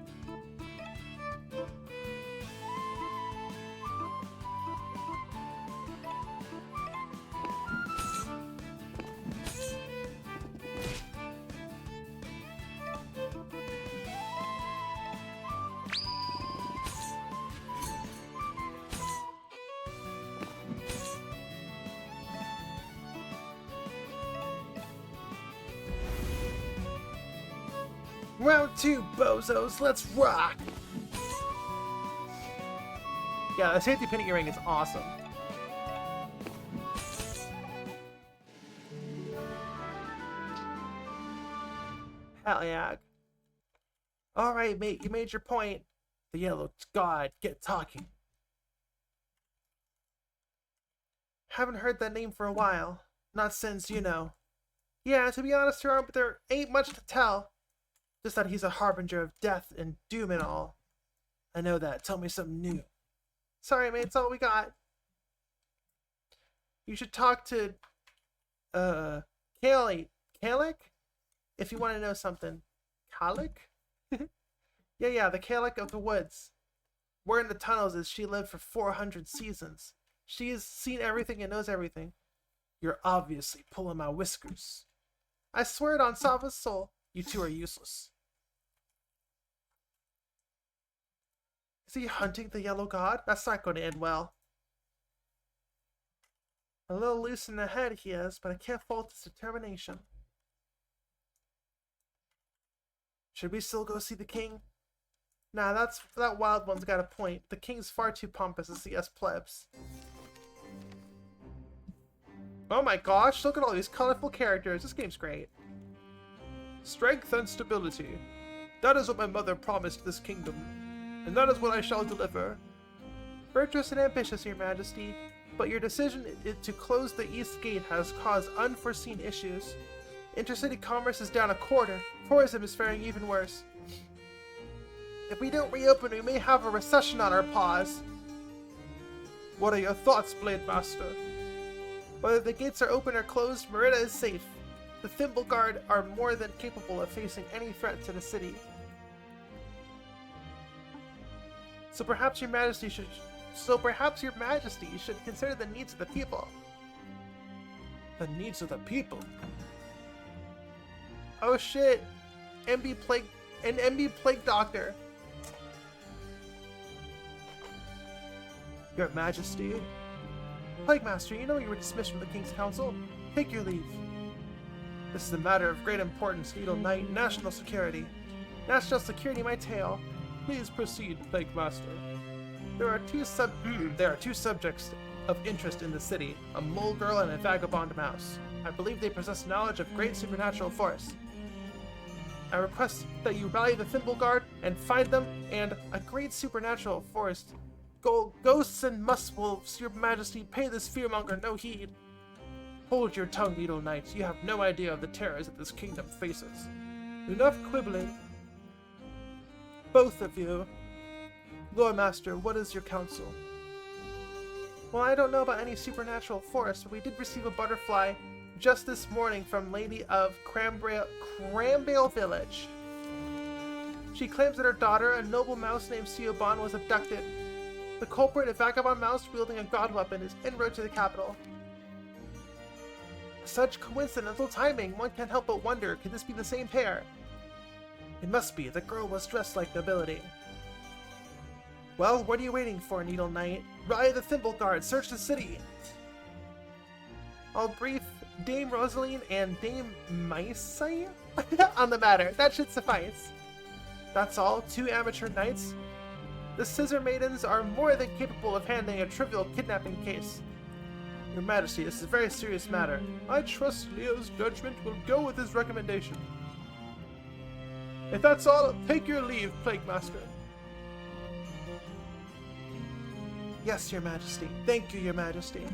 Round 2, bozos, let's rock! Yeah, the safety pinning ring is awesome. Hell yeah. Alright, mate, you made your point. The Yellow God, get talking. Haven't heard that name for a while. Not since, you know. Yeah, to be honest, there ain't much to tell. Just that he's a harbinger of death and doom and all. I know that. Tell me something new. Sorry, mate. It's all we got. You should talk to, Kalik? If you want to know something. Kalik? Yeah, the Kalik of the woods. Where in the tunnels is she lived for 400 seasons. She's seen everything and knows everything. You're obviously pulling my whiskers. I swear it on Sava's soul. You two are useless. Is he hunting the Yellow God? That's not going to end well. A little loose in the head he is, but I can't fault his determination. Should we still go see the king? Nah, that wild one's got a point. The king's far too pompous to see us plebs. Oh my gosh, look at all these colorful characters. This game's great. Strength and stability. That is what my mother promised this kingdom, and that is what I shall deliver. Virtuous and ambitious, your majesty, but your decision to close the east gate has caused unforeseen issues. Intercity commerce is down a quarter. Tourism is faring even worse. If we don't reopen, we may have a recession on our paws. What are your thoughts, Blade Master? Whether the gates are open or closed, Merida is safe. The Thimble Guard are more than capable of facing any threat to the city. So perhaps your Majesty should consider the needs of the people. The needs of the people. Oh shit! MB Plague Doctor. Your Majesty. Plague Master, you know you were dismissed from the King's Council. Take your leave. This is a matter of great importance, Needle Knight. National security. National security, my tail. Please proceed, Plague Master. There are two subjects of interest in the city, a mole girl and a vagabond mouse. I believe they possess knowledge of great supernatural force. I request that you rally the Thimble Guard and find them, and a great supernatural force. Ghosts and musk-wolves, your Majesty, pay this fearmonger no heed. Hold your tongue, Needle Knight. You have no idea of the terrors that this kingdom faces. Enough quibbling. Both of you. Lord Master, what is your counsel? Well, I don't know about any supernatural force, but we did receive a butterfly just this morning from Lady of Crambale Village. She claims that her daughter, a noble mouse named Siobhan, was abducted. The culprit, a vagabond mouse wielding a god weapon, is en route to the capital. Such coincidental timing, one can't help but wonder, could this be the same pair? It must be, the girl was dressed like nobility. Well, what are you waiting for, Needle Knight? Rally the Thimble Guard, search the city! I'll brief Dame Rosaline and Dame Maisai on the matter. That should suffice. That's all, 2 amateur knights. The Scissor Maidens are more than capable of handling a trivial kidnapping case. Your Majesty, this is a very serious matter. I trust Leo's judgment will go with his recommendation. If that's all, take your leave, Plague Master. Yes, Your Majesty. Thank you, Your Majesty.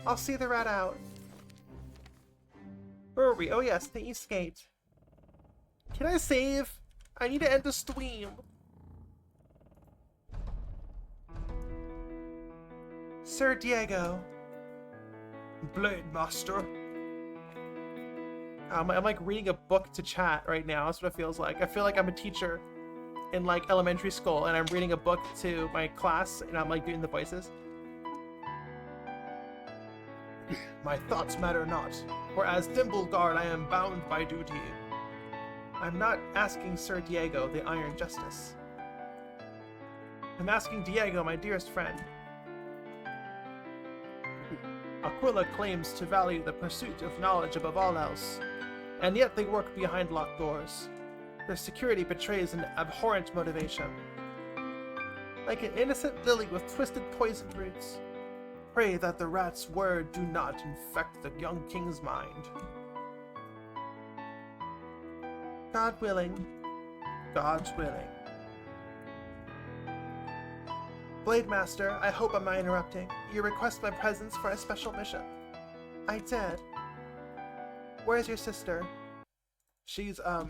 I'll see the rat out. Where are we? Oh yes, the East Gate. Can I save? I need to end the stream. Sir Diego. Blade Master. I'm like reading a book to chat right now. That's what it feels like. I feel like I'm a teacher in like elementary school and I'm reading a book to my class and I'm like doing the voices. My thoughts matter not, for as Thimble Guard I am bound by duty. I'm not asking Sir Diego, the Iron Justice. I'm asking Diego, my dearest friend. Aquila claims to value the pursuit of knowledge above all else, and yet they work behind locked doors. Their security betrays an abhorrent motivation. Like an innocent lily with twisted poison roots. Pray that the rat's word do not infect the young king's mind. God willing. God's willing. Blade Master, I hope I'm not interrupting. You request my presence for a special mission. I did. Where's your sister? She's, I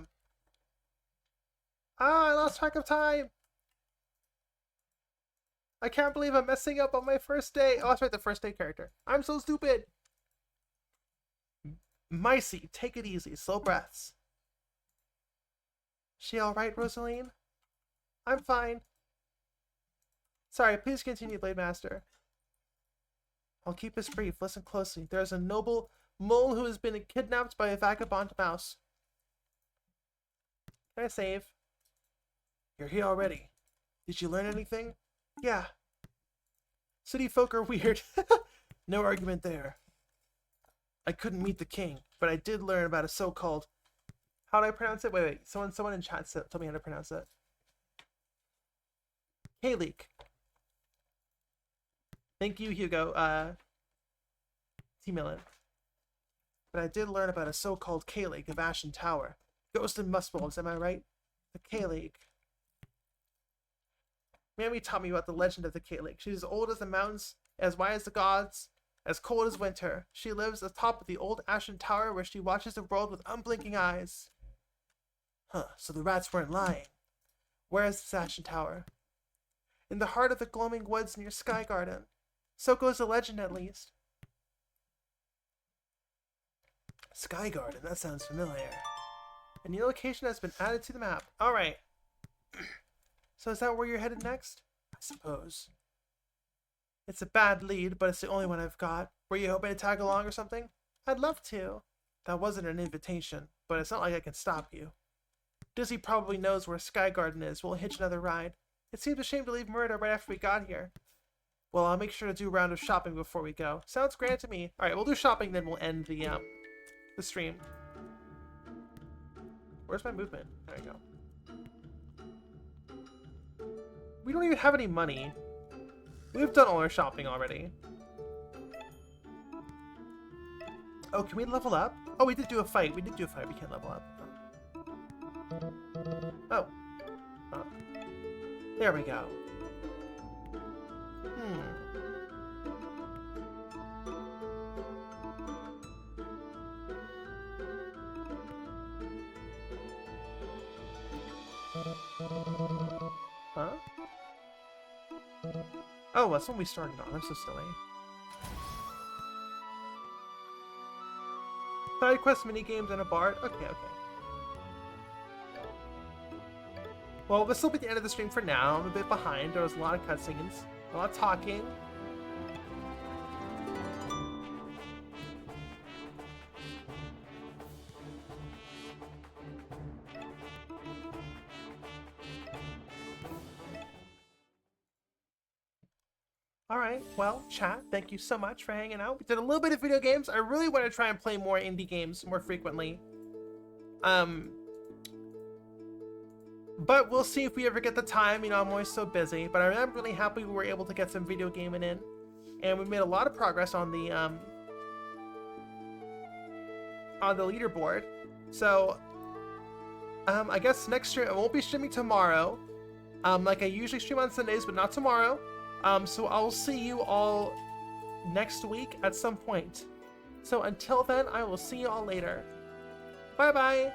lost track of time! I can't believe I'm messing up on my first day. Oh, that's right, the first day character. I'm so stupid! Micey, take it easy. Slow breaths. She alright, Rosaline? I'm fine. Sorry, please continue, Blade Master. I'll keep this brief. Listen closely. There is a noble mole who has been kidnapped by a vagabond mouse. Can I save? You're here already. Did you learn anything? Yeah. City folk are weird. No argument there. I couldn't meet the king, but I did learn about a so-called... How do I pronounce it? Wait. Someone in chat told me how to pronounce it. K-Leak. Thank you, Hugo. T-Millen. But I did learn about a so-called K-League of Ashen Tower. Ghost and Muskbolts, am I right? The K-League. Mammy taught me about the legend of the K-League. She's as old as the mountains, as wide as the gods, as cold as winter. She lives atop of the old Ashen Tower where she watches the world with unblinking eyes. Huh, so the rats weren't lying. Where is this Ashen Tower? In the heart of the gloaming woods near Sky Garden. So goes the legend, at least. Sky Garden, that sounds familiar. A new location has been added to the map. Alright. So is that where you're headed next? I suppose. It's a bad lead, but it's the only one I've got. Were you hoping to tag along or something? I'd love to. That wasn't an invitation, but it's not like I can stop you. Dizzy probably knows where Sky Garden is. We'll hitch another ride. It seems a shame to leave Murder right after we got here. Well, I'll make sure to do a round of shopping before we go. Sounds grand to me. Alright, we'll do shopping, then we'll end the stream. Where's my movement? There we go. We don't even have any money. We've done all our shopping already. Oh, can we level up? Oh, we did do a fight. We can't level up. Oh. Oh. There we go. Huh? Oh, that's when we started on. I'm so silly. Side quest minigames and a bard? Okay. Well, this will be the end of the stream for now. I'm a bit behind. There was a lot of cutscenes, a lot of talking. Alright, well, chat, thank you so much for hanging out. We did a little bit of video games. I really want to try and play more indie games more frequently. But we'll see if we ever get the time. You know, I'm always so busy. But I am really happy we were able to get some video gaming in. And we made a lot of progress on the leaderboard. So, I guess next stream, I won't be streaming tomorrow. Like I usually stream on Sundays, but not tomorrow. So I'll see you all next week at some point. So until then, I will see you all later. Bye-bye!